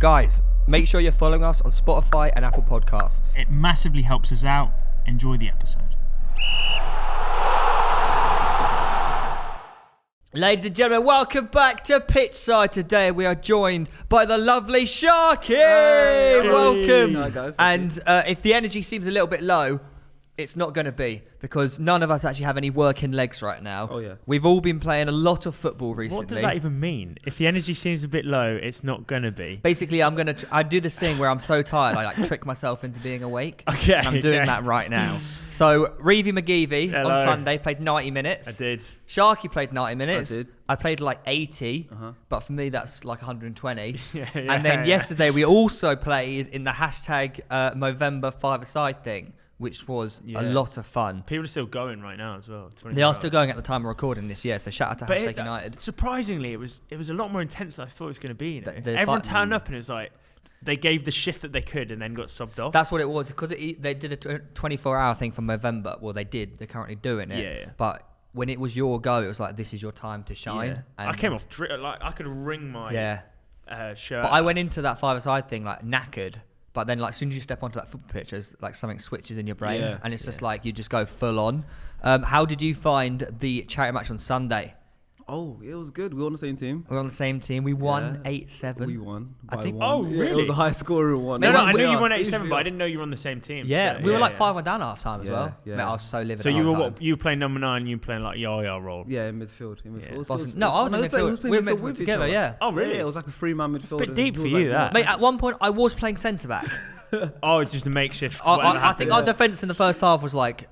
Guys, make sure you're following us on Spotify and Apple Podcasts. It massively helps us out. Enjoy the episode. Ladies and gentlemen, welcome back to Pitchside. Today we are joined by the lovely Sharky. Hey. Welcome. Hi guys. And if the energy seems a little bit low, it's not going to be, because none of us actually have any working legs right now. Oh yeah. We've all been playing a lot of football recently. What does that even mean? If the energy seems a bit low, it's not going to be. Basically, I do this thing where I'm so tired, I like trick myself into being awake. Okay. And I'm doing that right now. So, Reevy McGeevy on Sunday played 90 minutes. I did. Sharky played 90 minutes. I did. I played like 80, but for me that's like 120. And then yesterday we also played in the hashtag Movember 5-a-side thing, which was a lot of fun. People are still going right now as well. They are still going at the time of recording this, so shout out to hashtag United. Surprisingly, it was a lot more intense than I thought it was going to be. Everyone turned up and it was like, they gave the shift that they could and then got subbed off. That's what it was, because they did a 24-hour thing for November. Well, they're currently doing it. Yeah. But when it was your go, it was like, this is your time to shine. Yeah. And I came off, like I could wring my shirt. But I went into that 5-a-side thing like knackered. But then, like, as soon as you step onto that football pitch, there's like something switches in your brain, and it's just like you just go full on. How did you find the charity match on Sunday? Oh, it was good. We were on the same team. We're on the same team. We won 8-7. We won. I think. One. Oh, really? It was a high scorer one. No, I knew you won 8-7, but I didn't know you were on the same team. Yeah, so, we were like 5-1 down at half time as well. Yeah. Mate, I was so livid. So at you were half-time. what? You were playing number 9, you were playing like Yaya role. Yeah, in midfield. I was in midfield. We were midfield together. Yeah. Oh, really? Yeah, it was like a 3-man midfield. It's a bit deep for you, that. Mate, at one point I was playing centre back. Oh, it's just a makeshift. I think our defence in the first half was like.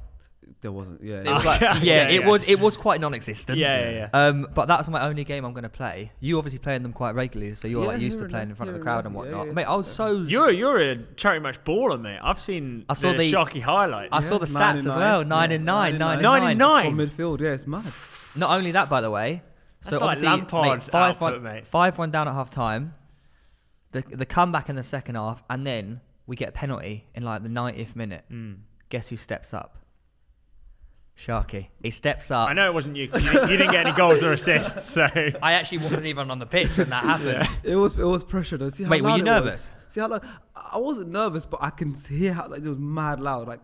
There wasn't. Yeah. It was like, it was quite non-existent. Yeah. But that's my only game I'm going to play. You obviously play in them quite regularly, so you're like used to playing in front of the crowd and whatnot. Yeah. Mate, I was so. You're a charity match baller, mate. I've seen the Sharky highlights. I saw the stats as well. 9 and 9. 9 and 9 from midfield. Yeah, it's mad. Not only that, by the way. That's so like Lampard 5-1 down at half time. The comeback in the second half, and then we get a penalty in like the 90th minute. Guess who steps up? Sharky. He steps up. I know it wasn't you, because you didn't get any goals or assists. So I actually wasn't even on the pitch when that happened. It was pressure though. See how Wait, loud were you it nervous? Was? See how loud? I wasn't nervous, but I can hear how like it was mad loud. Like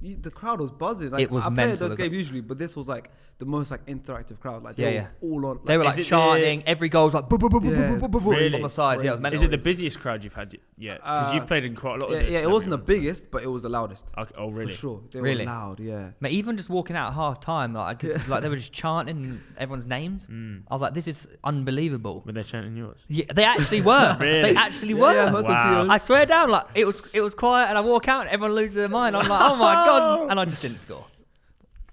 the crowd was buzzing. Like, It was I mental. play those games usually, but this was like the most like interactive crowd. Like they were all on. Like, they were like chanting. Every goal was like boop, boop, boop, boop, boop, boop, Really? on the sides. Yeah, it was mental. Is it the busiest crowd you've had yet? Because you've played in quite a lot of this. Yeah, it wasn't the biggest, but it was the loudest. Okay. Oh, really? For sure. They Really? were loud, yeah. Mate, even just walking out at half time, like they were just chanting everyone's names. I was like, this is unbelievable. Were they chanting yours? Yeah, they actually were. Really? They actually were. Yeah, I heard some Wow. Theos. I swear down, like it was quiet, and I walk out, and everyone loses their mind. I'm like, oh my god, and I just didn't score.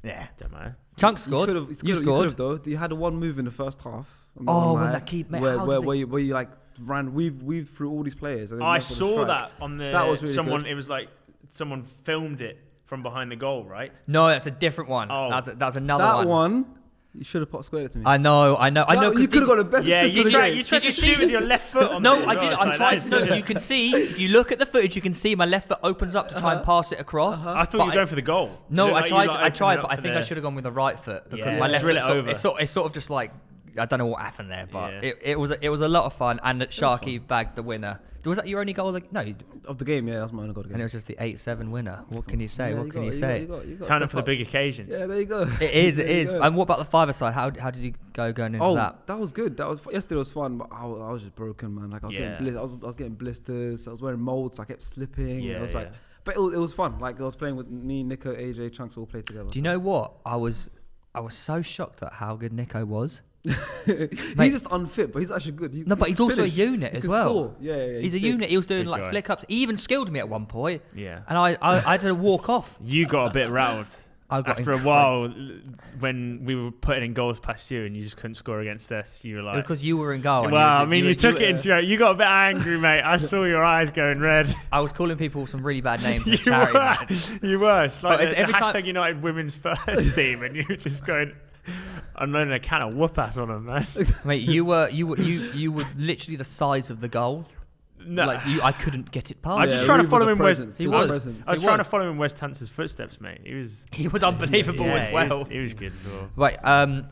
Yeah, Don't matter. Chunk scored. You scored. Though. You had one move in the first half. Oh, when that keep where you like ran weave through all these players. And then I went for the saw strike. that on the. That was really someone. good. It was like someone filmed it from behind the goal, right? No, that's a different one. Oh. That's another That one. one, you should have squared it to me. I know. You could have got the best Yeah, assist you of the tried. game. You tried to shoot with your left foot on. No, it as I well. did. It's I like, tried. that is- No, you can see if you look at the footage, you can see my left foot opens up to try and pass it across. I thought you were going for the goal. No, You I look tried. like you I tried, opened but it I up think for I should have gone with the right foot because Yeah, my left drill foot. it over. It's sort of just like I don't know what happened there, but Yeah. it was a lot of fun. And Sharky bagged the winner. Was that your only goal? No, Of the game, yeah, that's my only goal. and it was just the 8-7 winner. What can you say? Yeah, What can you say? You got Turn up step for the big occasions. Yeah, there you go. It is. There It you is. go. And what about the 5-a-side? How did you going into that? That was good. Yesterday was fun, but I was just broken, man. Like I was getting I was getting blisters. I was wearing molds. I kept slipping. Yeah, I was like, but it was fun. Like I was playing with me, Nico, AJ, Chunks all played together. Do you know what? I was so shocked at how good Nico was. He's just unfit, but he's actually good. But he's also a unit as well. Score. Yeah. He's a big. unit. He was doing Big like guy. flick ups. He even skilled me at one point. Yeah. And I had to walk off. You got a bit rattled. I got After a while, when we were putting in goals past you and you just couldn't score against us, you were It like... was because you were in goal. and Well, I mean, you were- took it into your... You got a bit angry, mate. I saw your eyes going red. I was calling people some really bad names in You the charity were. match. You were. It's like But the every time- hashtag United Women's First Team, and you were just going... I'm loading a can of whoop ass on them, man. Mate, you were literally the size of the goal. No. Like I couldn't get it past. I was just trying to follow him. I was trying to follow in West Hampton's footsteps, mate. He was unbelievable as well. He was good as well. Right.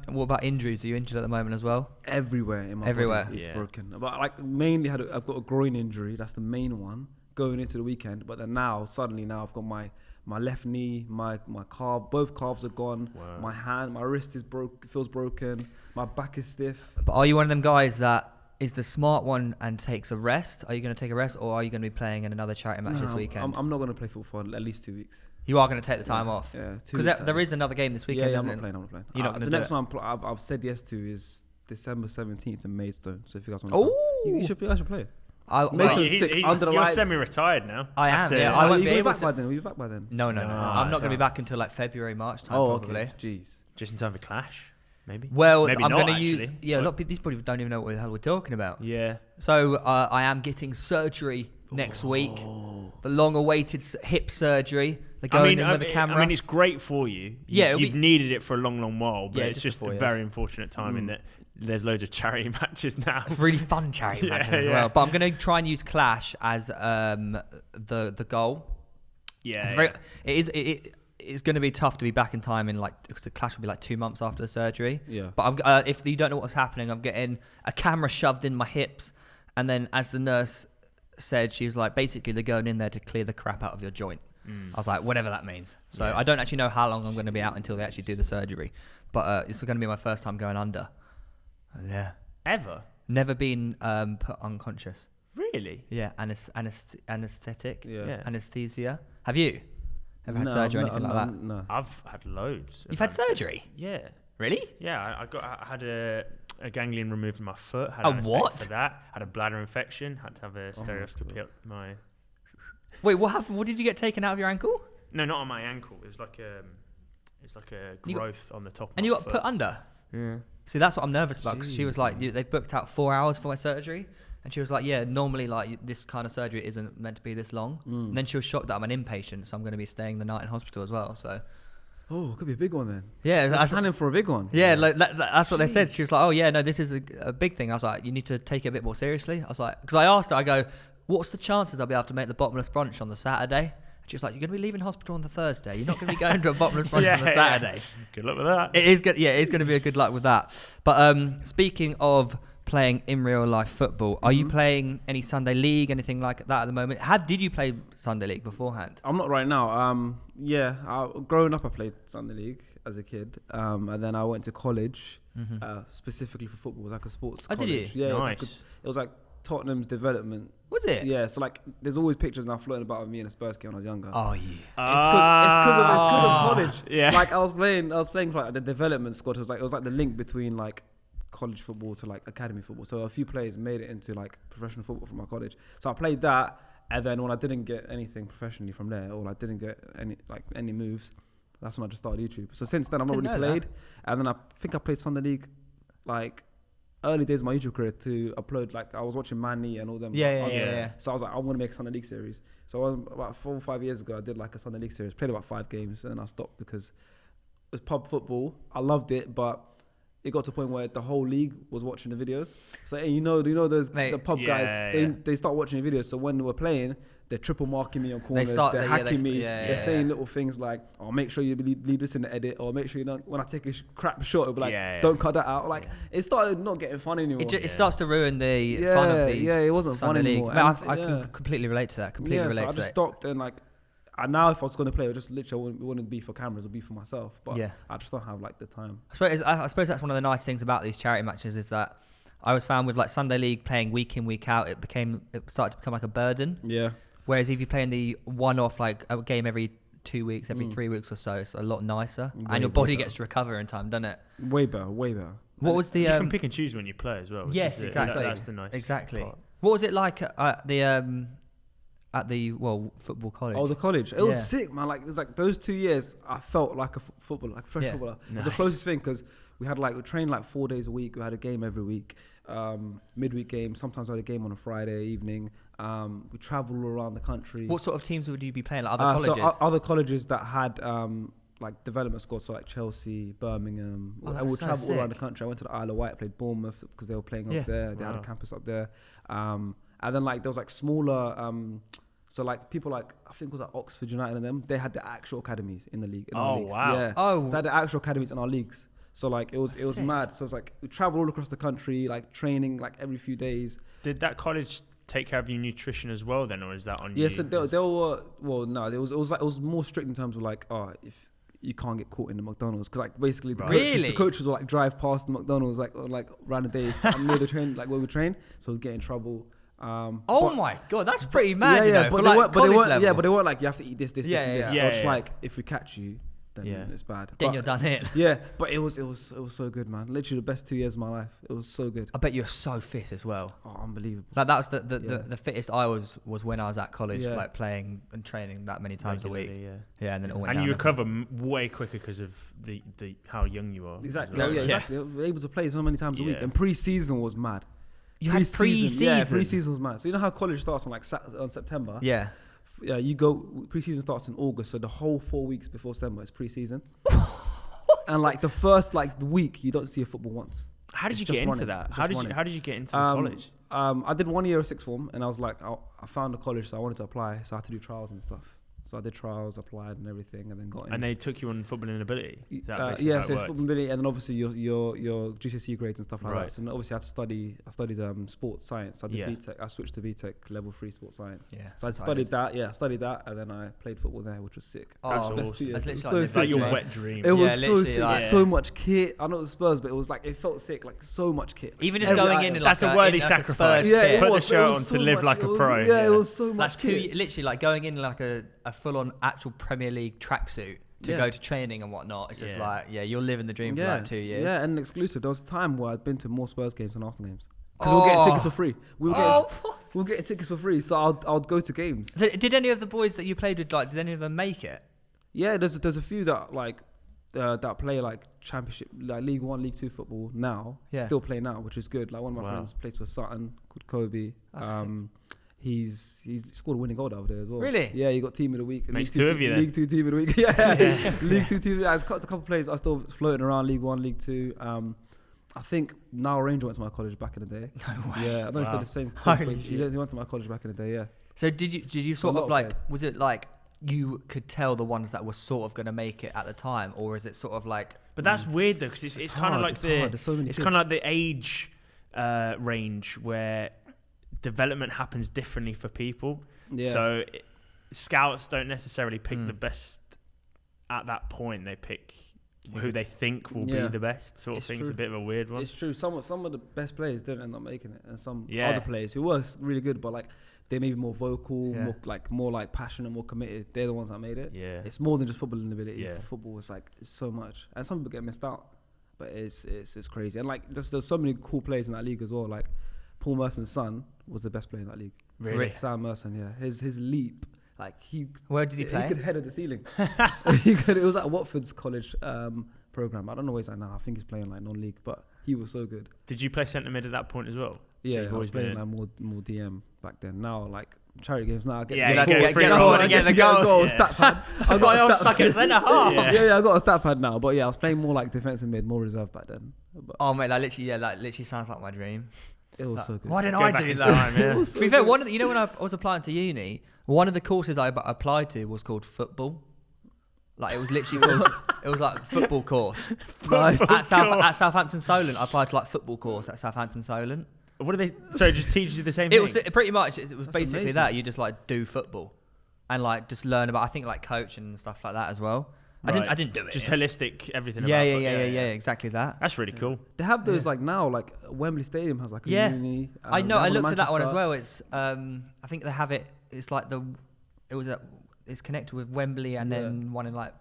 What about injuries? Are you injured at the moment as well? Everywhere in my body. It's broken. But like mainly I've got a groin injury. That's the main one going into the weekend. But then suddenly I've got my left knee, my calf, both calves are gone. Wow. My hand, my wrist is feels broken. My back is stiff. But are you one of them guys that is the smart one and takes a rest? Are you going to take a rest, or are you going to be playing in another charity match this weekend? I'm not going to play football for at least 2 weeks. You are going to take the time off? Yeah, because there is another game this weekend, isn't I'm not playing. You're not going to the next one I've said yes to is December 17th in Maidstone. So if you guys want to I should play. You're semi-retired now. I am. Will you be back by then? Will you be back by then? No. I'm not going to be back until like February, March time. Probably. Okay. Jeez. Just in time for Clash, maybe. Well, maybe I'm going to use. Yeah, a lot of these probably don't even know what the hell we're talking about. Yeah. So I am getting surgery next week. The long-awaited hip surgery. They're going in with the camera. I mean, it's great for you. You've needed it for a long, long while, but it's just a very unfortunate time in that. There's loads of charity matches now. It's really fun charity matches as well. But I'm going to try and use Clash as the goal. Yeah. It's going to be tough to be back in time because the Clash will be like 2 months after the surgery. Yeah. But if you don't know what's happening, I'm getting a camera shoved in my hips, and then as the nurse said, she was like, basically they're going in there to clear the crap out of your joint. I was like, whatever that means. So I don't actually know how long I'm going to be out until they actually do the surgery. But it's going to be my first time going under. Yeah. Ever? Never been put unconscious. Really? Yeah. Anesthetic. Yeah. Anesthesia. Have you ever had surgery or anything like that? No. I've had loads. You've had surgery? Yeah. Really? Yeah. I had a ganglion removed from my foot. Had what? For that. Had a bladder infection. Had to have a stereoscopy up my. Wait, what happened? What did you get taken out of your ankle? No, not on my ankle. It was like a growth on the top. And you got put under? Yeah. See, that's what I'm nervous about, because she was like, they booked out 4 hours for my surgery, and she was like, yeah, normally like this kind of surgery isn't meant to be this long. And then she was shocked that I'm an inpatient, so I'm going to be staying the night in hospital as well. So, it could be a big one then. Yeah, that's planning for a big one. Yeah, that's what they said. She was like, oh yeah, no, this is a big thing. I was like, you need to take it a bit more seriously. I was like, because I asked her, I go, what's the chances I'll be able to make the bottomless brunch on the Saturday? She was like, you're going to be leaving hospital on the Thursday. You're not going to be going to a bottomless brunch on the Saturday. Good luck with that. It is good. Yeah, it's going to be a good luck with that. But speaking of playing in real life football, are you playing any Sunday League, anything like that at the moment? Did you play Sunday League beforehand? I'm not right now. Growing up, I played Sunday League as a kid. And then I went to college specifically for football. It was like a sports college. Did you? Yeah, nice. It was like Tottenham's development. Was it? Yeah, so like there's always pictures now floating about of me in a Spurs game when I was younger. Oh, yeah. It's because of college. Yeah. Like I was playing for like the development squad. It was like the link between like college football to like academy football. So a few players made it into like professional football from my college. So I played that, and then when I didn't get anything professionally from there, or I didn't get any moves, that's when I just started YouTube. So since then I've not really played. And then I think I played Sunday League like early days of my YouTube career to upload, like I was watching Manny and all them. Yeah. So I was like, I'm going to make a Sunday League series. So about 4 or 5 years ago, I did like a Sunday League series, played about 5 games, and then I stopped because it was pub football. I loved it, but it got to a point where the whole league was watching the videos. So you know those the pub guys, they start watching the videos. So when we're playing, they're triple marking me on corners. They're hacking me. They're saying little things like, "Oh, make sure you leave this in the edit," or "Make sure you don't." When I take a crap shot, it'll be like, "Don't cut that out." Like it started not getting fun anymore. It starts to ruin the fun of these. Yeah, it wasn't Sunday fun anymore. I can completely relate to that. So I just stopped, and like, and now if I was going to play, it just literally wouldn't be for cameras, it would be for myself. But I just don't have like the time. I suppose that's one of the nice things about these charity matches is that I was found with like Sunday League playing week in, week out, it started to become like a burden. Yeah. Whereas if you're playing the one-off like a game every 2 weeks, every 3 weeks or so, it's a lot nicer, and your body gets to recover in time, doesn't it? Way better. What was the? You can pick and choose when you play as well. Yes, exactly. That's the nice part. What was it like at the football college? Oh, the college. It was sick, man. Like it was like those 2 years, I felt like a footballer, like a fresh footballer. Nice. It was the closest thing because we trained like 4 days a week. We had a game every week, midweek game. Sometimes we had a game on a Friday evening. We traveled all around the country. What sort of teams would you be playing? Like other colleges? So other colleges that had like development squads, so like Chelsea, Birmingham. I would travel all around the country. I went to the Isle of Wight, played Bournemouth because they were playing up there. They had a campus up there. And And then like there was like smaller, so like people like I think it was like Oxford United and them. They had the actual academies in the league. In our leagues. Wow! Yeah. Oh, They had the actual academies in our leagues. So like it was sick. mad. So it's like we travel all across the country, like training like every few days. Did that college take care of your nutrition as well then, or is that on you? Yeah. So they were no. It was more strict in terms of like if you can't get caught in the McDonald's because like basically the coaches will like drive past the McDonald's like on like random days near the train like where we train. So we'd get in trouble. My god, that's pretty mad. But they weren't like you have to eat this. So it's like if we catch you, then it's bad. Then you're done it. Yeah, but it was so good, man. Literally the best 2 years of my life. It was so good. I bet you're so fit as well. Oh, unbelievable. Like that was the fittest I was when I was at college, like playing and training that many times a week. Yeah, and then it went down. And you recover way quicker because of the how young you are. Exactly. Well. Exactly. We were able to play so many times a week, and pre-season was mad. You had pre-season? Yeah, pre-season was mad. So you know how college starts on like on September? Yeah. Yeah, you go. Pre-season starts in August, so the whole 4 weeks before December is pre-season. And like the first like the week, you don't see a football once. How did you get into that? How did you get into the college? I did 1 year of sixth form, and I was like, I found a college, so I wanted to apply, so I had to do trials and stuff. So I did trials, applied, and everything, and then got in. And they took you on footballing ability. Is that yeah, so footballing ability, and then obviously your GCSE grades and stuff like that. So then obviously I studied sports science. I did BTEC. I switched to BTEC level 3 sports science. Yeah. So I studied that. Yeah, I studied that, and then I played football there, which was sick. That's awesome. That's literally like your wet dream. It was so sick. Like, so much kit. I know it was Spurs, but it was like it felt sick. Like so much kit. Even just going in, that's a worthy sacrifice. Yeah, put the shirt on to live like a pro. Yeah, it was so much. Literally like going in like a full-on actual Premier League tracksuit to go to training and whatnot. It's just like, you're living the dream for like 2 years. Yeah, and exclusive. There was a time where I'd been to more Spurs games than Arsenal games. Because we were getting tickets for free. We were getting tickets for free, so I'd go to games. So did any of the boys that you played with, like, did any of them make it? Yeah, there's a few that like that play like championship, like League 1, League 2 football now. Still play now, which is good. Like one of my friends plays for Sutton, called Kobe. He's scored a winning goal over there as well. Really? Yeah, he got team of the week. Makes two of you then. League 2 team of the week. Yeah. League 2 team. There's a couple of players are still floating around League 1, League 2. I think Niall Ranger went to my college back in the day. No way. Yeah, I don't know if they're the same. He went to my college back in the day. Yeah. So did you sort of like, was it like you could tell the ones that were sort of going to make it at the time, or is it sort of like? But that's weird though, because it's kind of like it's kind of like the age range where development happens differently for people. Yeah. So scouts don't necessarily pick the best at that point. They pick who they think will be the best sort of thing. It's a bit of a weird one. It's true. Some of the best players didn't end up making it, and some other players who were really good, but like they may be more vocal, more like passionate, more committed. They're the ones that made it. Yeah. It's more than just footballing ability. Yeah. For football, it's so much, and some people get missed out, but it's crazy. And like there's so many cool players in that league as well. Like Paul Merson's son was the best player in that league. Really? Sam Merson, yeah. His leap, like where did he play? He could head at the ceiling. It was at Watford's college program. I don't know where he's at now. I think he's playing like non-league, but he was so good. Did you play centre mid at that point as well? Yeah, I was playing like more DM back then. Now like charity games now. Get the goal. Yeah. Stat pad. That's why I was stuck in centre half. Yeah, I got a stat pad now, but yeah, I was playing more like defensive mid, more reserve back then. But oh mate, that literally sounds like my dream. It was so good. Why didn't I do that? To be fair, when I was applying to uni, one of the courses I applied to was called football. Like it was literally called, it was like football course. Nice. At Southampton Solent, I applied to like football course at Southampton Solent. What do they? So just teach you the same thing? It was pretty much. It was basically amazing. that. You just like do football, and like just learn about. I think like coaching and stuff like that as well. Right. I didn't do it. Just holistic everything. Yeah, exactly that. That's really cool. They have those like now, like Wembley Stadium has like a uni. I know. I looked at that one as well. It's I think they have it. It's like it's connected with Wembley and then one in like.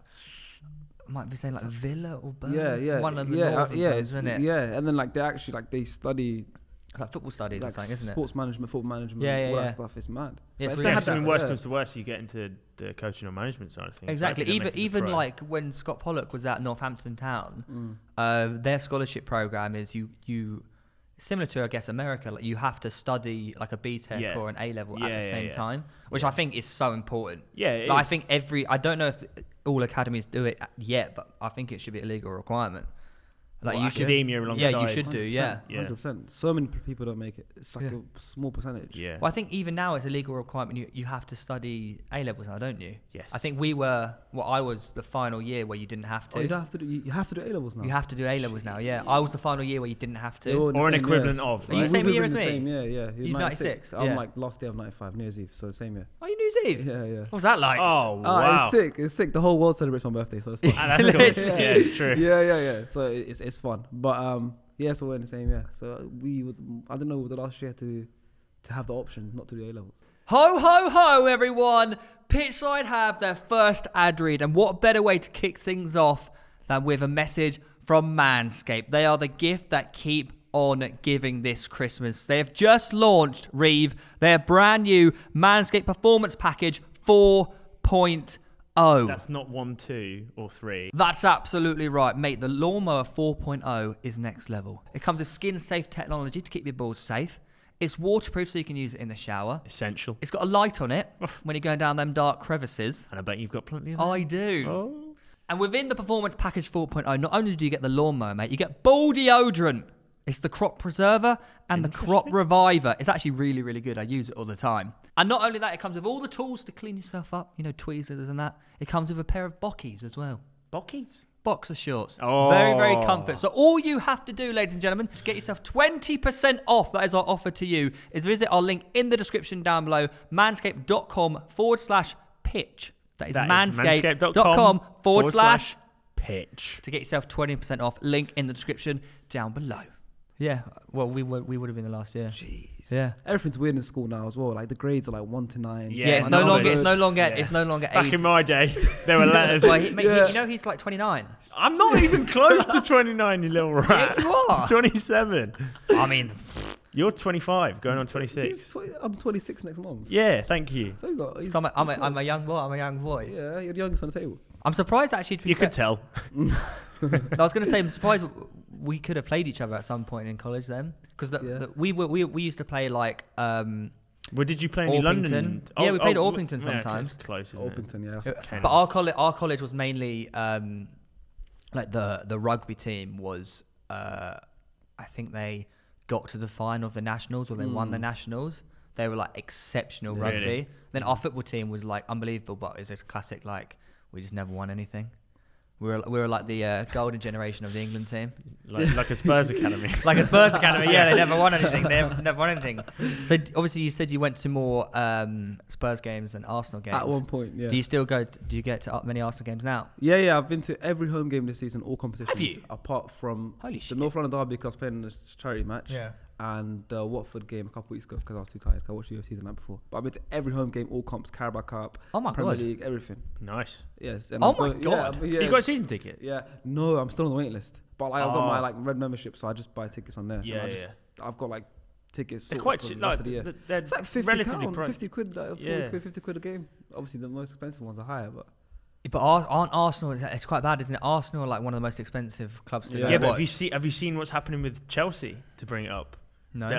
I might be saying like Villa or Burns. Yeah. One of the northern clubs, isn't it? Yeah, and then like they actually like they study. It's like football studies or something, isn't it? Sports management, football management, all that stuff. It's mad. Yeah, so if something worse comes to worse, you get into the coaching or management side of things. Exactly. Even like when Scott Pollock was at Northampton Town, their scholarship program is you similar to I guess America. Like you have to study like a BTEC or an A level at the same time, which I think is so important. Yeah, I think I don't know if all academies do it yet, but I think it should be a legal requirement. Like you should. Academia alongside. Yeah, you should do. Yeah, 100%. So many people don't make it. It's like a small percentage. Yeah. Well, I think even now it's a legal requirement. You have to study A levels now, don't you? Yes. I think I was the final year where you didn't have to. Oh, you don't have to do. You have to do A levels now. You have to do A levels now. Yeah, I was the final year where you didn't have to. Or an equivalent of. Are you same year as me? Same, yeah. You're 96. I'm like last day of 95, New Year's Eve, so same year. Oh, you New Year's Eve? Yeah. What was that like? Oh, wow. It's sick. The whole world celebrates my birthday, so it's fun. That's cool. Yeah, it's true. Yeah. So it's fun, but so we're in the same year. So I don't know, the last year to have the option not to do A levels. Ho, ho, ho, everyone. Pitchside have their first ad read, and what better way to kick things off than with a message from Manscaped. They are the gift that keep on giving this Christmas. They have just launched, Reeve, their brand new Manscaped Performance Package 4.0. That's not 1, 2, or 3. That's absolutely right, mate. The Lawnmower 4.0 is next level. It comes with skin-safe technology to keep your balls safe. It's waterproof so you can use it in the shower. Essential. It's got a light on it when you're going down them dark crevices. And I bet you've got plenty of them. I do. Oh. And within the Performance Package 4.0, not only do you get the lawnmower, mate, you get ball deodorant. It's the crop preserver and the crop reviver. It's actually really, really good. I use it all the time. And not only that, it comes with all the tools to clean yourself up, tweezers and that. It comes with a pair of bockies as well. Bockies? Boxer shorts. Oh. Very, very comfort. So all you have to do, ladies and gentlemen, to get yourself 20% off, that is our offer to you, is visit our link in the description down below, manscaped.com/pitch. That is manscaped.com/pitch. To get yourself 20% off, link in the description down below. Yeah, well, we would have been the last year. Jeez. Yeah. Everything's weird in school now as well. Like the grades are like 1 to 9. Yeah, it's no longer Back in my day, there were letters. Well, he's like 29. I'm not even close to 29, you little rat. Yeah, you are. 27. I mean, you're 25, going on 26. I'm 26 next month. Yeah, thank you. So I'm a young boy. I'm a young boy. Yeah, you're the youngest on the table. I'm surprised actually. You could tell. I was going to say, I'm surprised we could have played each other at some point in college then, because we used to play like. Well, did you play in London? Yeah, we played at Orpington sometimes. Yeah, close, isn't Orpington, it? But our college was mainly like the rugby team was. I think they got to the final of the nationals, or they won the nationals. They were like exceptional rugby. Then our football team was like unbelievable, but it's a classic like we just never won anything. We were like the golden generation of the England team. Like a Spurs academy. Like a Spurs academy, yeah. They never won anything. Never won anything. So obviously you said you went to more Spurs games than Arsenal games. At one point, yeah. Do you still go? Do you get to many Arsenal games now? Yeah. I've been to every home game this season, all competitions. Have you? Apart from Holy the shit. North London derby because I was playing in a charity match. Yeah. And the Watford game a couple weeks ago because I was too tired. I watched UFC the night before. But I've been to every home game, all comps, Carabao Cup, Oh my Premier God. League, everything. Nice. Yes. Oh my God. Yeah. You got a season ticket? Yeah. No, I'm still on the waiting list. But like, I've got my like red membership, so I just buy tickets on there. Yeah, I've got like tickets. They're sorted quite for the cheap. rest of the year. They're It's like 50 relatively pounds, priced. 50 quid, like 40 quid, 50 quid a game. Obviously, the most expensive ones are higher, but. But aren't Arsenal? It's quite bad, isn't it? Arsenal are like one of the most expensive clubs to Yeah, but watch. have you seen what's happening with Chelsea? To bring it up. No.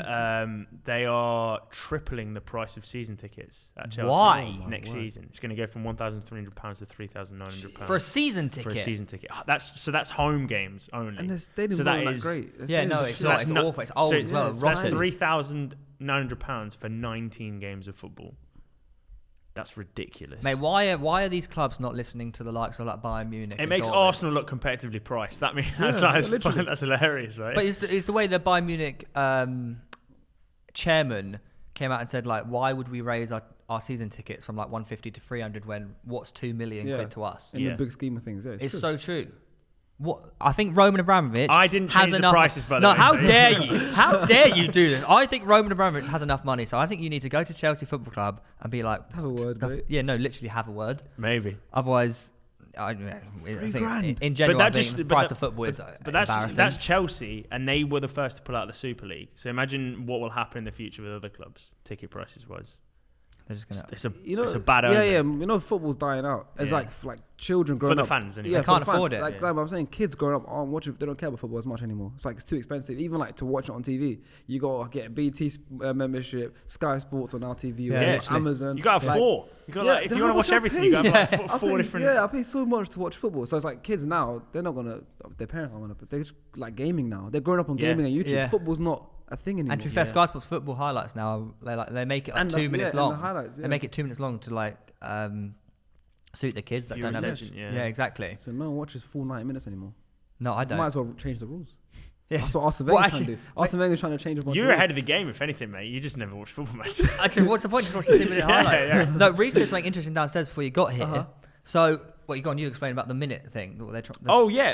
They are tripling the price of season tickets at Chelsea. Why? Next season? It's going to go from £1,300 to £3,900 For a season ticket. For a season ticket. That's home games only. And the stadium's so not that that is great. Yeah, no, it's not. It's awful. It's old as well. So that's Rotten. £3,900 for 19 games of football. That's ridiculous. Mate, why are these clubs not listening to the likes of like Bayern Munich? It makes Arsenal look competitively priced. That means that's hilarious, right? But it's the way the Bayern Munich chairman came out and said like, why would we raise our season tickets from like 150 to 300 when what's 2 million quid to us? In the big scheme of things, it's true. So true. What I think Roman Abramovich. I didn't change the prices, by the way. No, how dare you? How dare you do this? I think Roman Abramovich has enough money, so I think you need to go to Chelsea Football Club and be like, have a word, mate. Yeah, no, literally have a word. Maybe. Otherwise, I think in general, the price of football is embarrassing. That's Chelsea, and they were the first to pull out of the Super League. So imagine what will happen in the future with other clubs, ticket prices wise. They're just gonna. It's a bad omen. Yeah. You know, football's dying out. It's like children growing up for the fans. Anyway. Yeah, they can't afford it. Like I'm saying, kids growing up aren't watching. They don't care about football as much anymore. It's like it's too expensive. Even like to watch it on TV, you got to get a BT membership, Sky Sports on RTV, or Amazon. You got to have four. You got if you want to watch everything, you got to have four different. Yeah, I pay so much to watch football. So it's like kids now, they're not gonna. Their parents aren't gonna. But they're just like gaming now. They're growing up on gaming on YouTube. Yeah. Football's not a thing anymore. And to be fair, Sky Sports football highlights now they make it like 2 minutes long. And the highlights, They make it 2 minutes long to like suit the kids that don't have attention. Yeah, exactly. So no one watches full 90 minutes anymore. No, I don't. Might as well change the rules. Yeah. That's what Arsene Wenger's trying to do. Arsene Wenger's trying to change a bunch of You're rules. ahead of the game, if anything, mate. You just never watch football matches. Actually, what's the point? Just watch the 2-minute highlights. No, Reece said something interesting downstairs before you got here. So, you explain about the minute thing.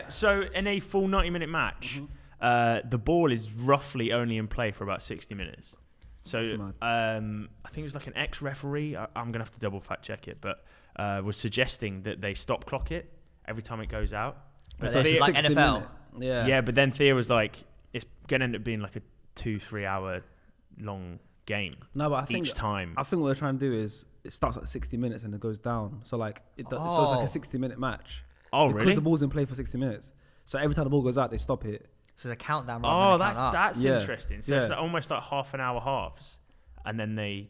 So in a full 90-minute match, the ball is roughly only in play for about 60 minutes. So I think it was like an ex-referee, I'm going to have to double fact check it, but was suggesting that they stop clock it every time it goes out. But so it's like NFL. Yeah, but then Theo was like, it's going to end up being like a 2-3 hour long game. No, but I think each time. I think what they're trying to do is it starts at 60 minutes and it goes down. So like so it's like a 60-minute match. Oh, because really? Because the ball's in play for 60 minutes. So every time the ball goes out, they stop it. So it's a countdown. Rather than that's interesting. So it's like almost like half an hour halves, and then they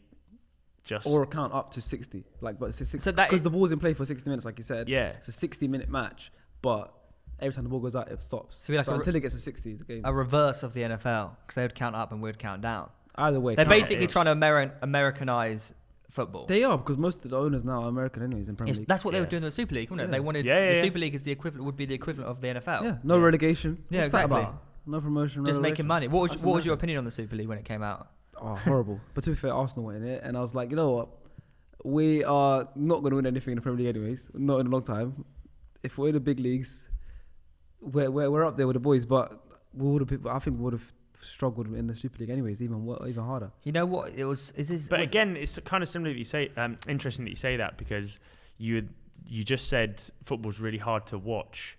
just or count up to 60. Like, but it's 60 so that because the ball's in play for 60 minutes, like you said. Yeah, it's a 60-minute match, but every time the ball goes out, it stops. So, like until it gets to 60, the game. A reverse of the NFL, because they would count up and we'd count down. Either way, they're basically trying to Americanize football. They are, because most of the owners now are American anyways in Premier League. That's what they were doing in the Super League, wasn't it? They wanted the Super League is the equivalent, would be the equivalent of the NFL. Yeah, no relegation. Yeah, exactly. No promotion. Just making money. What was your opinion on the Super League when it came out? Oh, horrible. But to be fair, Arsenal went in it, and I was like, you know what? We are not going to win anything in the Premier League anyways. Not in a long time. If we're in the big leagues, we're up there with the boys, but I think we would have struggled in the Super League anyways, even harder. You know what? Again, it's kind of similar that you say. Interesting that you say that, because you just said football's really hard to watch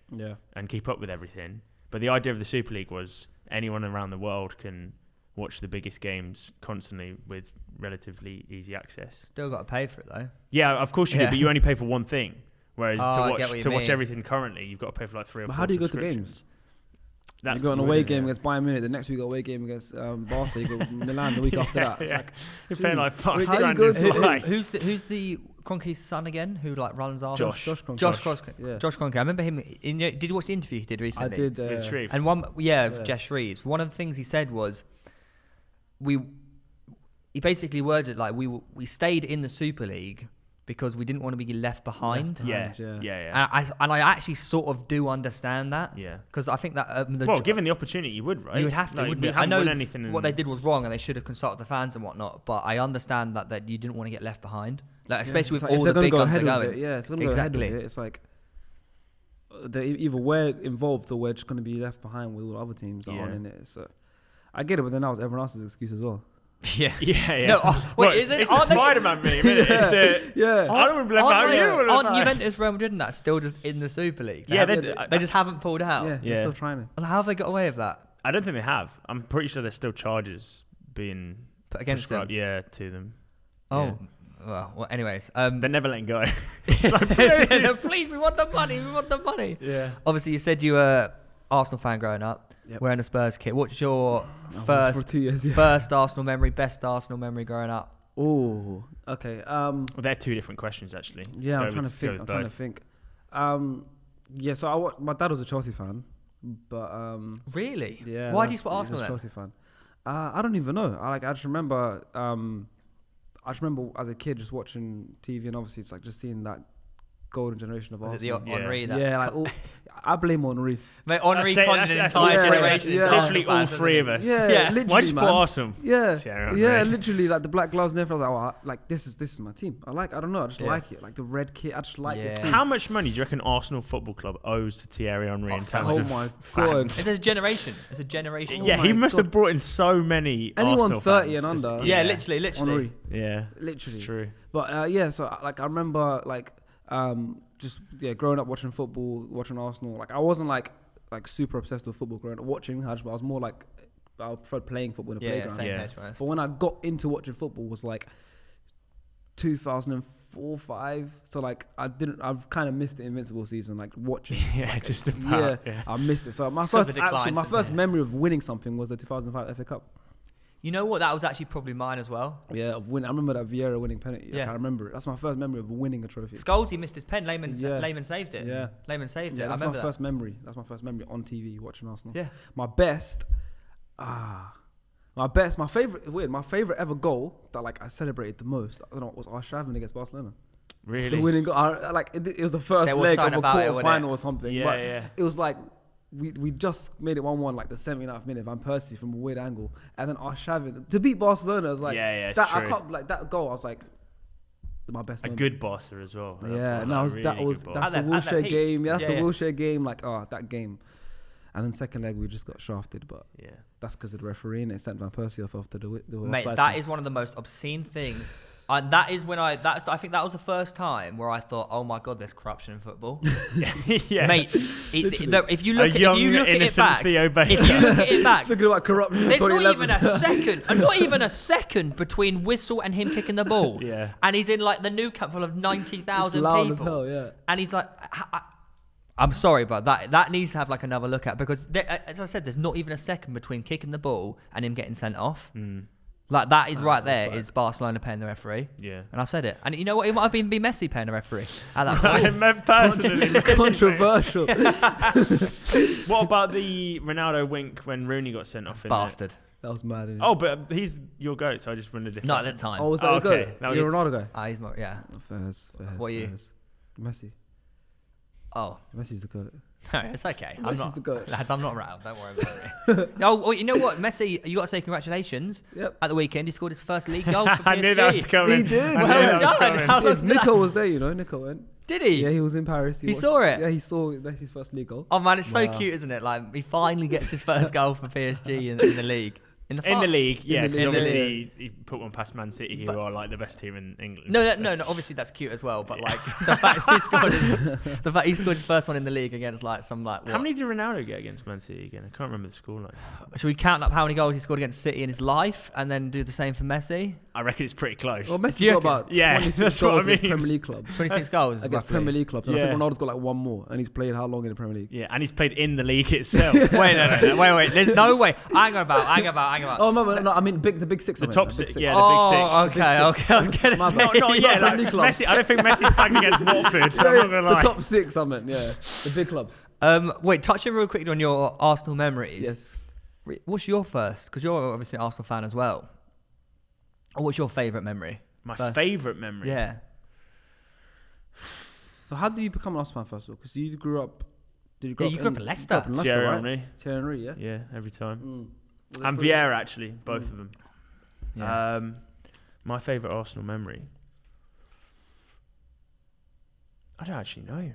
and keep up with everything. But the idea of the Super League was anyone around the world can watch the biggest games constantly with relatively easy access. Still got to pay for it though. Yeah, of course you do, but you only pay for one thing. Whereas to watch everything currently, you've got to pay for like 3 or 4. But how do you go to games? That's you got an away game against Bayern Munich. The next week, you got away game against Barca. You got Milan the week after that. It's like you're paying like $5 who's the Kroenke's son again? Who like runs Arsenal? Josh Kroenke. Josh Kroenke. I remember him. Did you watch the interview he did recently? I did. With Shreves. And Jess Shreves. One of the things he said was, he basically worded like we stayed in the Super League because we didn't want to be left behind. Yeah. And I actually sort of do understand that. Yeah. Because I think that given the opportunity, you would, right? You would have to, like, wouldn't you? I know what they did was wrong, and they should have consulted the fans and whatnot. But I understand that you didn't want to get left behind, like especially with all the big guns are going. If they're going to go ahead with it, it's like either we're involved or we're just going to be left behind with all the other teams that aren't in it. So I get it, but then that was everyone else's excuse as well. Yeah. No, wait, is it? It's the Spider-Man meme, isn't it? It's the I don't want to be left behind. Aren't Juventus, Real Madrid, and that still just in the Super League? Yeah, they just haven't pulled out. Yeah, they're still trying to. And how have they got away with that? I don't think they have. I'm pretty sure there's still charges being put against them. Yeah, to them. Oh. Yeah. Well, anyways, they're never letting go. Please, we want the money. Yeah. Obviously, you said you were Arsenal fan growing up. Yep. Wearing a Spurs kit. What's your first 2 years, first Arsenal memory, best Arsenal memory growing up? Oh, okay. Well, they're two different questions, actually. Yeah, I'm trying to think. Yeah, so my dad was a Chelsea fan, but really? Yeah. Why do you support Arsenal then? He was a Chelsea fan. I don't even know. I just remember. I just remember as a kid just watching TV, and obviously it's like just seeing that golden generation of Arsenal. Is it the Henry? I blame Henry. Mate, Henry condemned an entire generation. Literally all three of us. Yeah, literally. Why do you support Arsenal? Yeah, literally, like the black gloves and everything. I was like, this is my team. I don't know, I just like it. Like the red kit, I just like this team. How much money do you reckon Arsenal Football Club owes to Thierry Henry in terms of my God. It's a generation. It's a generation. Yeah, he must have brought in so many Anyone Arsenal 30 fans. and under. Yeah, literally. Henry. Yeah, literally. It's true. But so like I remember like growing up watching football, watching Arsenal. Like I wasn't like super obsessed with football growing up watching. I was more like I preferred playing football in the playground. Same But when I got into watching football was like 2004-5. So like I've kind of missed the Invincible season, like watching. Yeah, like, just about. Yeah, I missed it. So my So first memory of winning something was the 2005 FA Cup. You know what? That was actually probably mine as well. Yeah, of winning. I remember that Vieira winning penalty. Yeah. I remember it. That's my first memory of winning a trophy. Scholes, missed his pen. Lehman saved it. Yeah. Lehman saved it. Yeah, I that's remember my first memory. That's my first memory on TV watching Arsenal. Yeah. My favorite ever goal that like I celebrated the most, I don't know, was Arshavin against Barcelona. Really? The winning goal. It was the first leg of a quarter final or something. Yeah, but yeah. it was like we just made it 1-1 like the 79th minute. Van Persie from a weird angle, and then Arshavin to beat Barcelona. I was like, it's that, true. I can't like that goal. I was like, my best. A good Barca as well. Yeah, that's the At Wilshere that game. Yeah, peak. that's the Yeah. Wilshere game. Like, that game. And then second leg we just got shafted, but Yeah. that's because of the referee and they sent Van Persie off after the Mate, offside that thing. is one of the most obscene things. And that is when I think that was the first time where I thought, oh my God, there's corruption in football. Yeah. Mate, if you look at it back, Theo if you look at it back, Thinking about corruption. there's not 2011. even a second between whistle and him kicking the ball. Yeah. And he's in like the new camp full of 90,000 It's people. loud as hell, yeah. And he's like, I'm sorry, but that needs to have like another look at, because as I said, there's not even a second between kicking the ball and him getting sent off. Like that is right there is Barcelona paying the referee. Yeah. And I said it. And you know what? It might have been Messi paying the referee at that point. I meant personally. Controversial. What about the Ronaldo wink when Rooney got sent off? Bastard. That was mad. Isn't it? Oh, but he's your goat, so I just run a different. Not at the time. was that Oh, a okay. goal? That was You're a Ronaldo guy. He's more, yeah. Fairs. What are you? Messi. Oh. Messi's the goat. No, it's okay. I'm Messi's not. the goat. Lads, I'm not rattled. Don't worry about me. Oh, you know what? Messi, you got to say congratulations. Yep. At the weekend, he scored his first league goal for PSG. I knew that was coming. He did. I knew Well that was done. coming. How long did Nico was there, you know. Nico went. Did he? Yeah, he was in Paris. He saw it? Yeah, he saw Messi's first league goal. Oh man, it's so Wow. cute, isn't it? Like he finally gets his first goal for PSG in the league. In the league, yeah. In the 'cause league. obviously, he put one past Man City, who are like the best team in England. No, obviously that's cute as well. But like the fact he scored his first one in the league against like some like. How many did Ronaldo get against Man City again? I can't remember the scoreline. Should we count up how many goals he scored against City in his life, and then do the same for Messi? I reckon it's pretty close. Well, Do Messi you got reckon? about Yeah, 26 that's what I goals against mean. Premier League clubs. 26 goals Against roughly. Premier League clubs. And I Yeah. think Ronaldo's got like one more, and he's played how long in the Premier League? Yeah, and he's played in the league itself. Wait, no. Wait. There's no way. Hang about. Oh no, I mean the big six. The I mean, top the big six. six. Yeah, Oh, the big six. okay. I was gonna My say. bad. Not yet. Like, Premier clubs. Messi, I don't think Messi's playing against Watford. I'm not gonna The lie. top six, I meant, yeah. The big clubs. Wait, touching real quickly on your Arsenal memories. Yes. What's your first? Because you're obviously an Arsenal fan as well. Or what's your favourite memory? My favourite memory. Yeah. So how did you become an Arsenal fan first of all? Because you grew up. Did you Yeah, you grew up in Leicester. Thierry right? Henry. Thierry Henry, yeah. Yeah, every time. Was it And free? Vieira, actually, both of them. Yeah. My favourite Arsenal memory. I don't actually know.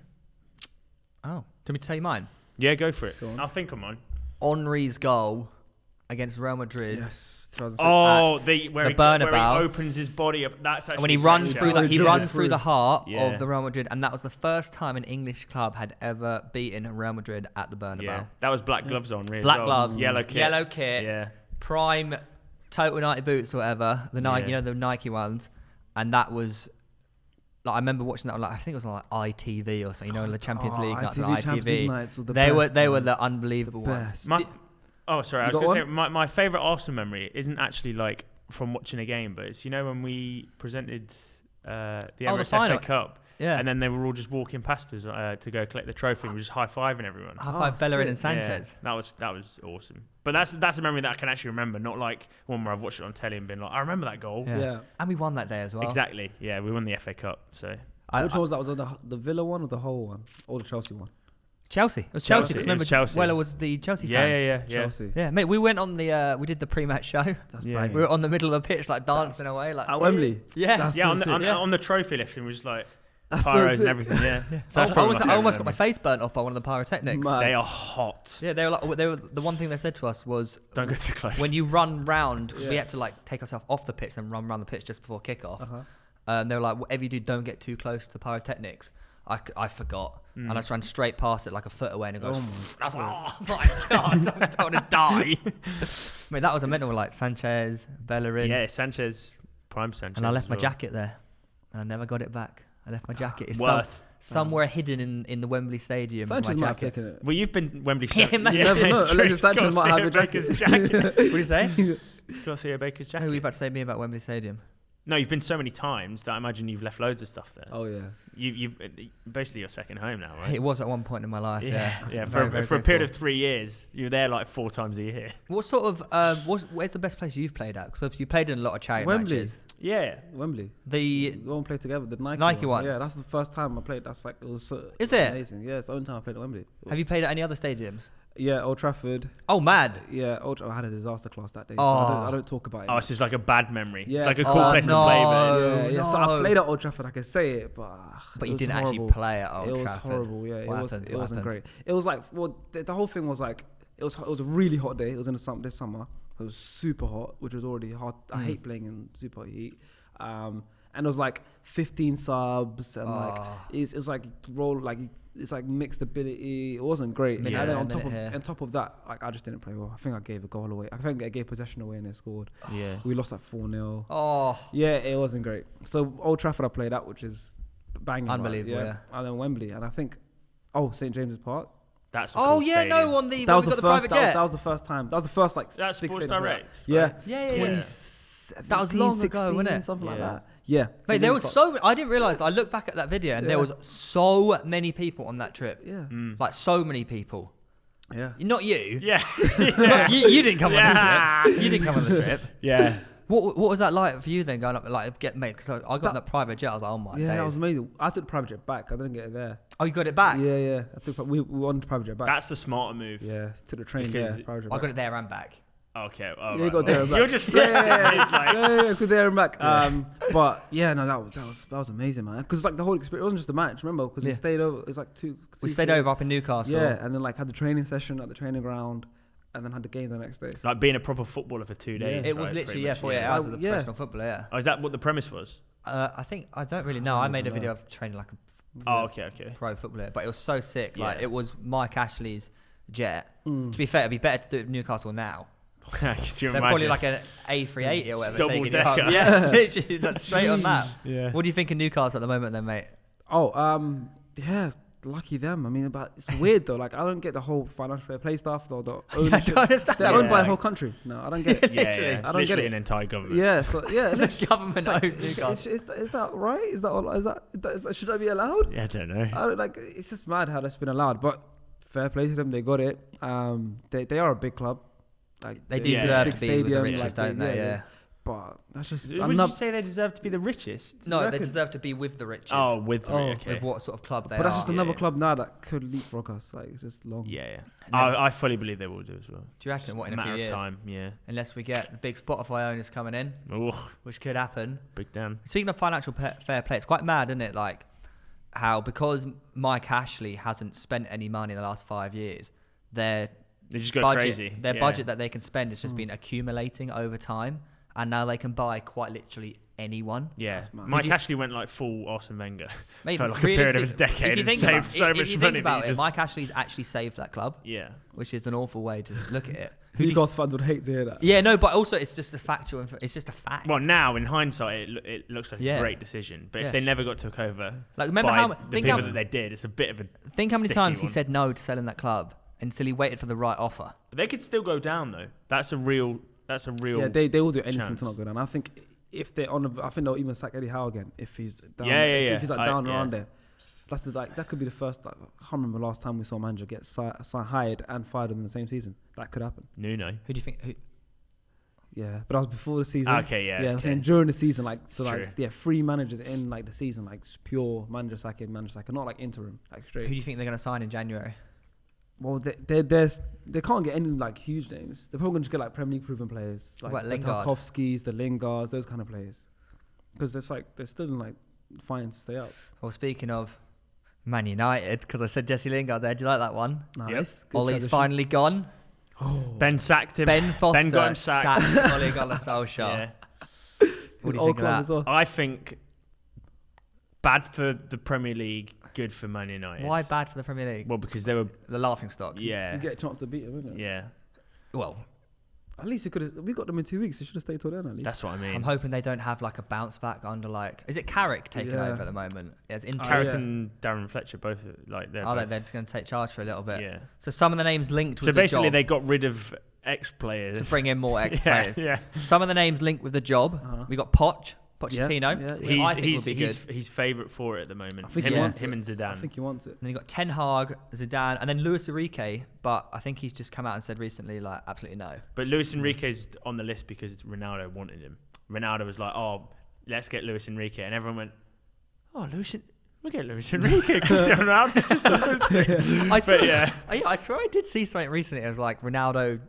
Oh. Do you want me to tell you mine? Yeah, go for it. Go on. I'll think of mine. Henry's goal against Real Madrid. Yes, 2006. Oh, where the he Bernabeu. opens his body up. That's actually When he great runs shout. through the, he Dribble runs through through. the heart Yeah. of the Real Madrid, and that was the first time an English club had ever beaten Real Madrid at the Bernabeu. Yeah, that was black gloves on. Really. Black gloves, yellow kit. yellow kit, Yeah. prime Total United boots or whatever, the Nike, Yeah. you know, the Nike ones, and that was. Like, I remember watching that on, like, I think it was on like ITV or something, you know, the Champions League nights on Champions League ITV. nights was the They best, were man. the unbelievable Best. ones. Oh, sorry. I You was got going to say my favourite Arsenal memory isn't actually like from watching a game, but it's when we presented the Emirates final. FA Cup, Yeah. and then they were all just walking past us to go collect the trophy. and We were just high fiving everyone. High five Bellerin and sick. Sanchez. Yeah, that was awesome. But that's a memory that I can actually remember, not like one where I've watched it on telly and been like, I remember that goal. Yeah. And we won that day as well. Exactly. Yeah, we won the FA Cup. So Which one was that? Was it the Villa one or the whole one? Or the Chelsea one? Chelsea. It was Chelsea. 'cause It remember, was Chelsea. Weller was the Chelsea yeah, fan. yeah. Chelsea. Yeah, mate, we went on we did the pre-match show. That's Yeah. banging. We were on the middle of the pitch, like dancing away, like At Wembley? Yeah, That's Yeah, so on sick. on the trophy lift, and we was like That's so pyros sick. and everything. Yeah. So that's I probably my almost got my favourite face burnt off by one of the pyrotechnics. Mad. memory. They are hot. Yeah, they were the one thing they said to us was Don't go too close. when you run round, we Yeah. had to like take ourselves off the pitch and run around the pitch just before kickoff. Uh-huh. They were like, whatever you do, don't get too close to the pyrotechnics. I forgot, and I just ran straight past it like a foot away, and it goes. I was like, oh my god, I don't want to die. Mate, that was a mental, like Sanchez, Bellerin, Yeah, Sanchez, prime Sanchez. and I left as my well. jacket there. and I never got it back. I left my jacket. It's somewhere hidden in the Wembley Stadium. Sanchez might have taken it. Well, you've been Wembley. Yeah, never know. Unless Sanchez might have a jacket. What do you say? He's got Theo Baker's jacket. Who were you about to say me about Wembley Stadium? No, you've been so many times that I imagine you've left loads of stuff there. Oh yeah. You've basically your second home now, right? It was at one point in my life. Yeah. For a period of 3 years, you were there like 4 times a year. What sort of? Where's the best place you've played at? Because you played in a lot of charity matches. Yeah, Wembley. The one played together, the Nike one. Yeah, that's the first time I played. That's like it was so Is it? amazing. Yeah, it's the only time I played at Wembley. Have you played at any other stadiums? Yeah, Old Trafford. Oh, mad. Yeah, I had a disaster class that day, so I don't talk about it. Oh, it's just like a bad memory. Yeah, it's like a cool place to play, but yeah. So I played at Old Trafford. I can say it, but you didn't horrible. actually play at Old Trafford. It was horrible. Yeah, it wasn't great. It It was like the whole thing was like it was a really hot day. It was in this summer. It was super hot, which was already hot. I hate playing in super heat. And it was like 15 subs and like it was like it's like mixed ability. It wasn't great. And then on top of that, like I just didn't play well. I think I gave a goal away. I think I gave possession away and they scored. Yeah, we lost like 4-0. Oh, yeah, it wasn't great. So Old Trafford I played at, which is banging, unbelievable. Yeah. And then Wembley, and I think St James's Park. That's a cool stadium. on the that was the first. Private jet. That was the first time. That was the first like. That's Sports Direct. Yeah. Yeah. That was long ago, wasn't it? Something like that. Yeah. Mate, there was I didn't realise. I looked back at that video and there was so many people on that trip. Yeah. Like so many people. Yeah. Not you. Yeah. you didn't come on the trip. You didn't come on the trip. Yeah. What was that like for you then going up because I got that private jet. I was like, oh my days. Yeah, that was amazing. I took the private jet back. I didn't get it there. Oh, you got it back? Yeah. We wanted the private jet back. That's the smarter move. Yeah. Took the train there. Private jet I back. got it there and back. Okay. Oh, yeah, you got there and back. You're just flexing. Got there and back. But yeah, no, that was amazing, man. Because like the whole experience, it wasn't just a match. Remember? Because we stayed over. It was like We stayed over up in Newcastle. Yeah, and then like had the training session at the training ground. And then had the game the next day. Like being a proper footballer for 2 days. It was literally 48 hours as a professional footballer. Yeah. Oh, is that what the premise was? I don't really know. I made a video of training like a okay. pro footballer, but it was so sick. Like it was Mike Ashley's jet. Mm. To be fair, it'd be better to do it with Newcastle now. They're probably like an A380 or whatever. Double decker. Yeah, literally, that's straight on that. Yeah. What do you think of Newcastle at the moment, then, mate? Yeah. Lucky them. I mean, but it's weird though. Like I don't get the whole financial fair play stuff. Or the ownership. I don't understand. They're owned by a whole country. No, I don't get it. Yeah. I don't get it. An entire government. Yeah. So yeah, the government owns Newcastle. Is that right? Is that should that be allowed? Yeah, I don't know. I don't, like it's just mad how that's been allowed. But fair play to them. They got it. They are a big club. Like they do deserve to be with the richest, don't they? Yeah. But that's just. Would you say they deserve to be the richest? No, they deserve to be with the richest. Oh, with the richest. With what sort of club they are. But that's just another club now that could leapfrog us. Like it's just long. Yeah. I fully believe they will do as well. Do you reckon? What, in a few years? Time, yeah. Unless we get the big Spotify owners coming in, which could happen. Big damn. Speaking of financial fair play, it's quite mad, isn't it? Like how because Mike Ashley hasn't spent any money in the last 5 years, they just go crazy. Their budget that they can spend has just been accumulating over time. And now they can buy quite literally anyone. Yeah, Mike Ashley went like full Arsene Wenger for like a period of a decade and saved so much money. If you think about it, Mike Ashley's actually saved that club. Yeah, which is an awful way to look at it. Newcastle fans would hate to hear that. Yeah, no, but also it's just a factual. It's just a fact. Well, now in hindsight, it looks like a great decision. But if they never got took over, like remember how the people that they did, it's a bit of a. Think how many times he said no to selling that club until he waited for the right offer. But they could still go down though. That's a real. Yeah, they will do anything to not go down. I think if they're I think they'll even sack Eddie Howe again if he's down. If he's like down around there. That's that could be the first. Like, I can't remember the last time we saw a manager get hired and fired in the same season. That could happen. Nuno. Who do you think? Yeah, but that was before the season. Okay, yeah. Yeah, I'm saying during the season, three managers in like the season, like pure manager sacking, not like interim, like straight. Who do you think they're going to sign in January? Well, they can't get any like huge names. They're probably going to just get like Premier League proven players, like the Tarkovskis, the Lingards, those kind of players, because they're still in like fighting to stay up. Well, speaking of Man United, because I said Jesse Lingard there. Do you like that one? Nice. Yep. Ollie's finally gone. Oh. Ben sacked him. Ben Foster Ben got him sacked. Ollie Gunnar Solskjaer. What do you think of that? Well. I think bad for the Premier League. Good for Man United. Why bad for the Premier League? Well, because they were the laughing stocks. Yeah, you get a chance to beat them, isn't it? Yeah. Well, At least he could have. We got them in 2 weeks. He should have stayed till then. At least. That's what I mean. I'm hoping they don't have like a bounce back under like. Is it Carrick taking over at the moment? It's Carrick and Darren Fletcher both like they're. They're going to take charge for a little bit. Yeah. So some of the names linked with the job. So basically, they got rid of ex-players to bring in more ex-players. Yeah. Some of the names linked with the job. We got Pochettino. Yeah. He's favourite for it at the moment. I think him and Zidane. I think he wants it. And then you got Ten Hag, Zidane, and then Luis Enrique. But I think he's just come out and said recently, like, absolutely no. But Luis Enrique's on the list because Ronaldo wanted him. Ronaldo was like, "Oh, let's get Luis Enrique," and everyone went, "Oh, we'll get Luis Enrique." Cristiano Ronaldo. I swear I did see something recently. It was like Ronaldo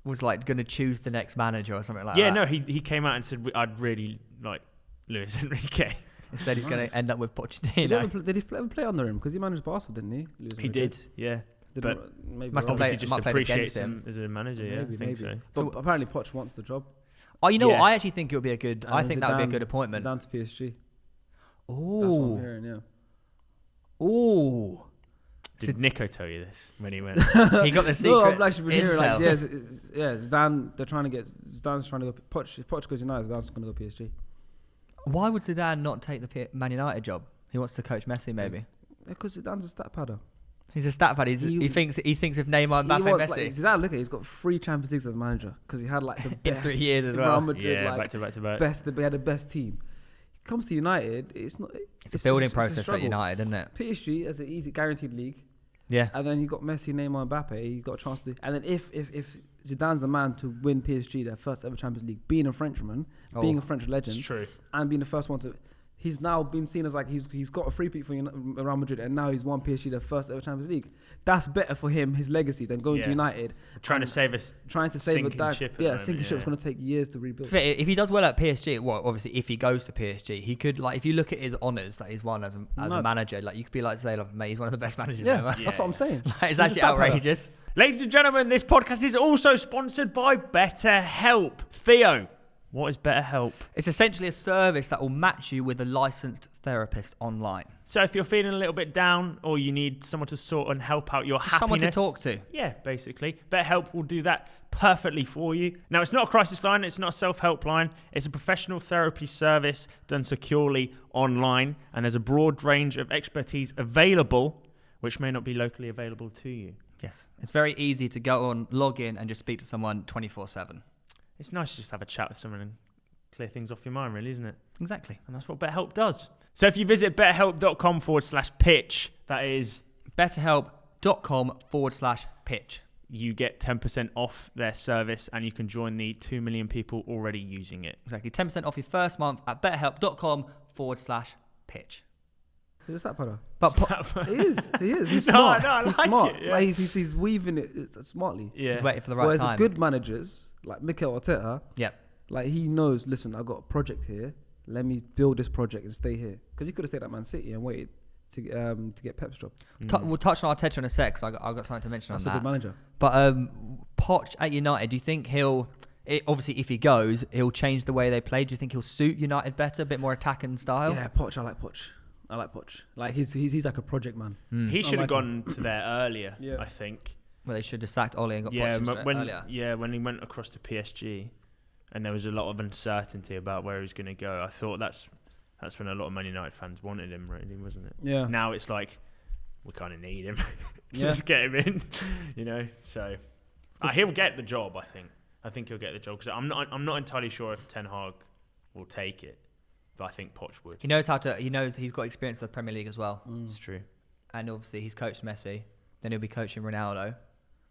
was like going to choose the next manager or something like that. Yeah, no, he came out and said, "I'd really like Luis Enrique." Instead, he's going to end up with Pochettino. Did he ever play under him? Because he managed Barca, didn't he? He did, yeah. But maybe must have obviously played, just appreciates him as a manager. Maybe, I think so. But apparently Poch wants the job. Oh, you know what? I actually think it would be a good. I think that would be a good appointment. Down to PSG. Oh, that's what I'm hearing. Yeah. Oh. Did Nico tell you this when he went? He got the secret. No, I've actually been hearing like, intel. Zidane. Zidane's trying to go. If Poch goes United, Zidane's going to go PSG. Why would Zidane not take the Man United job? He wants to coach Messi, maybe. Because Zidane's a stat padder. He's a stat pad. He thinks if Neymar and Mbappe, Messi. Like, Zidane, look at, he's got 3 Champions Leagues as manager because he had like the best in 3 years as well. Real Madrid, yeah, like, back to back. They had the best team. He comes to United, it's not. It's a building process at United, isn't it? PSG as an easy guaranteed league. Yeah. And then you got Messi, Neymar, and Mbappe. You got a chance to. And then if Zidane's the man to win PSG their first ever Champions League, being a Frenchman, being a French legend, it's true, and being the first one to. He's now been seen as like he's got a free pick for Real Madrid, and now he's won PSG their first ever Champions League. That's better for him, his legacy, than going to United. Trying to save a sinking ship. Sinking ship's going to take years to rebuild. If he does well at PSG, well, obviously, if he goes to PSG, he could like if you look at his honours that he's won as a manager, like you could be like say, like, mate, he's one of the best managers ever. Yeah, that's what I'm saying. Like, it's actually outrageous. Ladies and gentlemen, this podcast is also sponsored by BetterHelp. Theo, what is BetterHelp? It's essentially a service that will match you with a licensed therapist online. So if you're feeling a little bit down or you need someone to sort and help out your happiness. Someone to talk to. Yeah, basically. BetterHelp will do that perfectly for you. Now, it's not a crisis line. It's not a self-help line. It's a professional therapy service done securely online. And there's a broad range of expertise available, which may not be locally available to you. Yes. It's very easy to go on, log in and just speak to someone 24/7. It's nice to just have a chat with someone and clear things off your mind, really, isn't it? Exactly. And that's what BetterHelp does. So if you visit betterhelp.com/pitch, that is betterhelp.com/pitch, you get 10% off their service and you can join the 2 million people already using it. Exactly. 10% off your first month at betterhelp.com/pitch. He's a stat padder. But he is. He's smart. No, I he's like smart. it, yeah. Like he's weaving it smartly. Yeah. He's waiting for the right Whereas time. good managers like Mikel Arteta, like he knows. Listen, I got a project here. Let me build this project and stay here. Because he could have stayed at Man City and waited to get Pep's job. We'll touch on Arteta in a sec because I got something to mention That's on that. That's a good manager. But Poch at United, do you think obviously if he goes, he'll change the way they play? Do you think he'll suit United better, a bit more attacking style? Yeah, Poch. I like Poch. Like he's like a project man. He should have gone to there earlier, I think. Well, they should have sacked Ollie and got Poch earlier. Yeah, when he went across to PSG and there was a lot of uncertainty about where he was going to go, I thought that's when a lot of Man United fans wanted him, really, wasn't it? Yeah. Now it's like, we kind of need him. Just get him in, So he'll get the job, I think. I think he'll get the job because I'm not entirely sure if Ten Hag will take it. But I think Poch would. He knows he's got experience of the Premier League as well. It's true. And obviously he's coached Messi. Then he'll be coaching Ronaldo.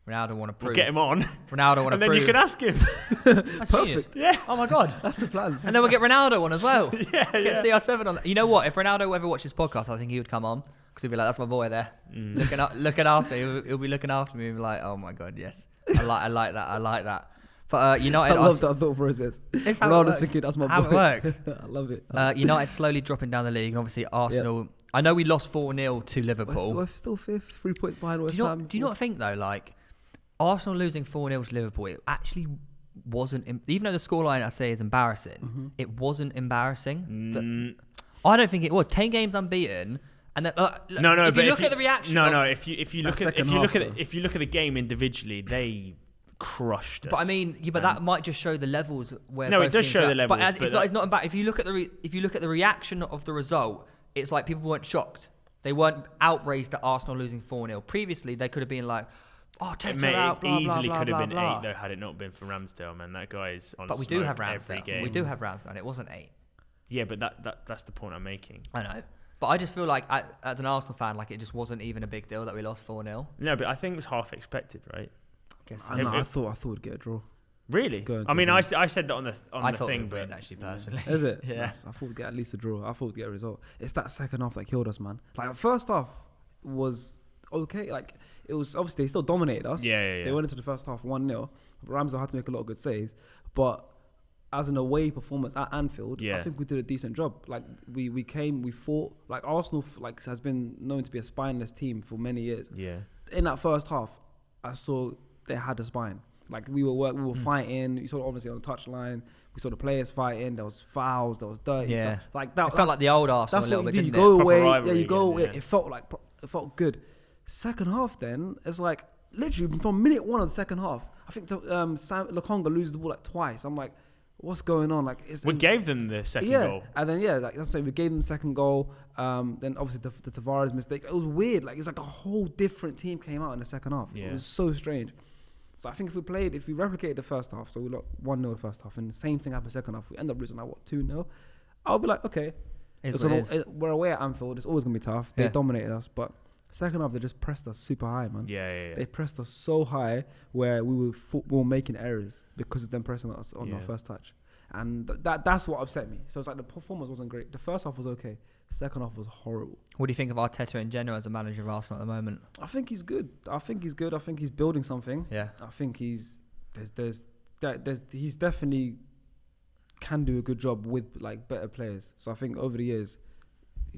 Ronaldo want to prove. We'll get him on. Ronaldo want to prove. And then you can ask him. That's perfect. Genius. Yeah. Oh my God. That's the plan. And then we'll get Ronaldo on as well. Get CR7 on. You know what? If Ronaldo ever watches podcast, I think he would come on because he'd be like, "That's my boy there, looking after." He'll be looking after me and be like, "Oh my God, yes, I like that. I like that." But United, I love that thought process. Ronaldo's thinking that's my boy. How it works. I love it. United slowly dropping down the league, and obviously Arsenal. Yep. I know we lost 4-0 to Liverpool. We're still fifth, 3 points behind West Ham. Do you not think though, like Arsenal losing 4-0 to Liverpool, it actually wasn't. Even though the scoreline I say is embarrassing, it wasn't embarrassing. I don't think it was. 10 games unbeaten. And then, if you look at the reaction, if you look at the game individually, they crushed us. But I mean, but that might just show the levels where. No, both it does teams show are the at. levels. But it's not about. If you look at the reaction of the result, it's like people weren't shocked. They weren't outraged at Arsenal losing 4-0. Previously, they could have been like, "Oh, take it out." Blah, easily blah, could blah, have been blah, 8 though, had it not been for Ramsdale. Man, that guy is on. But we smoke do have every Ramsdale. game. We do have Ramsdale. It wasn't 8. Yeah, but that's the point I'm making. I know. But I just feel like, as an Arsenal fan, like it just wasn't even a big deal that we lost 4-0. No, but I think it was half expected, right? I thought we'd get a draw. Really? I mean, I said that on the thing, but actually, personally. Is it? Yeah. I thought we'd get at least a draw. I thought we'd get a result. It's that second half that killed us, man. Like, the first half was okay. Like, it was obviously they still dominated us. Yeah. They went into the first half 1-0. Ramsdale had to make a lot of good saves, but as an away performance at Anfield, I think we did a decent job. Like, we came, we fought. Like, Arsenal has been known to be a spineless team for many years. Yeah. In that first half, I saw they had a spine. Like, we were fighting. You saw it obviously on the touchline. We saw the players fighting. There was fouls. There was dirty. Yeah. Like that. It felt like the old Arsenal that's a little what bit. you Didn't go it? away. Rivalry You go again, away. It felt good. Second half, then it's like literally from minute 1 of the second half. I think Lokonga loses the ball like twice. I'm like, what's going on? Like, we gave them the second goal. And then like that's what we gave them the second goal. Then obviously the Tavares mistake. It was weird. Like, it's like a whole different team came out in the second half. Yeah. It was so strange. So I think if we replicated the first half, so we lost 1-0 the first half, and the same thing happened second half, we end up losing like 2-0. I'll be like, okay, we're away at Anfield. It's always gonna be tough. They dominated us, but second half they just pressed us super high, man. Yeah. They pressed us so high where we were making errors because of them pressing us on our first touch, and that's what upset me. So it's like the performance wasn't great. The first half was okay. Second half was horrible. What do you think of Arteta in general as a manager of Arsenal at the moment? I think he's good. I think he's building something. Yeah. I think he's definitely can do a good job with like better players. So I think over the years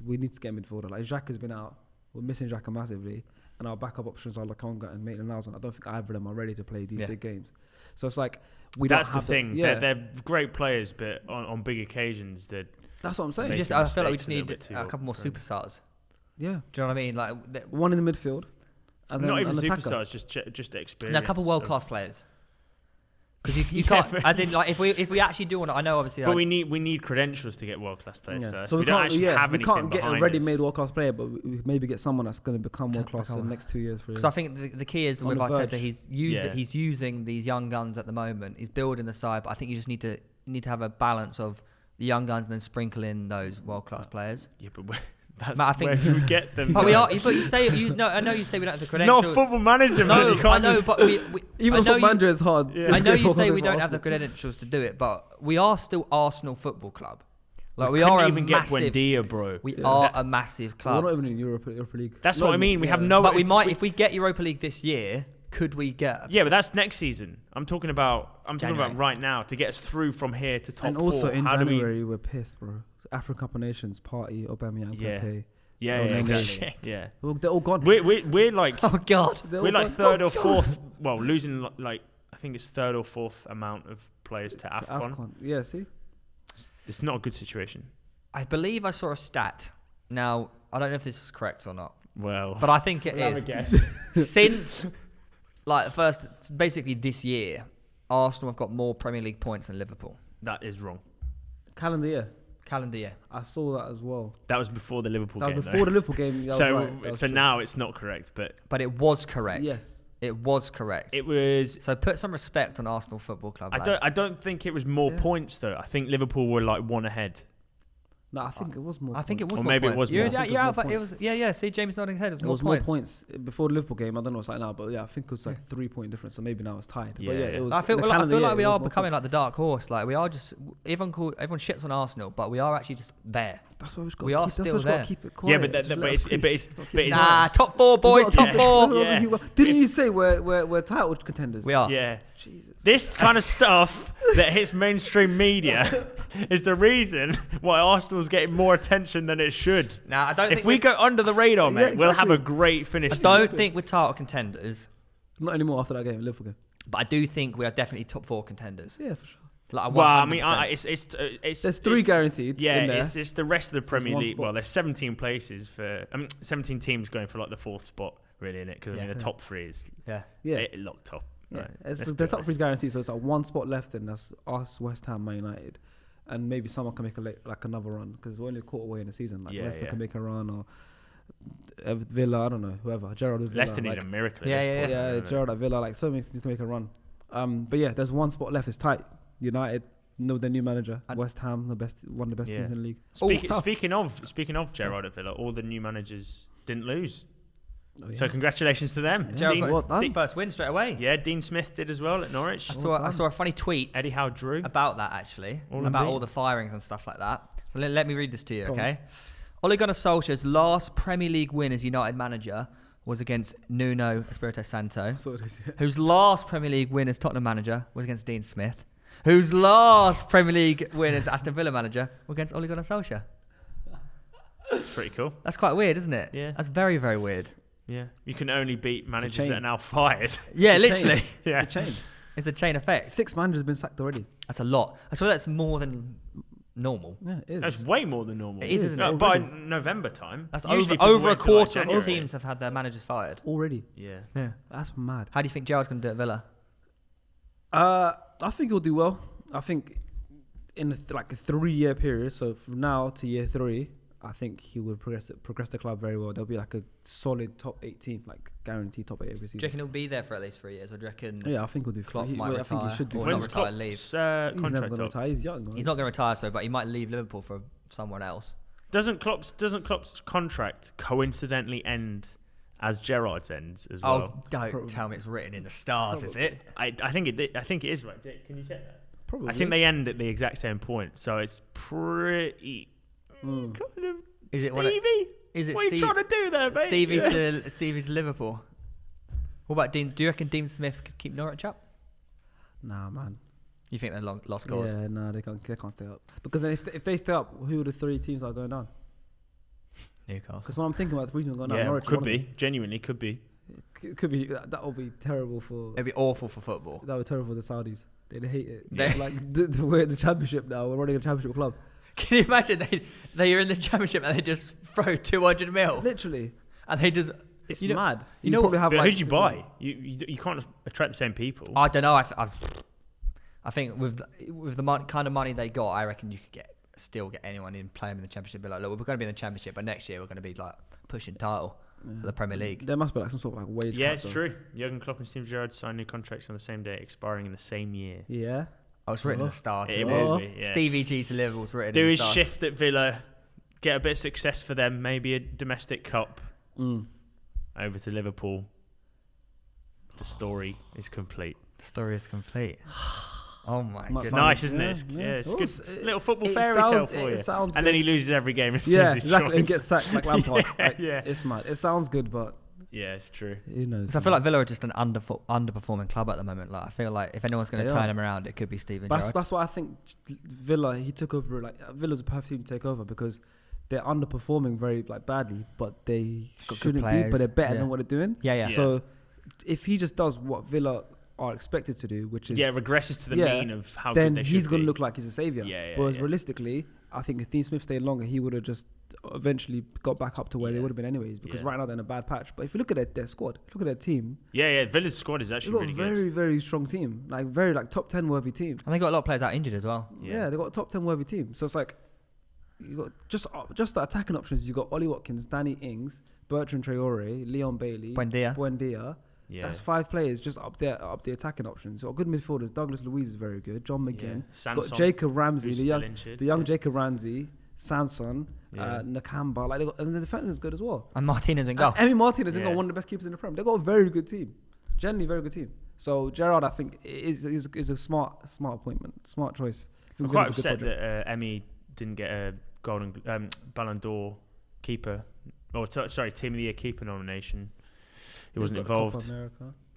we need to get midfielder. Like, Xhaka has been out. We're missing Xhaka massively, and our backup options are Lokonga and Maitland-Niles, and I don't think either of them are ready to play these big games. So it's like that's the thing. They're great players, but on big occasions that's what I'm saying. I feel like we just need a couple more superstars. Yeah. Do you know what I mean? Like one in the midfield, and then not even superstars, just experience. And a couple world-class players. Because you can't, as in, like, if we actually do want to, I know obviously. But we need credentials to get world-class players first. So we don't actually have anything we can't get a ready-made world-class player, but we maybe get someone that's going to become world-class in the next 2 years. Because I think the key is with Arteta, he's using these young guns at the moment. He's building the side, but I think you just need to have a balance of the young guns and then sprinkle in those world-class players. Yeah, but that's I think where do we get them? But we are. But you say I know you say we don't have the credentials. It's not a football manager, man. No, I know, but even football manager is hard. Yeah. I know you say we don't have the credentials to do it, but we are still Arsenal Football Club. Like, we are even get Buendia, bro. We are a massive club. We're not even in Europa League. That's what I mean. We have no. But we might if we get Europa League this year. Could we get? Yeah, but that's next season. I'm talking about right now to get us through from here to top 4. And also in January we're pissed, bro. African Cup of Nations party, Aubameyang, Pepe. Yeah, exactly. Yeah. Well, they're all gone. We're like oh god, we're like third or fourth. Well, losing like I think it's third or fourth amount of players to AFCON. Yeah, see, it's not a good situation. I believe I saw a stat. Now I don't know if this is correct or not. Well, but I think it is. Since like basically this year, Arsenal have got more Premier League points than Liverpool. That is wrong. Calendar year. I saw that as well. That was before the Liverpool game. That was before the Liverpool game. So now it's not correct, but it was correct. Yes. It was correct. It was. So put some respect on Arsenal Football Club. I don't think it was more points though. I think Liverpool were like 1 ahead. No, I think it was more. I think it was or more maybe points. it was more. Yeah. See, James nodding his head. It was more points before the Liverpool game. I don't know what's like now, but yeah, I think it was like 3-point difference. So maybe now it's tied. Yeah, but it was. I feel like we are becoming like the dark horse. Like we are just everyone shits on Arsenal, but we are actually just there. That's why we are still there. Keep it quiet. Yeah, but it's top 4 boys, top 4. Yeah. Didn't you say we're title contenders? We are. Yeah. Jesus. This kind of stuff that hits mainstream media is the reason why Arsenal's getting more attention than it should. Now, I don't. If we go under the radar, mate, we'll have a great finish. I don't think we're title contenders. Not anymore after that game, Liverpool game. But I do think we are definitely top 4 contenders. Yeah, for sure. Like well, I mean, it's there's 3 guaranteed. Yeah, in there. It's the rest of the Premier League. Well, there's 17 places 17 teams going for like the 4th spot, really, in it. Because I mean, the top 3 is yeah locked up. Yeah, Right. it's Let's the be top honest. three's guaranteed. So it's like one spot left, and that's us, West Ham, Man United, and maybe someone can make another run because we're only a quarter way in the season. Like Leicester can make a run, or Villa, I don't know, whoever. Gerard with Villa. Leicester need a miracle. Yeah, Gerard at Villa, like so many things can make a run. But yeah, there's one spot left. It's tight. United, their new manager. West Ham, one of the best teams in the league. Speaking of Gerard at Villa, all the new managers didn't lose. Oh, yeah. So congratulations to them. Yeah. Gerard got his first win straight away. Yeah, Dean Smith did as well at Norwich. I saw a funny tweet Eddie Howe Drew about that actually, about all the firings and stuff like that. So let me read this to you, okay? Ole Gunnar Solskjaer's last Premier League win as United manager was against Nuno Espirito Santo, whose last Premier League win as Tottenham manager was against Dean Smith, whose last Premier League win as Aston Villa manager was against Ole Gunnar Solskjaer. That's pretty cool. That's quite weird, isn't it? Yeah. That's very, very weird. Yeah. You can only beat managers that are now fired. Yeah, literally. Yeah. It's a chain. It's a chain effect. 6 managers have been sacked already. That's a lot. I swear that's more than normal. Yeah, it is. That's way more than normal. It is, isn't it? By November time. That's usually over a people wait quarter till, of like, all January. teams have had their managers fired. Already. Yeah. That's mad. How do you think Gerard's going to do at Villa? I think he'll do well. I think in a 3-year period, so from now to year 3, I think he will progress the club very well. There'll be like a solid top 8 team, like guaranteed top 8 every season. Do you reckon he'll be there for at least 3 years? Or do you reckon Yeah, I think he'll do. Klopp I might think he retire should do. or When's not retire, Klopp's leave? He's never contract going to up? retire. He's young. He's not going to retire, but he might leave Liverpool for someone else. Doesn't Klopp's contract coincidentally end as Gerrard's ends as well? Oh, don't tell me it's written in the stars, is it? I think it is right. Can you check that? Probably. I think they end at the exact same point, so it's pretty kind of. Is it Stevie? Is it what are you trying to do there, mate? Stevie to Liverpool? What about Dean? Do you reckon Dean Smith could keep Norwich up? Nah, man. You think they're lost cause? Yeah, no, they can't stay up. Because if they stay up, who are the 3 teams that are going down? Newcastle. Because when I'm thinking about the 3 teams going down, Yeah, Norwich could be. Genuinely, could be. Could be. That will be terrible for. It'd be awful for football. That would be terrible for the Saudis. They'd hate it. They- Like we're in the championship now. We're running a championship club. Can you imagine they are in the championship and they just throw 200 mil Literally, and they just it's you know, mad. You know probably have But like. who'd you buy? You can't attract the same people. I don't know. I think with the kind of money they got, I reckon you could still get anyone in play them in the championship. Be like, look, we're going to be in the championship, but next year we're going to be like pushing title for the Premier League. There must be like some sort of like wage. Yeah, cut, it's though. true. Jurgen Klopp and Steve Gerrard signed new contracts on the same day, expiring in the same year. Yeah. Oh, it's written in the stars. It isn't will it? be, yeah. Stevie G to Liverpool's written Do in the his stars. shift at Villa, get a bit of success for them, maybe a domestic cup. Over to Liverpool. The story is complete. The story is complete. Oh my Much goodness. Nice, isn't it? Yeah, Yeah, it's yeah. good. Little football It fairy sounds- tale for it you. sounds And then good. he loses every game as soon Yeah, as he exactly. And joins. gets sacked like Lampard. Yeah. It's mad. It sounds good, but Yeah, it's true. who knows? So I feel like Villa are just an underperforming club at the moment. Like I feel like if anyone's going They to are. turn them around, it could be Steven That's Gerrard. that's why I think Villa. He took over. Like Villa's a perfect team to take over because they're underperforming very like badly, but they Got good shouldn't be. players. But they're better Yeah. than what they're doing. Yeah. So if he just does what Villa are expected to do, which is Regresses to the Yeah, mean of how then good they he's should going be. to look like he's a savior. Yeah, Whereas yeah. realistically, I think if Dean Smith stayed longer, he would have just eventually got back up to where they Yeah. would have been anyways. Because Yeah. right now they're in a bad patch. But if you look at their squad, look at their team. Yeah, Villa's squad is They've actually got really a very, good. very strong team. Like very like top 10 worthy team. And they got a lot of players out injured as well. Yeah, they've got a top 10 worthy team. So it's like you got just the attacking options. You got Ollie Watkins, Danny Ings, Bertrand Traore, Leon Bailey, Buendia. Yeah. That's 5 players just up there, up the attacking options. So got good midfielders. Douglas Luiz is very good. John McGinn. Sanson, Got Jacob Ramsey, who's the still young, injured. the young Jacob Ramsey, Sanson, Yeah. Nakamba. Like they got, and the defense is good as well. And Martinez in goal. Emi Martinez has Yeah. got one of the best keepers in the Prem. They've got a very good team. Generally, very good team. So Gerard, I think, is a smart appointment, smart choice. I'm quite upset that Emi didn't get a Ballon d'Or keeper, or sorry, Team of the Year keeper nomination. He wasn't involved.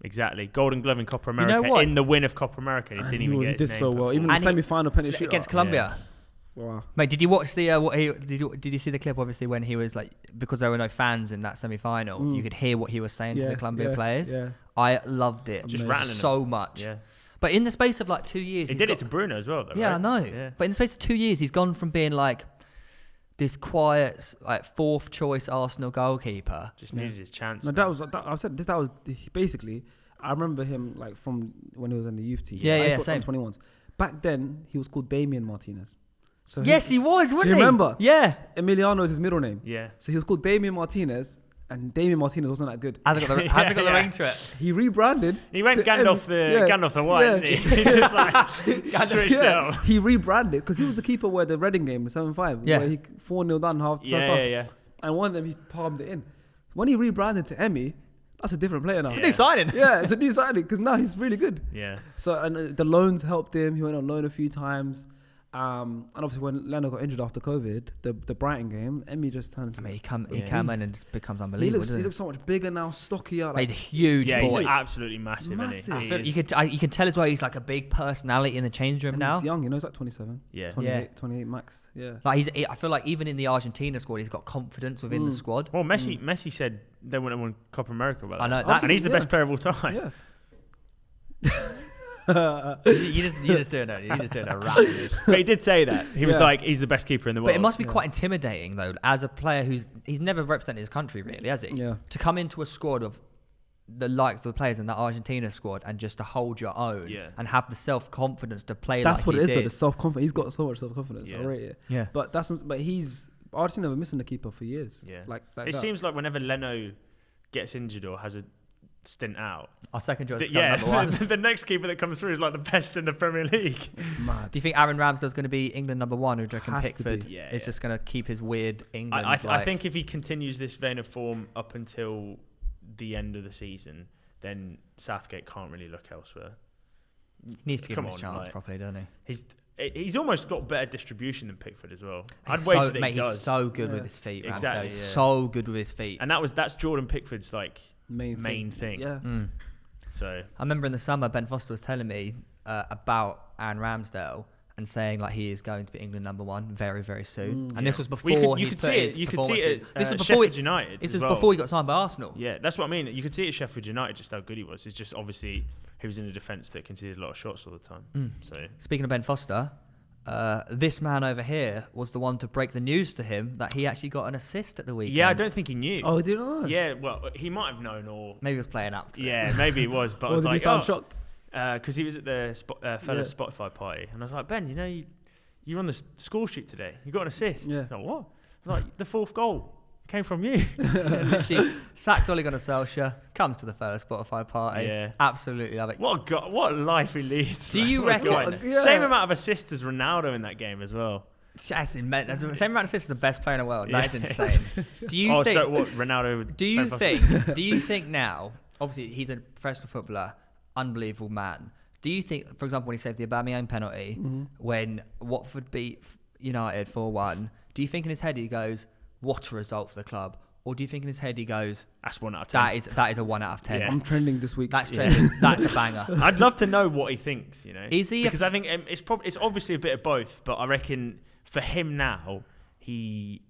Exactly, Golden Glove in Copa America what? in the win of Copa America. He didn't even get He his did name so well. before. Even the And he- semi-final penalty shootout Against Colombia. Wow. Mate, did you watch the did you see the clip obviously when he was like, because there were no fans in that semi-final, you could hear what he was saying to the Colombian players. Yeah. I loved it Just rattling so much. Yeah, But in the space of like 2 years, he did it to Bruno as well, though. Yeah, right? I know. Yeah. But in the space of 2 years, he's gone from being like this quiet, like 4th choice Arsenal goalkeeper. Just needed his chance. No, that was basically. I remember him like from when he was in the youth team. Yeah, same. 21s. Back then, he was called Damian Martinez. So yes, he was, wasn't he? Do you remember? Yeah. Emiliano is his middle name. Yeah. So he was called Damian Martinez, and Damian Martinez wasn't that good. Hasn't got the ring to it. He rebranded. He went Gandalf the White. Yeah. He just like switched it up. He rebranded because he was the keeper where the Reading game, 7-5, where he 4-0 down first half. Yeah. And one of them, he palmed it in. When he rebranded to Emmy, that's a different player now. It's a new signing. Yeah, it's a new signing because now he's really good. Yeah. So and the loans helped him. He went on loan a few times. And obviously when Leno got injured after COVID, the Brighton game, Emmy just turned. I mean, he come in and just becomes unbelievable. He looks so much bigger now, stockier. Like, he's a huge boy. He's absolutely massive. You can tell as well. He's like a big personality in the change room now. He's young, he's like 27. Yeah. 28 max. Yeah. Like I feel like even in the Argentina squad, he's got confidence within the squad. Well, Messi said they wouldn't have won Copa America. I know that, and he's the best player of all time. Yeah. you just doing a rap. But he did say that. He was like, he's the best keeper in the world. But it must be quite intimidating though, as a player he's never represented his country really, has he? Yeah. To come into a squad of the likes of the players in that Argentina squad and just to hold your own and have the self-confidence to play. That's like what he it is did. though, the self-confidence. He's got so much self-confidence. Yeah. I rate it. Yeah. But Argentina have been missing the keeper for years. Yeah. Like it seems like whenever Leno gets injured or has a stint out, our second choice number one. The next keeper that comes through is like the best in the Premier League. It's mad. Do you think Aaron Ramsdale's going to be England number one, or do you reckon Has to Pickford be. is just going to keep his weird England? I think if he continues this vein of form up until the end of the season, then Southgate can't really look elsewhere. He needs to give him a chance properly, doesn't he? He's almost got better distribution than Pickford as well. He's does. He's so good with his feet. Exactly. He's so good with his feet. And that's Jordan Pickford's like main thing. Yeah. So I remember in the summer, Ben Foster was telling me about Aaron Ramsdale and saying like he is going to be England number one very, very soon. And this was before you could see it. You could see it. This was before Sheffield United. This was before he got signed by Arsenal. Yeah, that's what I mean. You could see it at Sheffield United just how good he was. It's just obviously he was in a defence that conceded a lot of shots all the time. So speaking of Ben Foster, this man over here was the one to break the news to him that he actually got an assist at the weekend. Yeah, I don't think he knew. Oh, did not know? Yeah, well, he might have known, or maybe he was playing up. Yeah, maybe he was. But I was did like, he sound shocked? Because he was at the fella's Spotify party, and I was like, Ben, you're on the score sheet today. You got an assist. Yeah. He's like, what? I was like, the fourth goal came from you. Literally, sacks Ollie Gunnar Solskjaer, comes to the fella's Spotify party. Yeah. Absolutely love it. What life he leads. Do you reckon? Same amount of assists as Ronaldo in that game as well. That's immense. That's the same amount of assists as the best player in the world. That is insane. Do you think? So what, Ronaldo? Do you think now? Obviously, he's a professional footballer, unbelievable man. Do you think, for example, when he saved the Aubameyang penalty, when Watford beat United 4-1, do you think in his head he goes, "What a result for the club"? Or do you think in his head he goes, "That's 1 out of 10"? That is a 1 out of 10. Yeah. I'm trending this week. That's trending. That's a banger. I'd love to know what he thinks. Is he? Because I think it's obviously a bit of both, but I reckon for him now, he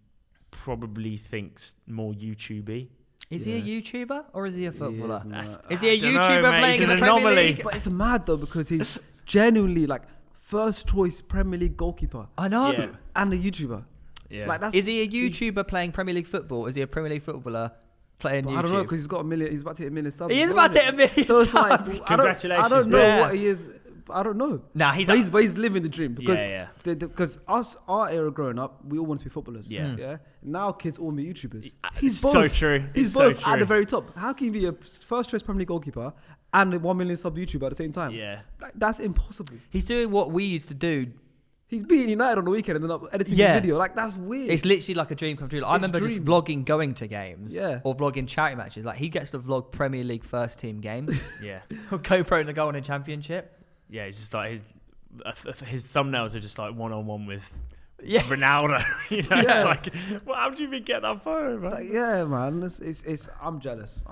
probably thinks more YouTube-y. Is he a YouTuber or is he a footballer? Is he a YouTuber playing in the Premier League? But it's mad though because he's genuinely like first choice Premier League goalkeeper. I know. Yeah. And a YouTuber. Yeah. Like is he a YouTuber playing Premier League football? Is he a Premier League footballer playing YouTube? I don't know because he's got 1 million. He's about to hit 1 million subs. He is about to hit 1 million so it's like, subs. Congratulations. I don't know Yeah. what he is. I don't know. Nah, but he's living the dream because Yeah. because our era growing up, we all want to be footballers. Yeah. Yeah. Now kids all want to be YouTubers. He's so true. He's both at the very top. How can you be a first choice Premier League goalkeeper and a 1 million sub YouTuber at the same time? Yeah. Like, that's impossible. He's doing what we used to do. He's beating United on the weekend and then editing the video. Like, that's weird. It's literally like a dream come true. Like, I remember just vlogging going to games or vlogging charity matches. Like, he gets to vlog Premier League first team games. Yeah. Or GoPro in the goal in a championship. Yeah, he's just like his thumbnails are just like one-on-one with Ronaldo. It's like, well, how did you even get that photo, man? It's like, yeah, man. It's I'm jealous.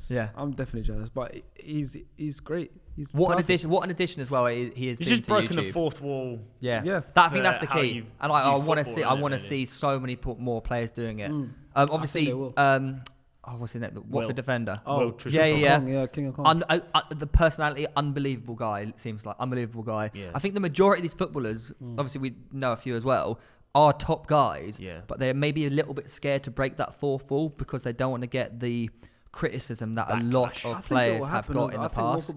Yeah. I'm definitely jealous. But he's great. He's what an addition as well. He is. He's just broken the fourth wall. Yeah. I think that's the key. And I want to see so many more players doing it. Obviously, what's his name? The Watford defender. King of Kong. The personality, unbelievable guy. Seems like unbelievable guy. Yeah. I think the majority of these footballers, obviously we know a few as well, are top guys. Yeah. But they're maybe a little bit scared to break that fourth wall because they don't want to get the criticism that a lot of players have got in the past.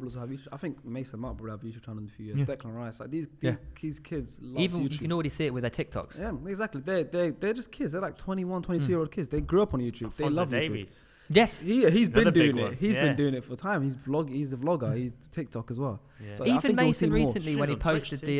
I think Mason Mount will have YouTube channel in a few years. Declan Rice, like these kids love Even YouTube. you can already see it with their TikToks. Yeah, exactly. They're just kids. They're like 21, 22-year-old kids. They grew up on YouTube. They love Davies. YouTube. Yes, he's been doing it. He's been doing it for time. He's a vlogger. He's TikTok as well. Yeah. So even Mason recently when he posted he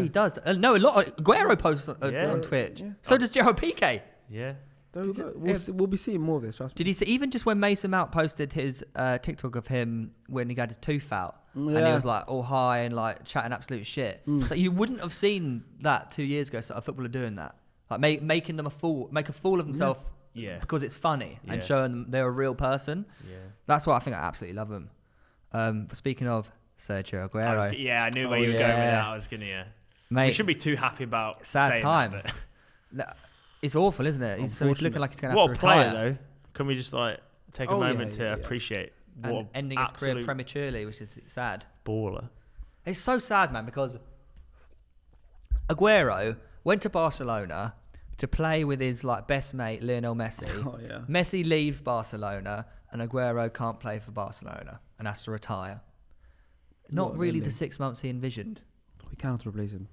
does. No, a lot of Aguero posts on Twitch. Yeah. So does Gerard Piqué. Yeah. We'll be seeing more of this. Did he see, even just when Mason Mount posted his TikTok of him when he got his tooth out and he was like all high and like chatting absolute shit? So you wouldn't have seen that 2 years ago. So a footballer doing that, like making them make a fool of themselves. Yeah. Because it's funny and showing them they're a real person. Yeah. That's why I think I absolutely love them. But speaking of Sergio Aguero. I knew where you were going with that. I was going to, Mate, we shouldn't be too happy about sad time. That, it's awful, isn't it? So he's looking like he's going to have to retire. What a player, though. Can we just like take a moment to appreciate and ending his career prematurely, which is sad. Baller. It's so sad, man, because Aguero went to Barcelona to play with his like best mate Lionel Messi. Messi leaves Barcelona and Aguero can't play for Barcelona and has to retire. Not really the 6 months he envisioned. We cannot replace him.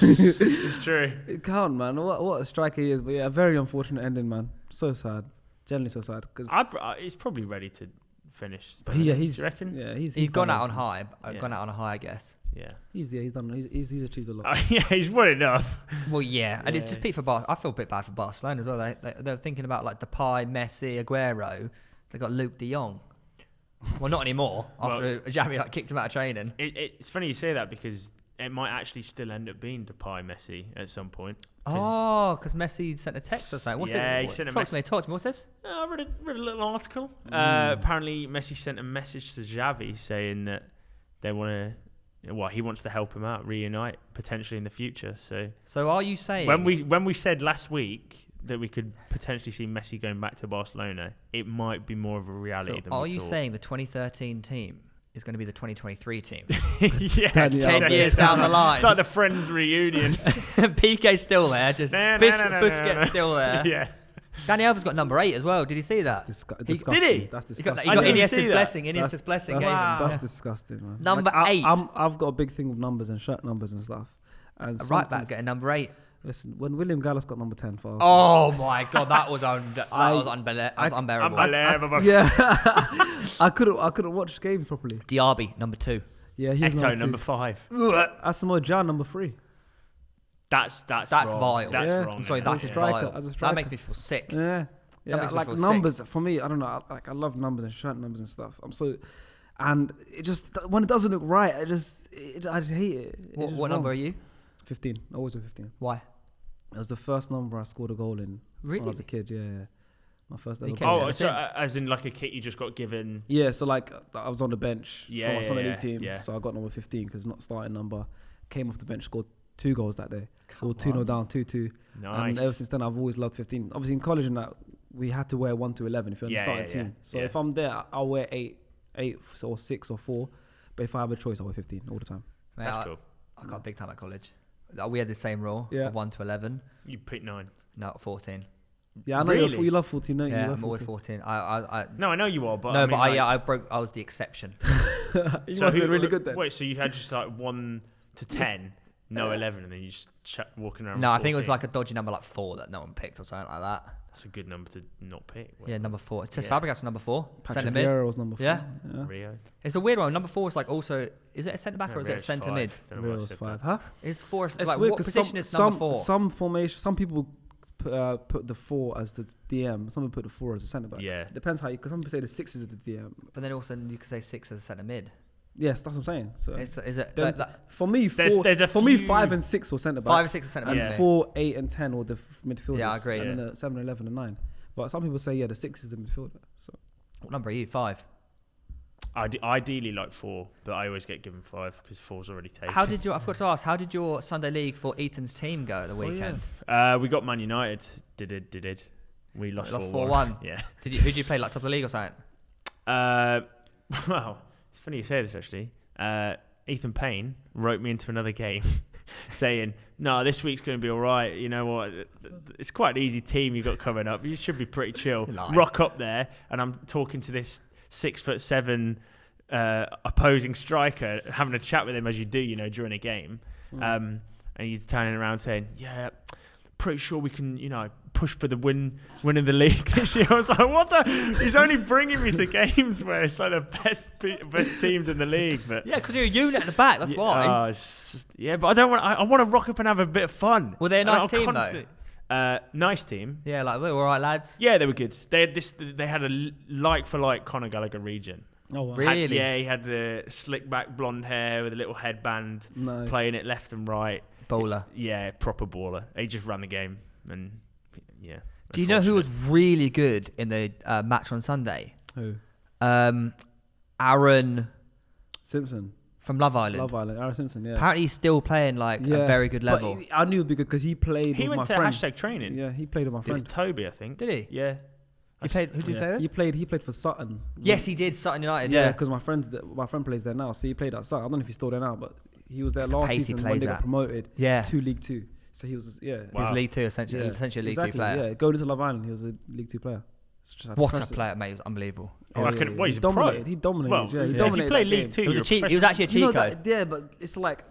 It's true. It can't, man. What a striker he is. But yeah, a very unfortunate ending, man. So sad. Generally so sad. Cause he's probably ready to finish. But he's gone out on high. Gone out on a high, I guess. Yeah, he's done. He's achieved a lot. He's won enough. Well, and it's just peak for Barca. I feel a bit bad for Barcelona as well. They're thinking about like Depay, Messi, Aguero. They got Luke De Jong. Well, not anymore. After Xavi kicked him out of training. It's funny you say that because it might actually still end up being Depay, Messi at some point. Because Messi sent a text or something. He sent a message. Talk to me. What's this? I read a little article. Apparently, Messi sent a message to Xavi saying that they want to. Well, he wants to help him out, reunite potentially in the future. So are you saying when we said last week that we could potentially see Messi going back to Barcelona, it might be more of a reality than we thought. Are you saying the 2013 team is going to be the 2023 team? 10 years down the line. It's like the Friends reunion. Piqué's still there, Busquets still there. Yeah. Dani Alves got number 8 as well. Did he see that? Disgusting. Did he? That's disgusting. He got Iniesta's blessing. Iniesta's blessing. That's disgusting, man. Number 8. I've got a big thing with numbers and shirt numbers and stuff. And a right back getting number 8. Listen, when William Gallas got number 10 for us. Oh my God, that was unbearable. Yeah, I couldn't watch the game properly. Diaby number 2. Yeah, he's number 5. Asamoah Gyan number 3. That's vile. That's wrong. I'm sorry, that's vile. That makes me feel sick. Yeah, like numbers sick. For me, I don't know. I love numbers and shirt numbers and stuff. And it just when it doesn't look right, I just hate it. What number are you? 15. I always with 15. Why? It was the first number I scored a goal in when I was a kid. Yeah. My first ever. So as in like a kit you just got given? Yeah, so like I was on the bench for my Sunday league team, so I got number 15 because it's not starting number. Came off the bench, scored 2 goals that day. Or 2-0 down, 2-2. Nice. And ever since then, I've always loved 15. Obviously, in college and that, we had to wear 1 to 11 if you're on the starting team. So if I'm there, I'll wear 8 or 6 or 4. But if I have a choice, I'll wear 15 all the time. That's cool. I got big time at college. We had the same rule of 1 to 11. You picked 9. No, 14. Yeah, I know you love 14. No, yeah, I'm always 14. No, I know you are, but I was the exception. You must have been really good then. Wait, so you had just like 1 to 10, no 11, and then you just walking around. No, with 14. I think it was like a dodgy number like 4 that no one picked or something like that. That's a good number to not pick. Yeah, number 4. It says Fabregas was number 4. Patrick Vieira was number 4. Yeah. Rio. It's a weird one. Number 4 is like also. Is it a centre back or is it a centre mid? Vieira was 5. Huh? It's 4. It's like weird what position is number 4? Some formation. Some people put the 4 as the DM. Some people put the 4 as a centre back. Yeah. Depends how you. Because some people say the 6 is the DM. But then also you could say 6 as a centre mid. Yes, that's what I'm saying. So is it for me? For me, 5 and 6 were centre backs. 5 and 6 are centre backs. And 4, 8, and 10 were the midfielders. Yeah, I agree. And then the 7, 11, and 9. But some people say the 6 is the midfielder. So what number are you? 5. Ideally like 4, but I always get given 5 because 4's already taken. I forgot to ask, how did your Sunday league for Ethan's team go at the weekend? We got Man United. Did. We lost 4-1. Yeah. Who did you play, like top of the league or something? Well, it's funny you say this actually. Ethan Payne wrote me into another game saying, "No, this week's going to be all right. You know what? It's quite an easy team you got coming up. You should be pretty chill." Nice. Rock up there, and I'm talking to this 6'7" opposing striker, having a chat with him as you do, you know, during a game, and he's turning around saying, "Yeah, pretty sure we can, you know, push for the winning the league this year." I was like, what the? He's only bringing me to games where it's like the best teams in the league. But Yeah, because you're a unit at the back, that's why. But I don't want. I want to rock up and have a bit of fun. Were they a nice team, though? Nice team. Yeah, like, they were all right, lads. Yeah, they were good. They had They had a like for like Conor Gallagher region. Oh, wow. Really? He had the slick back blonde hair with a little headband, Nice. playing it left and right. Bowler. Yeah, proper baller. He just ran the game, and yeah. Do you know who was really good in the match on Sunday? Who? Aaron Simpson. from Love Island. Aaron Simpson, yeah. Apparently he's still playing a very good level. But I knew it'd be good because he played He with went my to friend. hashtag training. Yeah, he played with my It was friend. Toby, I think. Did he? Yeah. Who did he play with? He played for Sutton. Yes, he did. Sutton United. Yeah, Yeah. because my friend plays there now, so he played at Sutton. I don't know if he's still there now, but he was there It's the last pace he season when plays they got at. promoted Yeah. to League Two. So he was, yeah. He was League Two, essentially a League Two player. Yeah, going into Love Island, he was a League Two player. It's just What impressive. a player, mate! It was unbelievable. Oh, he's he a dominated. pro. He dominated. Well, yeah, he if dominated. you play that League game. Two, It was you're a cheat. It was professional. actually a You know cheat code. that, yeah, but it's like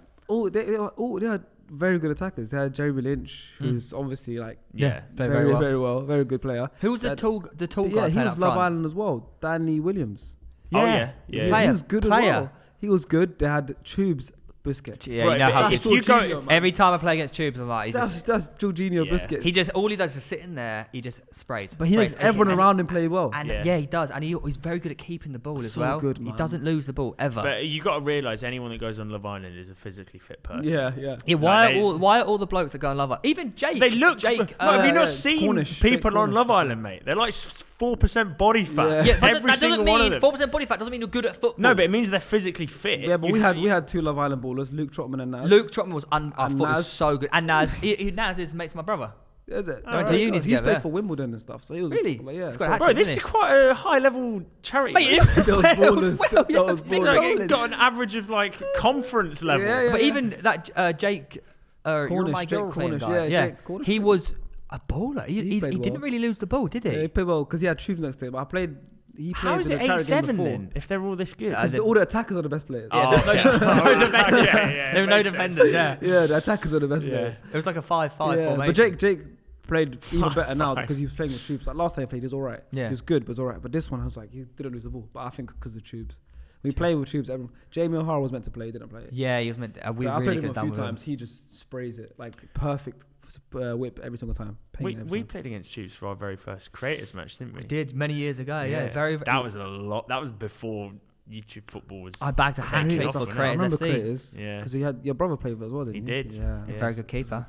they had very good attackers. They had Jeremy Lynch, who's obviously like Played very well, very good player. Who was the tall guy? Yeah, he playing was up Love front? Island as well. Danny Williams. Oh, yeah. He Player. was good as well. He was good. They had Tubes Busquets. Yeah, Right, you know but how if good- you go, Jorginho, man. every time I play against Tubes, I'm like, That's Jorginho Yeah. Busquets. all he does is sit in there. He just sprays. But he makes everyone around him play well. And Yeah. he does, and he's very good at keeping the ball as So well. good, He man. doesn't lose the ball ever. but you got to realise anyone that goes on Love Island is a physically fit person. Yeah. Yeah, why are all the blokes that go on Love Island? Even Jake. They look. Jake. Have you not it's seen Cornish, people Jake on Cornish. Love Island, mate? They're like 4% body fat. Yeah. Yeah, but Every that single doesn't one of mean them. 4% body fat doesn't mean you're good at football. No, but it means they're physically fit. Yeah, but we had two Love Island ballers, Luke Trotman and Naz. Luke Trotman was I thought was Naz. so good, and Naz. Naz is mates my brother. Is it? went to uni He's together, played yeah. for Wimbledon and stuff, so he was Really? Like, yeah. He's got a so- hat Bro, trick, this isn't is he? quite a high level charity. Mate, mate. Those ballers. well, yeah, Those big Like, ballers. you've got an average of like conference level. Yeah, yeah. But even that Jake, you're my Jake Cornish, guy. yeah, Jake Cornish. He was a baller. He He played didn't well. really lose the ball, did he? Yeah, he played well because he had Tubes next to him. He How played is in it the charity game 8-7 before. then? If they're all this good. As in- All the attackers are the best players. Yeah, Oh, there okay. no defenders. There were no makes sense. defenders. Yeah, Yeah, the attackers are the best Yeah. players. it was like a 5-5 Yeah, formation. but Jake played even better now 5-5. because he was playing with Tubes. Like last time he played, he was all right. Yeah. He was good, but he was all right. But this one, I was like, he didn't lose the ball. But I think because of Tubes. We played with Tubes. Jamie O'Hara was meant to play, he didn't play. Yeah, he was meant. We But I really played could him have a done few with him. times. He just sprays it like perfect whip every single time. We Painting every time. played against Tubes for our very first creators match, didn't we? We did many years ago. Yeah, very. That was a lot. That was before YouTube football was. I bagged a hat Really? trick Off for and I Creators remember FC. Creators. Yeah. Because you had your brother played with it as well, didn't He you? did. Yeah. Yeah. Very good keeper.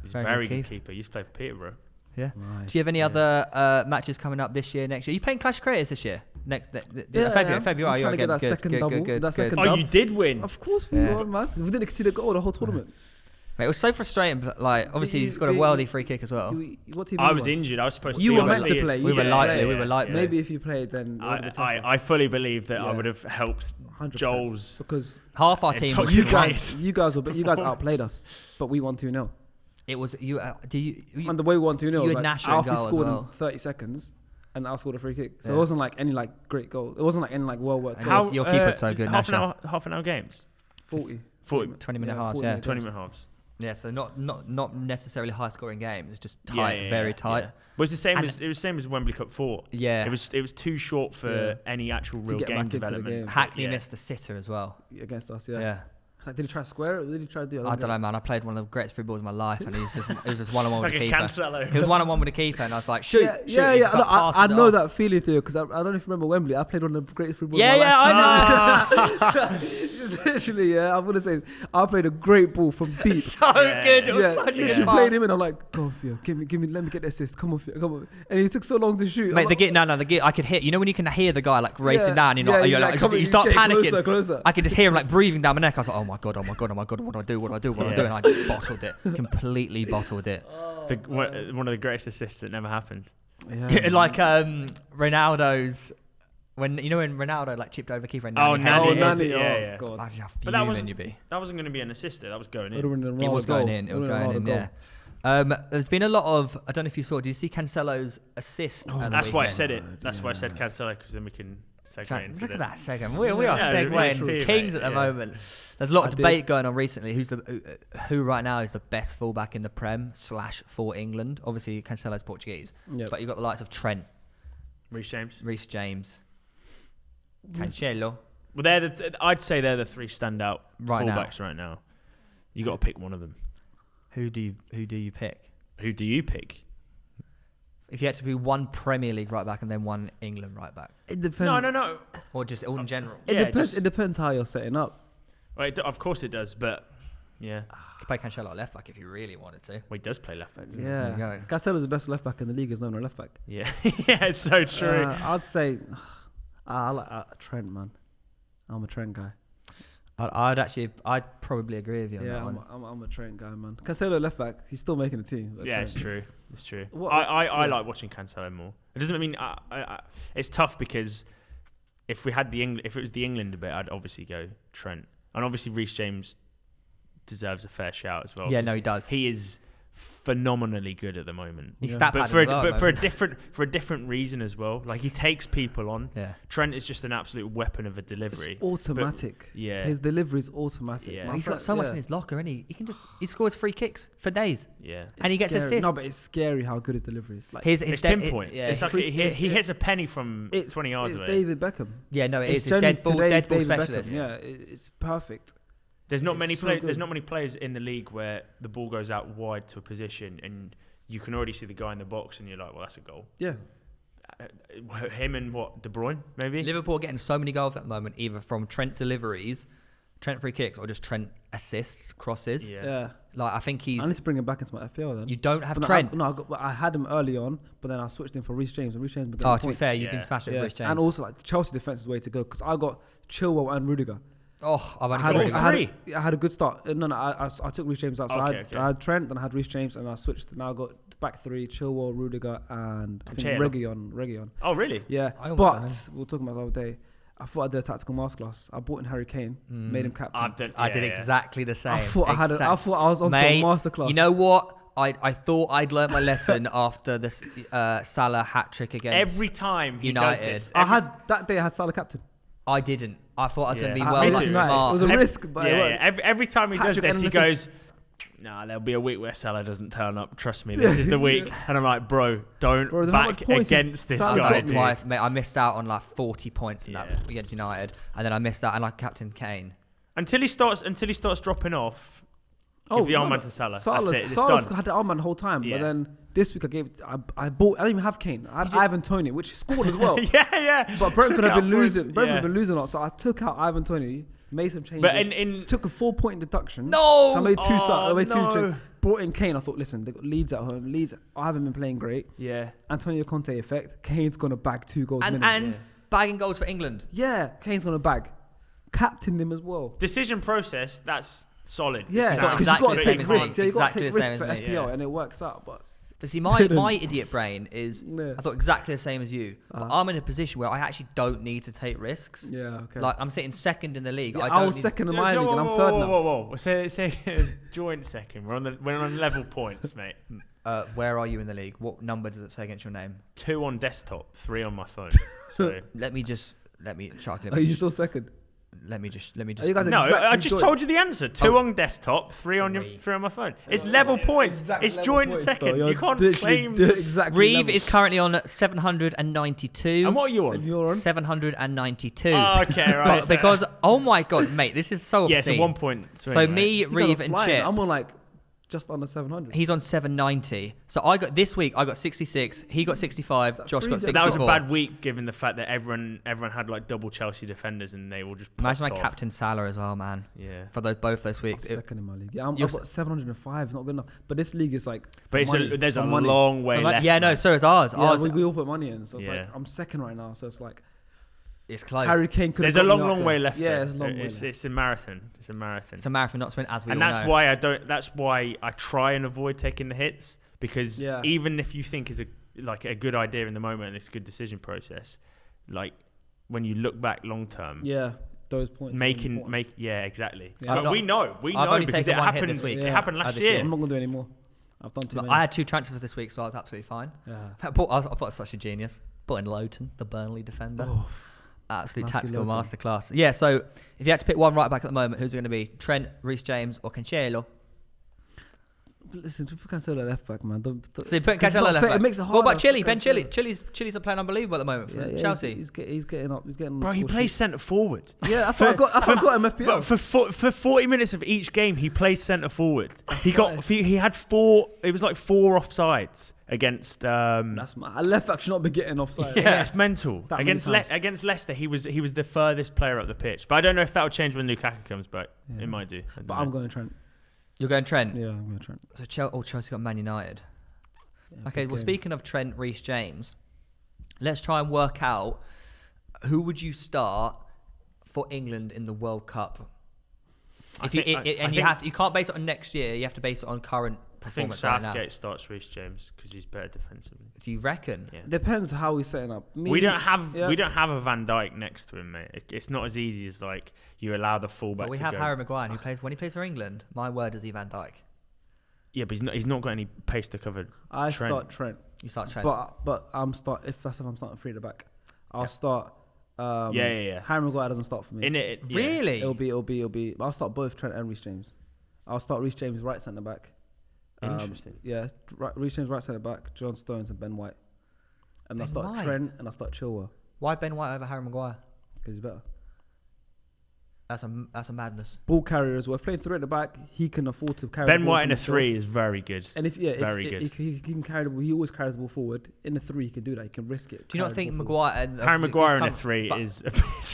He's a very very good good keeper. He used to play for Peterborough. Yeah. Nice. Do you have any Yeah. other matches coming up this year, next year? You playing Clash of Creators this year? February. I'm February. trying to get that Good, second good, double. good, That good. second Oh, dub. you did win. Of course we Yeah. won, man. We didn't concede a goal the whole tournament. Mate, it was so frustrating. But like, obviously, You- he's got a you- worldy free kick as well. What team? I you was won? injured. I was supposed to You be were on meant the to list. play. We were Yeah, lightly. yeah, We were lightly. Maybe if you played, then it would've been tougher. I fully believe that I Yeah. would have helped 100%. Joel's. Because Half our team was Intoxicated. you guys outplayed us, but we won 2-0. It was you. Do you? And the way we won 2-0 you was had like Nasher in Alfie goal as scored well. in 30 seconds, and I scored a free kick. So Yeah. it wasn't like any like great goal. It wasn't like any like well worked And goal. How- your keeper's so good, Half Nasher. an hour games. 40. 20-minute halves, 40 yeah. minute 20-minute halves. Yeah, so not necessarily high scoring games. It's just Yeah, tight, yeah, very yeah, tight. yeah. But it's the same And- as it was same as Wembley Cup 4. Yeah. It was too short for Yeah. any actual To real get game back into the development. game. Hackney Yeah. missed the sitter as well. against us. Yeah. Yeah. Like, did he try to square it? Or did he try to do it? I don't know, man. I played one of the greatest free balls of my life, and it was just one on one with Like the a keeper. Cancelo. He was one on one with the keeper, and I was like, shoot, Yeah, shoot. yeah, He yeah. just, like, I passed it know off. that feeling, Theo, because I don't know if you remember Wembley. I played one of the greatest free balls. Yeah, of my yeah, life. I know. Literally, yeah. I'm gonna say I played a great ball from deep. So Yeah. good. It was Yeah, such a literally good played pass. him in. I'm like, go on, Theo, give me, let me get the assist. Come on, Theo, come on. And he took so long to shoot. Mate, I could hear. You know when you can hear the guy like racing Yeah, down, yeah, you're like, come you start getting panicking. Closer. I could just hear him like breathing down my neck. I was like, oh my god, what do I do? And I just bottled it, completely bottled it. One of the greatest assists that never happened. Yeah. Like Ronaldo's When Ronaldo like chipped over the keeper and Nani. Yeah. God. Imagine how But that fuming you'd be. wasn't going to be an assist. That was going in. It was going in. Yeah. There's been a lot of. I don't know if you saw. Did you see Cancelo's assist? That's why I said it. That's why I said Cancelo, because then we can segue into Look it. at that second. We are segueing kings at the moment. There's a lot of debate going on recently. Who right now is the best fullback in the Prem / for England? Obviously, Cancelo's Portuguese, but you've got the likes of Trent, Reece James, Cancelo. Well, I'd say they're the three standout fullbacks right now. You got to pick one of them. Who do you pick? Who do you pick? If you had to be one Premier League right back and then one England right back. It depends. No. Or just all in general. It depends how you're setting up. Well, of course it does, but yeah. You could play Cancelo at left back if you really wanted to. Well, he does play left back. Yeah. Cancelo's the best left back in the league, is known as left back. Yeah. Yeah, it's so true. I'd say I like Trent, man. I'm a Trent guy. I'd probably agree with you on that one. I'm a Trent guy, man. Cancelo left back, he's still making the team. Yeah, Trent. It's true. I like watching Cancelo more. It doesn't mean it's tough, because if it was the England debate, I'd obviously go Trent, and obviously Reece James deserves a fair shout as well. Yeah, no, he does. He is phenomenally good at the moment. But for a different reason as well. Like, he takes people on. Yeah. Trent is just an absolute weapon of a delivery. It's automatic. His delivery is automatic. Yeah. He's got so much in his locker, isn't he? He scores free kicks for days. Yeah. And he gets assists. No, but it's scary how good his delivery is. Like, his pinpoint. It's like he hits a penny from 20 yards away. It's David Beckham. Yeah, no, it's dead ball specialist. Beckham. Yeah, it's perfect. There's not many players in the league where the ball goes out wide to a position and you can already see the guy in the box and you're like, well, that's a goal. Yeah. Him and De Bruyne, maybe? Liverpool are getting so many goals at the moment, either from Trent deliveries, Trent free kicks, or just Trent assists, crosses. Yeah. Like, I think I need to bring him back into my FPL then. You don't have Trent? I had him early on, but then I switched him for Reece James. And Reece James to be fair, you've been smashed with Reece James. And also, like, the Chelsea defence is the way to go, because I got Chilwell and Rudiger. Oh, I had a good start. I took Reece James out. So I had Trent, then I had Reece James, and I switched. Now I got back three: Chilwell, Rudiger, and I think Reguilon. Oh, really? Yeah. But we were talking about the other day. I thought I did a tactical masterclass. I bought in Harry Kane, made him captain. I did exactly the same. I thought I was onto a masterclass. You know what? I thought I'd learnt my lesson after this Salah hat trick against every time he United. Does this. I had Salah captain. I didn't. I thought I was going to be smart. It was a risk, but every time he does this, he goes, nah, there'll be a week where Salah doesn't turn up. Trust me, this is the week. And I'm like, bro, don't back against this guy. I did it twice, mate. I missed out on like 40 points in that against United, and then I missed out on like Captain Kane. Until he starts dropping off. Give the armband to Salah. Salah's had the armband the whole time, but then this week I didn't even have Kane. I had Ivan Toney, which scored as well. yeah. But Brentford have been losing. Brentford have been losing a lot, so I took out Ivan Toney, made some changes. But took a 4-point deduction. No, so I made two changes. Brought in Kane. I thought, listen, they got Leeds at home. Leeds, I haven't been playing great. Yeah. Antonio Conte effect. Kane's gonna bag 2 goals and bagging goals for England. Yeah, Kane's gonna bag. Captain them as well. Decision process. That's solid. Yeah, because you've got to take risks. You've got to take risks at FPL, and it works out. But see, my idiot brain is, I thought exactly the same as you. But I'm in a position where I actually don't need to take risks. Yeah, okay. Like, I'm sitting second in the league. I was second in my league, and I'm third now. Whoa. Say joint second. We're on level points, mate. Where are you in the league? What number does it say against your name? 2 on desktop, 3 on my phone. So let me Sharky. Are you still second? Let me just. No, I just told you the answer. 2 on desktop, 3 on my phone. It's level points. It's joint second. You can't claim. Reeve is currently on 792. And what are you on? You're on 792. Oh, okay, right. Because oh my god, mate, this is so obscene. Yeah, it's a 1 point swing. So me, Reeve, and Chip. I'm on like just under 700. He's on 790. So I got 66. He got 65. Josh got 64. That was a bad week, given the fact that everyone had like double Chelsea defenders, and they all just imagine like Captain Salah as well, man. Yeah. For both those weeks. I'm second in my league. Yeah, I've got 705. Not good enough. But this league is like. But there's a long way left. Yeah, no. So is ours. Yeah, we all put money in. So it's like I'm second right now. So it's like. It's close. Harry Kane could. There's a long way left. Yeah, it's a long way. It's a marathon. It's a marathon, not sprint, as we all know. And that's why I try and avoid taking the hits, because even if you think is a good idea in the moment and it's a good decision process, like when you look back long term. Yeah, those points. Exactly. Yeah. But we know only because taken it one hit happened this week. It happened last this year. I'm not gonna do any more. I've done too many. I had 2 transfers this week, so I was absolutely fine. Yeah. I thought such a genius. Bought in Lowton, the Burnley defender. Absolute tactical masterclass. Yeah, so if you had to pick one right back at the moment, who's it going to be? Trent, Reece James, or Cancelo? Listen, put Cancelo left back, man. So you put Cancelo left back. It makes it hard. What about Chile? Ben Chile. Chile's are playing unbelievable at the moment for Chelsea. He's getting up. He's getting. Bro, he plays centre forward. Yeah, that's what I got. That's what I got him FPL. But for 40 minutes of each game, he plays centre forward. He had 4. It was like 4 offsides against. That's my left back should not be getting offside. Yeah, it's mental. Against Leicester, he was the furthest player up the pitch. But I don't know if that will change when Lukaku comes back. Yeah. It might do. But I'm going Trent. You're going Trent? Yeah, I'm going Trent. So Chelsea got Man United. Yeah, okay, well, speaking of Trent, Reece James, let's try and work out who would you start for England in the World Cup. You can't base it on next year. You have to base it on current performance. I think Southgate starts Reece James because he's better defensively. Do you reckon? Yeah. Depends how he's setting up. We don't have a Van Dijk next to him, mate. It's not as easy as like you allow the fullback. But we have Harry Maguire, who plays when he plays for England. My word, is he Van Dijk? Yeah, but he's not got any pace to cover. I start Trent. You start Trent. But I'm starting 3 at the back. I'll start. Yeah. Harry Maguire doesn't start for me. Really? It'll be. I'll start both Trent and Reece James. I'll start Reece James right centre back. Interesting. Reece James right centre back. John Stones and Ben White. And I'll start Trent and I'll start Chilwell. Why Ben White over Harry Maguire? Because he's better. That's a madness. Ball carrier as well. If playing 3 at the back, he can afford to carry. Ben White in a 3 is very good. And very good. He can carry the ball. He always carries the ball forward. In the 3, he can do that. He can risk it. Do you not think Maguire? Harry Maguire in a 3 is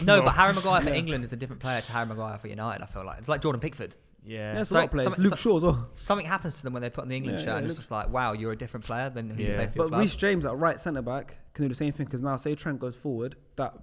no, but Harry Maguire for England is a different player to Harry Maguire for United. I feel like it's like Jordan Pickford. Yeah, that's a lot of players. Luke Shaw as well. Something happens to them when they put on the England shirt, and it's just like, wow, you're a different player than who you play for. But Reece James at right centre back can do the same thing because now say Trent goes forward, that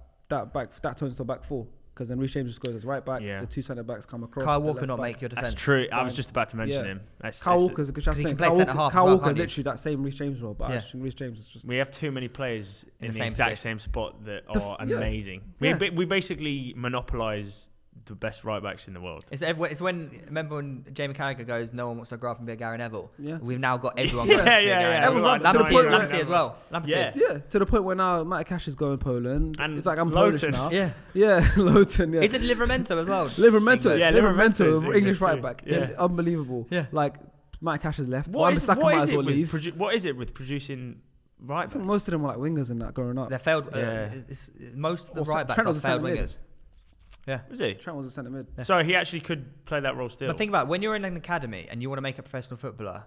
turns to a back 4. Because then Reece James just goes as right back. Yeah. The 2 centre backs come across. Kyle Walker not make your defence. That's true. I was just about to mention him. Kyle Walker is Kyle Walker literally that same Reece James role, but I think Reece James is just. We have too many players in the exact same spot that are amazing. Yeah. We basically monopolise the best right backs in the world. It's when remember when Jamie Carragher goes, no one wants to grow up and be a Gary Neville. Yeah. We've now got everyone. Going to be a Gary Neville. Lamptey as well. To the point where now Matt Cash is going Poland, and it's like I'm Polish now. Yeah, Lowton. Yeah. Is it Livramento as well? Livramento, English right back. Yeah. Unbelievable. Yeah, like Matt Cash has left. What is it with producing? Right, I think most of them were like wingers and that growing up. They failed. Most of the right backs are failed wingers. Yeah, was he? Trent was a centre mid. Yeah. So he actually could play that role still. But think about it, when you're in an academy and you want to make a professional footballer,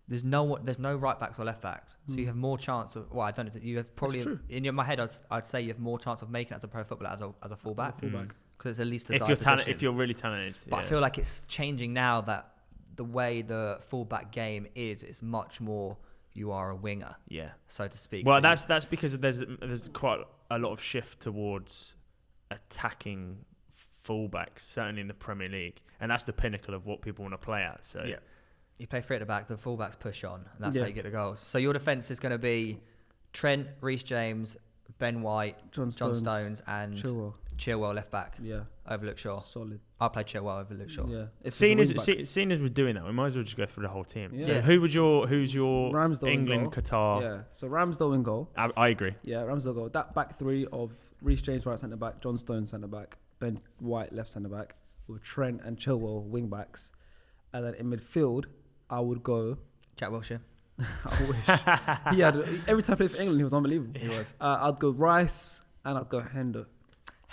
there's no right backs or left backs, so you have more chance of. Well, I don't know. You have probably in my head. I'd say you have more chance of making it as a pro footballer as a fullback. Because it's at least if you're really talented. But I feel like it's changing now that the way the fullback game is, it's much more. You are a winger, so to speak. Well, that's because there's quite a lot of shift towards attacking fullbacks, certainly in the Premier League, and that's the pinnacle of what people want to play at. So you play 3 at the back, the fullbacks push on, and that's how you get the goals. So your defence is going to be Trent, Reece James, Ben White, John Stones, and Chilwell left back. Yeah, over Luke Shaw. Solid. I played Chilwell over Luke Shaw. Yeah. Seeing as we're doing that, we might as well just go through the whole team. Yeah. So who's your Ramsdale England, Qatar? Yeah. So Ramsdale in goal. I agree. Yeah, Ramsdale goal. That back 3 of Reece James right centre back, John Stones centre back, Ben White left centre back, with Trent and Chilwell wing backs, and then in midfield I would go Jack Wilshere. I wish. He had every time he played for England, he was unbelievable. He was. I'd go Rice and I'd go Hendo.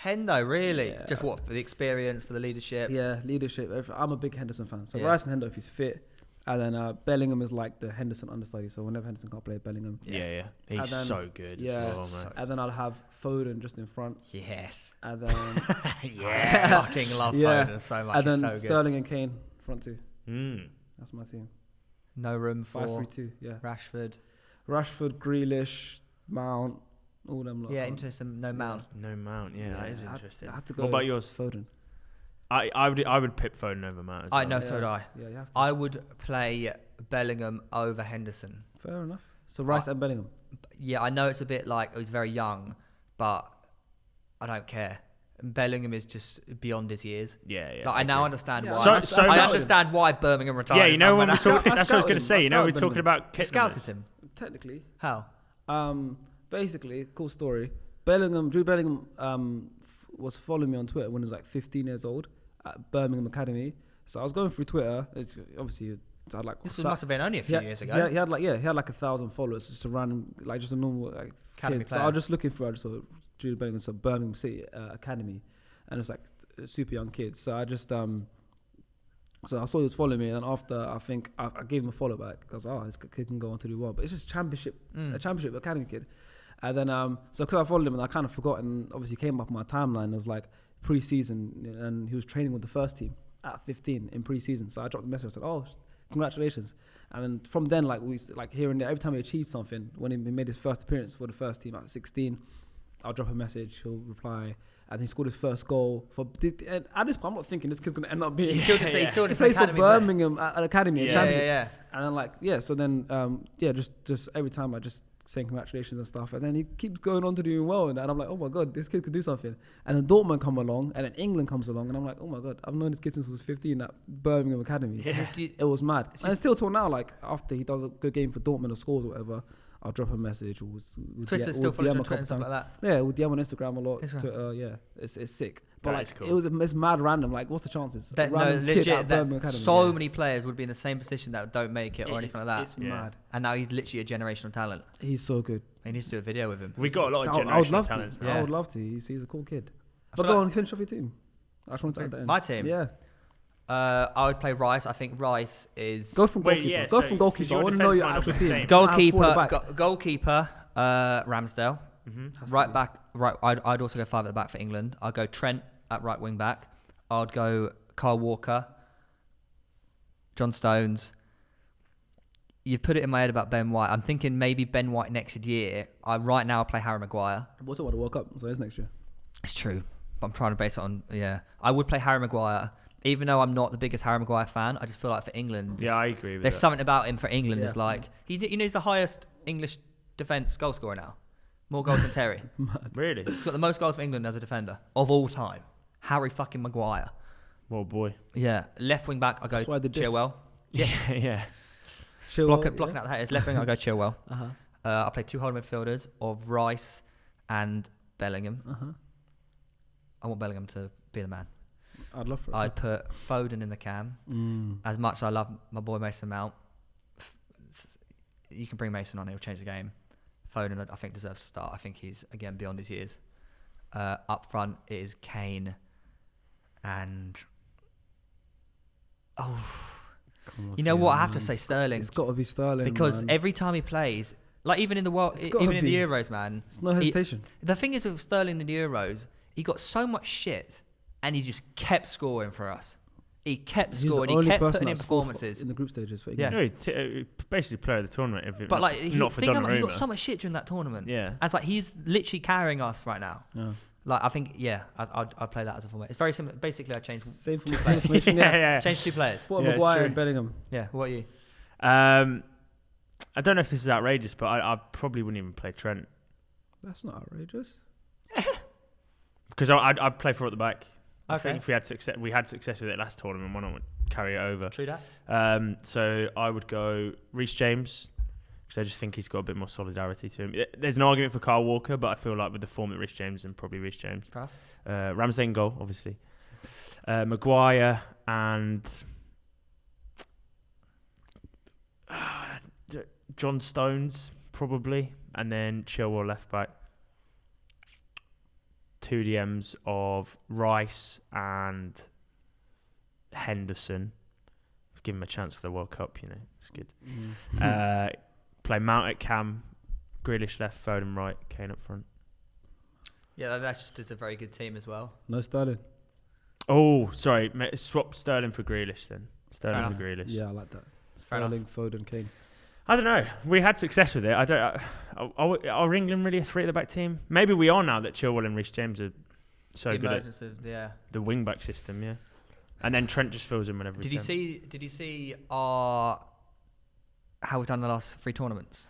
Hendo, really? Yeah. Just what, for the experience, for the leadership? Yeah, leadership. I'm a big Henderson fan. So Rice and Hendo if he's fit. And then Bellingham is like the Henderson understudy. So whenever Henderson can't play, Bellingham. Yeah. He's so good. Yeah. As well, man. And then I'll have Foden just in front. Yes. And then... I fucking love Foden so much. And then so Sterling and Kane, front 2. That's my team. No room for 5-3-2, yeah. Rashford, Grealish, Mount, all them. Yeah, interesting. No Mount. No Mount. Yeah, that is interesting. I had to go. What about yours? Foden. I would pick Foden over Mount as well. I know, so would I. Yeah, you have to. I would play Bellingham over Henderson. Fair enough. So Rice and Bellingham. Yeah, I know it's a bit like he's very young, but I don't care. Bellingham is just beyond his years. Yeah. Like, I now understand why. I understand why Birmingham retired. Yeah, you know when we talk. That's what I was going to say. You know, we're talking about scouted him. Technically. How? Basically, cool story. Drew Bellingham was following me on Twitter when he was like 15 years old at Birmingham Academy. So I was going through Twitter. It's obviously. Had like this must have been only a few years ago. He had like 1,000 followers, just a random, like just a normal like Academy kid. So I was just looking for. I just saw Jude Bellingham, so Birmingham City Academy, and it's like a super young kid. So I just so I saw he was following me, and after I think I gave him a follow back. I was this kid can go on to do well, but it's just a championship academy kid. And then so because I followed him and I kind of forgot, and obviously came up on my timeline. It was like pre-season, and he was training with the first team at 15 in pre-season. So I dropped a message. I said, congratulations. And then from then, like we used to, like here and there, every time he achieved something, when he made his first appearance for the first team at 16, I'll drop a message, he'll reply, and he scored his first goal and at this point I'm not thinking this kid's gonna end up being he plays for Birmingham at an academy, championship. And then just every time I just saying congratulations and stuff, and then he keeps going on to doing well, and I'm like, oh my god, this kid could do something. And then Dortmund come along, and then England comes along, and I'm like, oh my god, I've known this kid since he was 15 at Birmingham Academy. It was mad. And still till now, like after he does a good game for Dortmund or scores or whatever, I'll drop a message. Twitter still follows on Twitter and stuff like that. Yeah, we'll DM on Instagram a lot. Twitter, it's sick. But like, cool. It's mad random. Like, what's the chances? So many players would be in the same position that don't make it or anything like that. It's mad. And now he's literally a generational talent. He's so good. He needs to do a video with him. We got a lot of generational talents. I would love to. He's a cool kid. But go on, finish off your team. I just want to add that in. My team? Yeah. I would play Rice. I think Rice is... Go from goalkeeper. Go from goalkeeper. I want to know your actual team. Goalkeeper, Ramsdale. Mm-hmm. Right back. Right. I'd also go 5 at the back for England. I'd go Trent at right wing back. I'd go Kyle Walker, John Stones. You've put it in my head about Ben White. I'm thinking maybe Ben White next year. Right now I play Harry Maguire. We're talking about the World Cup, so it's next year. It's true. But I'm trying to base it on, I would play Harry Maguire. Even though I'm not the biggest Harry Maguire fan, I just feel like for England... Yeah, I agree with that. There's something about him for England. It's like... he's the highest English defence goal scorer now. More goals than Terry. Really? He's got the most goals for England as a defender of all time. Harry fucking Maguire. Oh boy. Yeah. Left wing back, I go Chilwell. Yeah. Blocking out the haters. Left wing, I go Chilwell. I play 2 holding midfielders of Rice and Bellingham. I want Bellingham to be the man. I'd love for it. I'd put Foden in the cam. As much as I love my boy Mason Mount, you can bring Mason on, he'll change the game. Foden, I think, deserves to start. I think he's, again, beyond his years. Up front, it is Kane and... you know what? I have to say Sterling. It's got to be Sterling, because man. Every time he plays... Like, even in the World... Even in the Euros, man. It's no hesitation. The thing is with Sterling in the Euros, he got so much shit... And he just kept scoring for us. He kept scoring. He kept putting in performances in the group stages for England. Yeah, basically player of the tournament. But like, he got so much shit during that tournament. Yeah, and it's like he's literally carrying us right now. Yeah. Like I think, I'd play that as a format. It's very similar. Basically, I changed. Same formation. Yeah. Changed 2 players. What Maguire and Bellingham? Yeah. What are you? I don't know if this is outrageous, but I probably wouldn't even play Trent. That's not outrageous. Because I'd play 4 at the back. Okay. I think if we had success with it last tournament, why not carry it over? True that. So I would go Reece James, because I just think he's got a bit more solidarity to him. There's an argument for Kyle Walker, but I feel like with the form that Reece James, and probably Reece James. Ramsdale in goal, obviously. Maguire and John Stones, probably, and then Chilwell left back. 2 DMs of Rice and Henderson. Give him a chance for the World Cup, it's good. Play Mount at cam, Grealish left, Foden right, Kane up front. Yeah, it's a very good team as well. No Sterling. Oh, sorry, swap Sterling for Grealish then. Sterling for Grealish. Yeah, I like that. Sterling, Foden, Kane. I don't know. We had success with it. Are England really a 3 at the back team? Maybe we are now that Chilwell and Reece James are so good at the wing back system. Yeah, and then Trent just fills in whenever. Did you see how we've done the last 3 tournaments?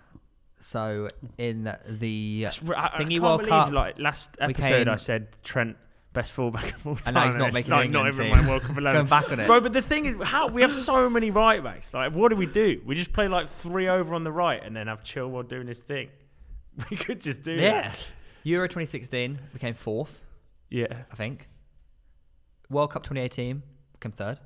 So in the Thingy World Cup, like last episode I said Trent best fullback of all time. And now he's not making not even my World Cup 11. Going back on it. Bro, but the thing is, how we have so many right backs. Like, what do? We just play like 3 over on the right and then have Chilwell doing his thing. We could just do that. Euro 2016 became 4th. Yeah, I think. World Cup 2018 became 3rd.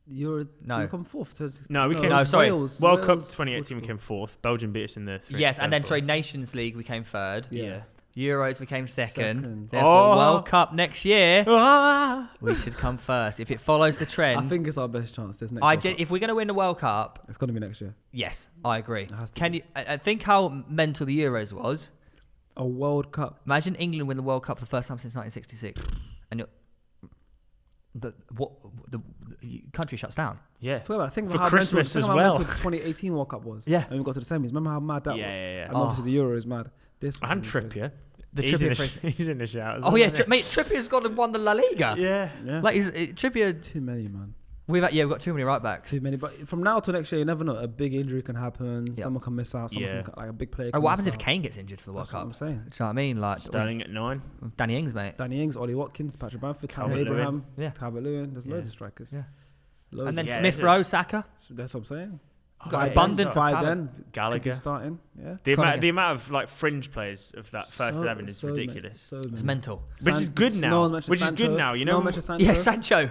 You come 4th. No, we came. No, sorry. World Cup 2018 became 4th. Belgium beat us in the. Yes, and then Nations League became 3rd. Yeah. Euros became 2nd. Therefore, World Cup next year, we should come 1st. If it follows the trend, I think it's our best chance this next. If we're going to win the World Cup, it's going to be next year. Yes, I agree. Can you? I think how mental the Euros was. A World Cup. Imagine England win the World Cup for the first time since 1966, and the country shuts down. Yeah. I think for Christmas as well. The 2018 World Cup was. Yeah. And we got to the semis. Remember how mad that was? Yeah. And obviously the Euro is mad. And Trippier. He's in the shout. Oh yeah, mate. Trippier's gone and won the La Liga. Yeah. Like Trippier. Too many, man. We've got too many right backs. Too many, but from now to next year, you never know. A big injury can happen. Yep. Someone can miss out. Someone can, like a big player. What happens if Kane gets injured for the World Cup? What I'm saying. Do you know what I mean? Like Sterling at 9. Danny Ings, mate. Danny Ings, Ollie Watkins, Patrick Bamford, Tammy Calvert-Lewin. Abraham, Yeah. Calvert-Lewin. There's loads of strikers. Yeah. Loads And then of Smith Rowe, Saka. That's what I'm saying. Got abundance of talent. Then Gallagher starting. Yeah. The amount of like fringe players of that first 11 is ridiculous. It's mental. Which is good now. You know. Yeah, Sancho.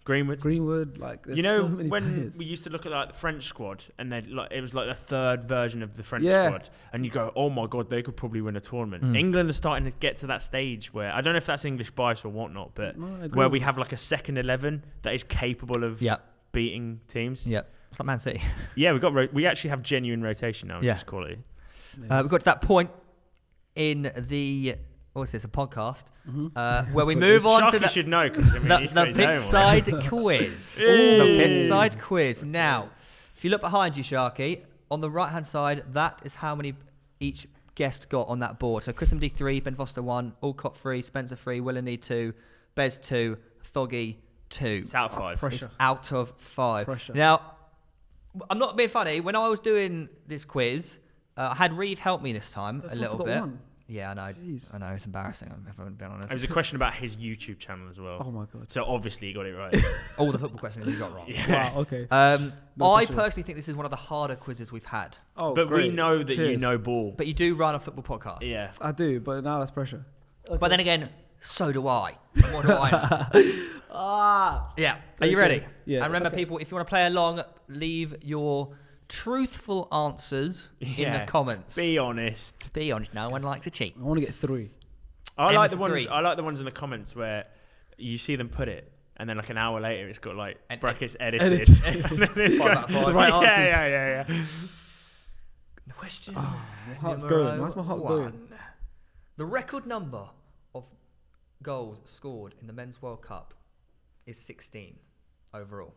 Greenwood, like you know, so many when players. we used to look at like the French squad, and they like it was like the 3rd version of the French squad, and you go, oh my god, they could probably win a tournament. England are starting to get to that stage where I don't know if that's English bias or whatnot, but where we have like a second 11 that is capable of beating teams. Yeah, it's like Man City. Yeah, we actually have genuine rotation now, which is quality. We've got to that point in the. What's this? A podcast where we move on to the. Should know because the pitch side quiz. The pitch side quiz. Now, if you look behind you, Sharky, on the right hand side, that is how many each guest got on that board. So Chris MD 3, Ben Foster 1, Alcott 3, Spencer 3, Willany 2, Bez 2, Thoggy 2. It's out of 5. Pressure. It's out of 5. Pressure. Now, I'm not being funny. When I was doing this quiz, I had Reeve help me this time a little bit. Yeah, I know. Jeez. I know, it's embarrassing, if I'm being honest. It was a question about his YouTube channel as well. Oh my god. So obviously he got it right. All the football questions he got wrong. Yeah. Wow, okay. I personally think this is one of the harder quizzes we've had. Oh, but great. we know that Cheers. you know ball. But you do run a football podcast. Yeah. I do, but now that's pressure. Okay. But then again, so do I. What do I know? Yeah. Are you ready? Yeah. And remember, people, if you want to play along, leave your truthful answers in the comments. Be honest. Be honest. No one likes to cheat. I want to get 3. I like the ones in the comments where you see them put it, and then like an hour later it's got like brackets edited. And then it's got the right answers. Yeah. The question. My heart's going. Why's my heart going? The record number of goals scored in the Men's World Cup is 16 overall.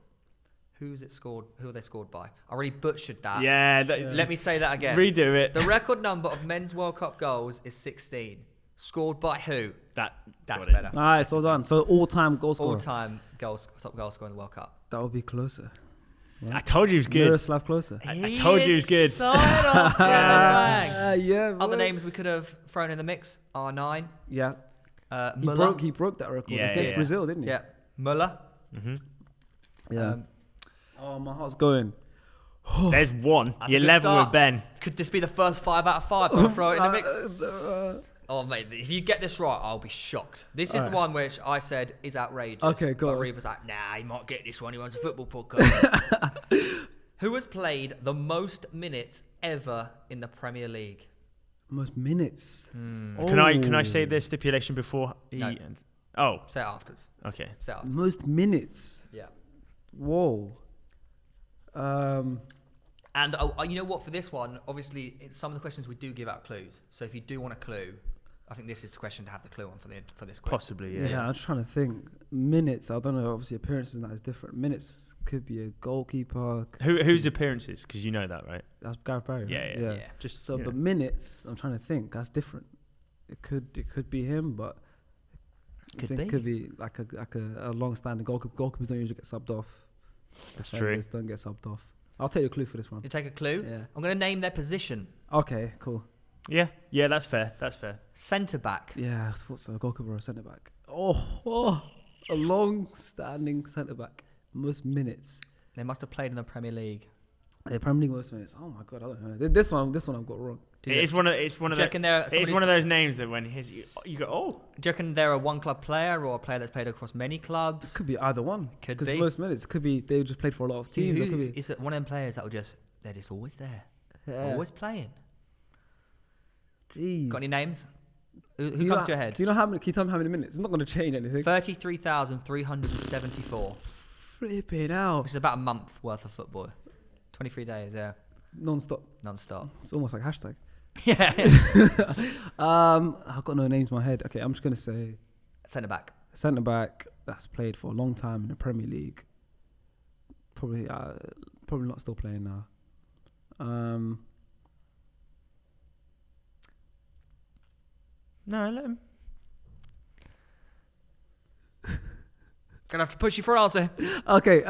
Who are they scored by? I already butchered that. Yeah. Let me say that again. Redo it. The record number of Men's World Cup goals is 16. Scored by who? That's better. Nice, well done. So all-time goal scorer. All-time top goal scorer in the World Cup. That would be closer. Right? I told you he was good. Miroslav Klose. I told you he was good. Yeah. Other names we could have thrown in the mix are R9. Yeah. He broke that record against Brazil, didn't he? Yeah. Muller. Mm-hmm. Yeah. My heart's going. There's one. That's You're level with Ben. Could this be the first 5 out of 5? I'll throw it in the mix. Oh, mate, if you get this right, I'll be shocked. This is the one which I said is outrageous. Okay, go on. But Reeve was like, nah, he might get this one. He runs a football podcast. Who has played the most minutes ever in the Premier League? Most minutes. Oh. Can I say the stipulation before he... No. Oh. Say it afters. Okay. Say it afters. Most minutes. Yeah. Whoa. And you know what? For this one, obviously, in some of the questions we do give out clues. So if you do want a clue, I think this is the question to have the clue on for this question. Possibly, yeah. Yeah, I'm just trying to think. Minutes, I don't know. Obviously, appearances and that is different. Minutes could be a goalkeeper. Whose appearances? Because you know that, right? That's Gareth Barry. Yeah. Right? Just so, but minutes, I'm trying to think. That's different. It could be him, but it could be like a long-standing goalkeeper. Goalkeepers don't usually get subbed off. That's true. Don't get subbed off. I'll take a clue for this one. You take a clue? Yeah. I'm going to name their position. Okay, cool. Yeah, that's fair. That's fair. Centre back. Yeah, I thought so. Goalkeeper or centre back. Oh, a long-standing centre back. Most minutes. They must have played in the Premier League. The Premier League most minutes. Oh my god, I don't know. This one I've got wrong. It's one of those names that when you go, oh. Do you reckon they're a one-club player or a player that's played across many clubs? It could be either one. Could be. Because most minutes, it could be they just played for a lot of teams. It could be. Is it one of them players that they're just always there, always playing? Jeez. Got any names? Who comes to your head? Do you know how many? Can you tell me how many minutes? It's not going to change anything. 33,374. Flip it out. Which is about a month worth of football. 23 days, yeah. Non-stop. It's almost like hashtag. Yeah. I've got no names in my head. Okay, I'm just going to say... Centre back that's played for a long time in the Premier League. Probably not still playing now. No, let him. Gonna have to push you for an answer. Okay.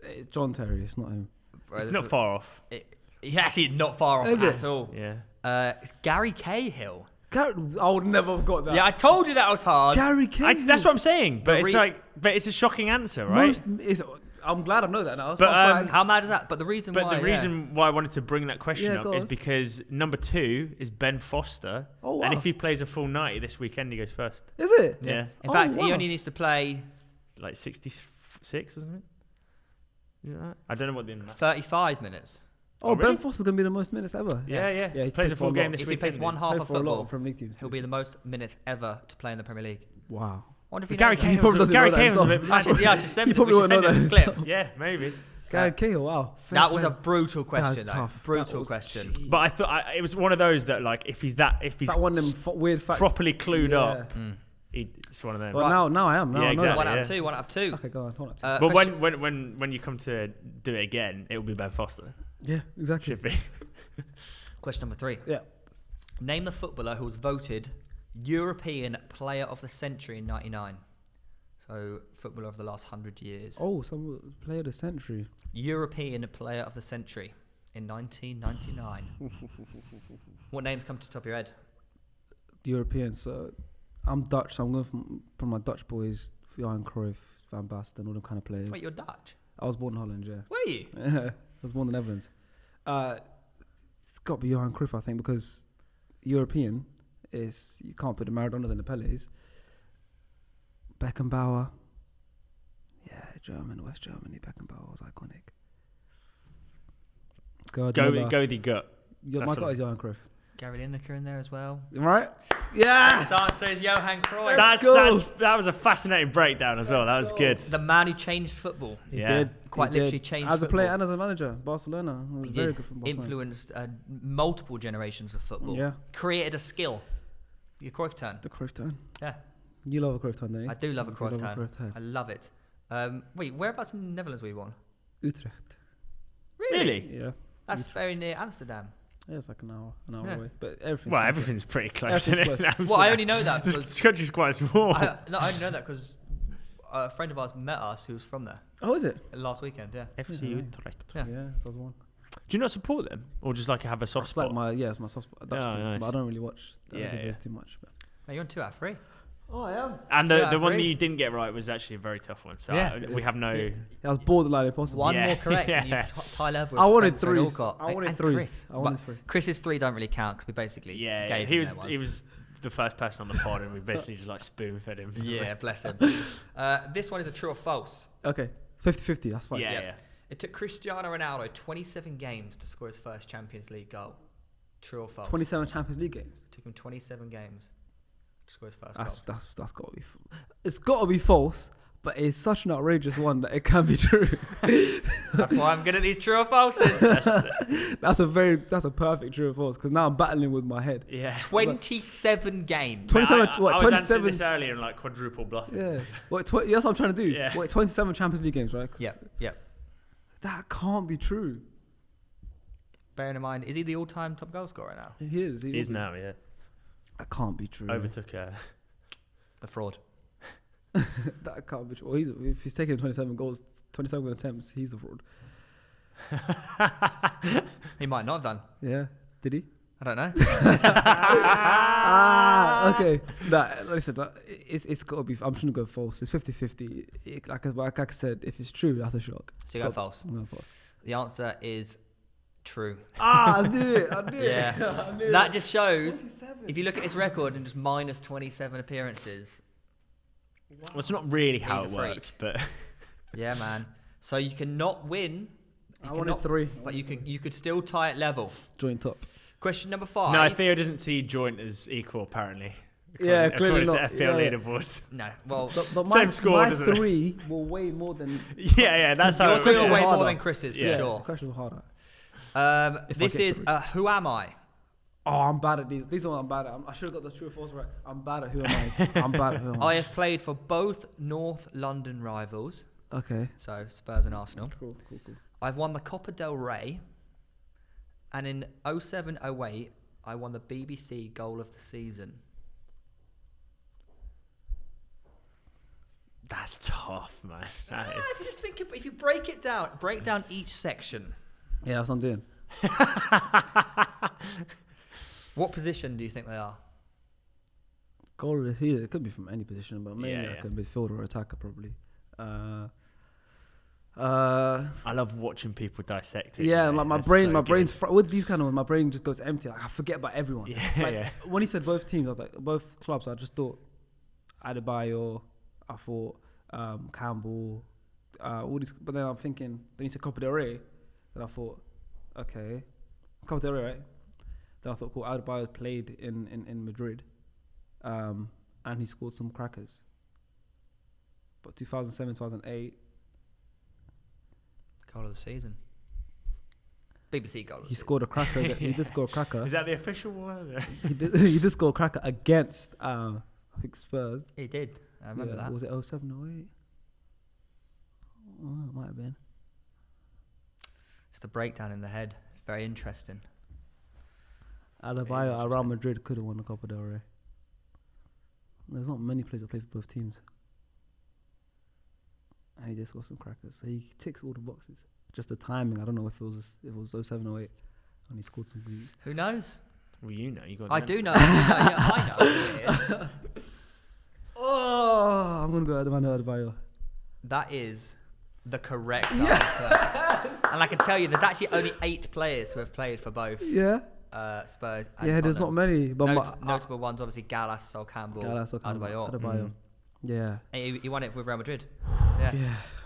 It's John Terry. It's not him. Bro, it's not far off. He's actually not far off at all. Yeah. It's Gary Cahill. I would never have got that. Yeah, I told you that was hard. Gary Cahill. That's what I'm saying. But it's a shocking answer, right? I'm glad I know that now. But how mad is that? But the reason why I wanted to bring that question up is because number 2 is Ben Foster. Oh, wow. And if he plays a full 90 this weekend, he goes first. Is it? Yeah. In fact, he only needs to play... Like 66, isn't it? Is it that? I don't know what the... 35 minutes. Oh, really? Ben Foster's going to be the most minutes ever. Yeah. He plays a full game this weekend. If he plays one half of football, Premier League teams, he'll be the most minutes ever to play in the Premier League. Wow. Gary Cahill's a bit... Actually, I should send he probably won't know that clip. Yeah, maybe. Gary Cahill, wow. That was a brutal question. That was tough. Brutal question. Geez. But I thought it was one of those that, like, if he's that one of them weird facts. properly clued up, it's one of them. Well, now I am. Now I know exactly. One out of two. Okay, go on. 1 out of 2. But when you come to do it again, it will be Ben Foster. Yeah, exactly. Should be. Question number 3. Yeah. Name the footballer who was voted European Player of the Century in '99. So, footballer of the last 100 years. Oh, some player of the century. European Player of the Century in 1999. What names come to the top of your head? The Europeans. So, I'm Dutch, so I'm going from my Dutch boys, Johan Cruyff, Van Basten, all them kind of players. Wait, you're Dutch? I was born in Holland, yeah. Were you? Yeah, I was born in the Netherlands. It's got to be Johan Cruyff, I think, because European is... You can't put the Maradonas and the Pelés. Beckenbauer. Yeah, West Germany, Beckenbauer was iconic. Go the gut. My gut is Johan Cruyff. Gary Lineker in there as well. Right? Yes! His answer is Johan Cruyff. That was a fascinating breakdown as well. That was good. The man who changed football. He did. Quite literally changed football. As a player and as a manager, Barcelona. He was very good for Barcelona. Influenced multiple generations of football. Yeah. Created a skill. Your Cruyff turn. The Cruyff turn. Yeah. You love a Cruyff turn, don't you? I do love a Cruyff turn. I love it. Wait, whereabouts in the Netherlands were you born? Utrecht. Really? Yeah. That's very near Amsterdam. Yeah, it's like an hour away. But everything's pretty close. Well, I only know that because this country's quite small. I only know that because a friend of ours met us who's from there. Oh, is it? Last weekend, yeah. FC Utrecht. Yeah, so I was one. Do you not support them, or just like have a soft spot? It's my soft spot. Nice. But I don't really watch too much. But. No, you're on 2 out of 3. Oh, I am. And the one that you didn't get right was actually a very tough one. So we have no... Yeah. I was borderline impossible. One more correct and you tie level. I wanted 3. I wanted 3. Chris's 3 don't really count because we basically gave him he was the first person on the pod and we basically just like spoon-fed him. Yeah, bless him. This one is a true or false. Okay, 50-50, that's fine. Yeah. It took Cristiano Ronaldo 27 games to score his first Champions League goal. True or false? 27 Champions League games? It took him 27 games. Scores first goal. That's got to be... It's got to be false, but it's such an outrageous one that it can be true. That's why I'm good at these true or falses. That's a perfect true or false, because now I'm battling with my head. Yeah. 27 games. 27... I was answering this earlier and like quadruple bluffing. Yeah. That's what I'm trying to do. Yeah. 27 Champions League games, right? Yeah. That can't be true. Bearing in mind, is he the all-time top goal scorer now? He is. He is now, yeah. That can't be true. Overtook the fraud. That can't be true. Well, if he's taking 27 goals, 27 attempts, he's a fraud. He might not have done. Yeah. Did he? I don't know. Okay. Nah, listen, it's got to be. I'm just going to go false. It's 50-50. Like I said, if it's true, that's a shock. So you go false. I'm going false. The answer is true. I knew it. Yeah. I knew That it. just shows, 27. if you look at his record and just minus 27 appearances. Well, it's not really how He's it a freak. works, but Yeah, man. So you cannot win. I wanted 3. But you could still tie it level. Joint top. Question number 5. no, Theo doesn't see joint as equal, apparently. Yeah, clearly according not. to FPL Yeah. leaderboard. No. Well, But Same score, my doesn't it? 3 will weigh more than. yeah, that's how your it three works. will way harder. more than Chris's, for Yeah. sure. Question was harder. If I This get is 3. Who Am I? Oh, I'm bad at these. These are what I'm bad at. I should have got the true or false right. I'm bad at who am I? I'm bad at who am I I? have played for both North London rivals, Okay. so Spurs and Arsenal. Cool. I've won the Copa del Rey, and in 07-08, I won the BBC Goal of the Season. That's tough, man. That is. If you just think, if you break down each section. Yeah, that's what I'm doing. What position do you think they are? Goal of the season. It could be from any position, but mainly Yeah, like a midfielder or attacker probably. I love watching people dissect it. Yeah, you know, like my it's brain, so my good. brain's with these kind of ones. My brain just goes empty. Like I forget about everyone. Yeah, like, yeah. When he said both teams, I was like both clubs. I just thought Adebayo. I thought Campbell. All these, but then I'm thinking. Then he said Copa del Rey. Then I thought, okay, Copa del Rey, right? Then I thought, cool. Adebayo played in Madrid, and he scored some crackers. But 2007, 2008. Goal of the Season. BBC Goal of the He Season. scored a cracker. He did score a cracker. Is that the official one? He did score a cracker against I think Spurs. He did. I remember that. Was it 07, 08? Oh, it might have been. It's the breakdown in the head. It's very interesting. Adebayo at Real interesting. Madrid could have won the Copa del Rey. There's not many players that play for both teams. And he did score some crackers. So he ticks all the boxes. Just the timing, I don't know if it was 07, 08. And he scored some goals. Who knows? Well, you know. You got. I do know. I know who it is. Oh, I'm going to go Adebayo. That is the correct answer. And I can tell you, there's actually only 8 players who have played for both Yeah? Spurs and Yeah, there's not Tottenham. many. But Notable ones, obviously, Gallas, Sol Campbell, Adebayo. Adebayo. Yeah. And he won it with Real Madrid. Yeah.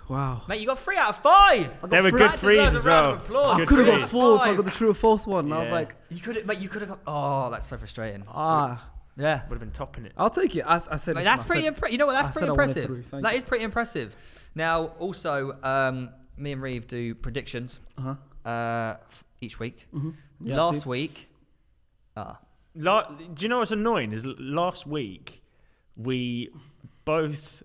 Wow. Mate, you got 3 out of 5. They were good threes as well. I Good could have threes. got 4 if I got the true or false one. And I was Yeah. like, You could have, mate. You could have got. Oh, that's so frustrating. yeah. Would have been topping it. I'll take it. I said Mate, it. that's I pretty said- impressive. You know what? That's I pretty said I wanted impressive. 3. Thank That you. is pretty impressive. Now, also, me and Reeve do predictions each week. Mm-hmm. Yeah, Last week, Do you know what's annoying? Is last week we both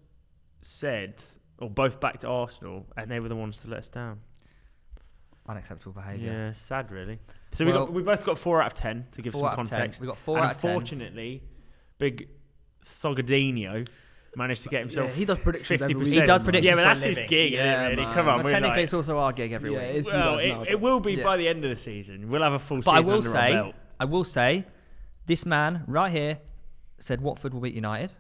said or both backed Arsenal, and they were the ones to let us down. unacceptable behaviour. Yeah, sad really. So Well, we both got 4 out of 10 to give 4 some out of 10. context. We got 4 and out of 10. unfortunately, big Thogadinho managed to get himself. Yeah, he does predictions every 50%. week. He does man. predictions Yeah, but for a that's his living. gig, Yeah, isn't it? Really? man. Come on, But we're technically, like, it's also our gig every Yeah, week. it's you well, guys now, it will be Yeah. by the end of the season. We'll have a full But season I will under our say, belt. this man right here said Watford will beat United,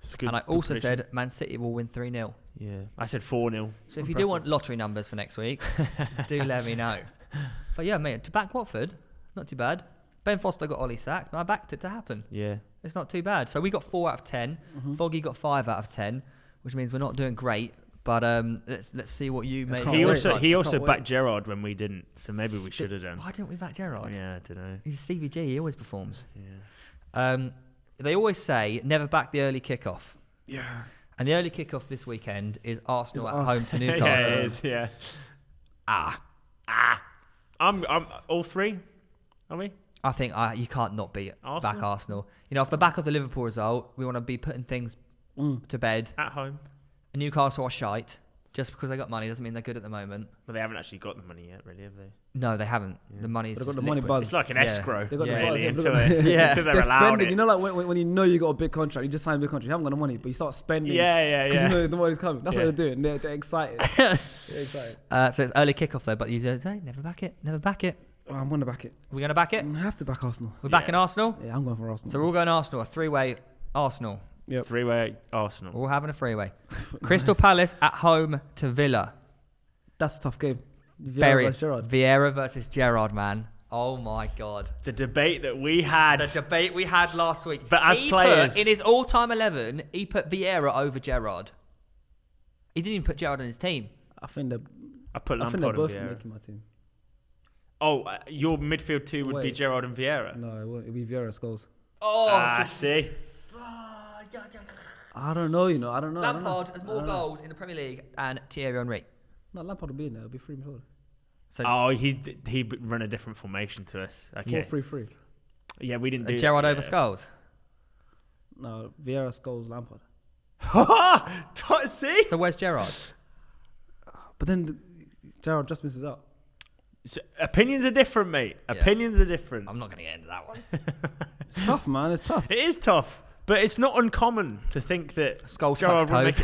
It's a good- and I good also prediction. said Man City will win 3-0. Yeah, I said 4-0. So if you do want lottery numbers for next week, do let me know. But yeah, mate, to back Watford, not too bad. Ben Foster got Ollie sacked, and I backed it to happen. Yeah. It's not too bad. So we got 4 out of 10. Foggy got 5 out of 10, which means we're not doing great. But let's see what you made. can't He wait. also he also Can't wait. backed Gerard when we didn't, so maybe we should have done. Why didn't we back Gerard? Yeah, I don't know. He's Stevie G. He always performs. Yeah. They always say never back the early kickoff. Yeah. And the early kickoff this weekend is Arsenal It's at us. home to Newcastle. Yeah, it is. Yeah. I'm all 3. Are we? I think you can't not beat Arsenal? back Arsenal. You know, off the back of the Liverpool result, we want to be putting things to bed. At home. Newcastle are shite. Just because they got money doesn't mean they're good at the moment. But they haven't actually got the money yet, really, have they? No, they haven't. Yeah. The money's They've just got the money liquid. buzz. It's like an escrow. They've got the really, buzz. until they're They're allowed spending. it. You know, like when you know you got a big contract, you just sign a big contract. You haven't got the money, but you start spending. Yeah. Because you know the money's coming. That's what they're doing. They're excited. They're excited. So it's early kickoff though, but you say never back it. Oh, I'm going to back it. We're going to back it? I have to back Arsenal. We're backing Arsenal? Yeah, I'm going for Arsenal. So we're all going Arsenal, a three-way Arsenal. Yep. Three-way Arsenal. We're all having a three-way. Crystal Palace at home to Villa. That's a tough game. Vieira versus Gerard, man. Oh my God. The debate that we had. The debate we had last week. But as players. In his all-time 11, he put Vieira over Gerard. He didn't even put Gerard on his team. I think they're Vieira. both making my team. Oh, your midfield two would be Gerard and Vieira? No, it won't. It'll be Vieira goals. Oh, see? I don't know, I don't know. Lampard has more goals in the Premier League and Thierry Henry. No, Lampard will be in there. It'll be 3 midfield. So he run a different formation to us. Okay. 4-3-3. Yeah, we didn't do Gerard over Scholes? No, Vieira, Scholes, Lampard. See? So where's Gerard? But then Gerard just misses out. So opinions are different, mate. Yeah. Opinions are different. I'm not going to get into that one. It's tough, man. It's tough. It is tough, but it's not uncommon to think that Scholes sucks toes.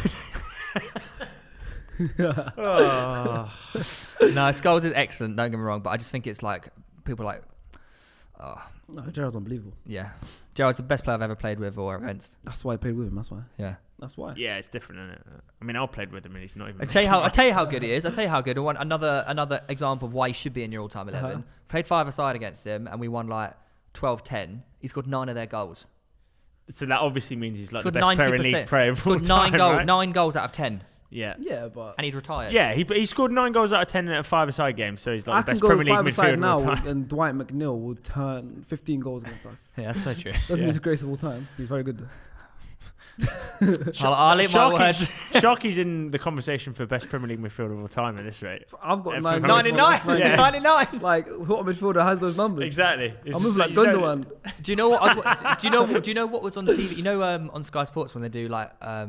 No, Scholes is excellent. Don't get me wrong, but I just think it's like people like. No, Gerard's unbelievable. Yeah, Gerard's the best player I've ever played with or against. That's why I played with him. That's why. Yeah, that's why. Yeah, it's different, isn't it? I mean, I played with him, and he's not even. I'll tell you how good he is. Another example of why he should be in your all-time 11. Played 5-a-side against him, and we won like 12-10. He scored 9 of their goals. So that obviously means he's like the best Premier League player of all time, right? 9 goals out of 10. Yeah. Yeah, but... And he's retired. Yeah, he scored 9 goals out of 10 in a 5-a-side game, so he's like the best Premier Premier League midfielder now, of all time. and Dwight McNeil will turn 15 goals against us. Yeah, that's so true. Doesn't mean he's the greatest of all time. He's very good. I'll eat my words. Sharky's in the conversation for best Premier League midfielder of all time at this rate. I've got 99. Yeah. 99. Like, what midfielder has those numbers? Exactly. I'll move like Gundogan. Do you know what? Do you know what was on TV? You know, on Sky Sports when they do like I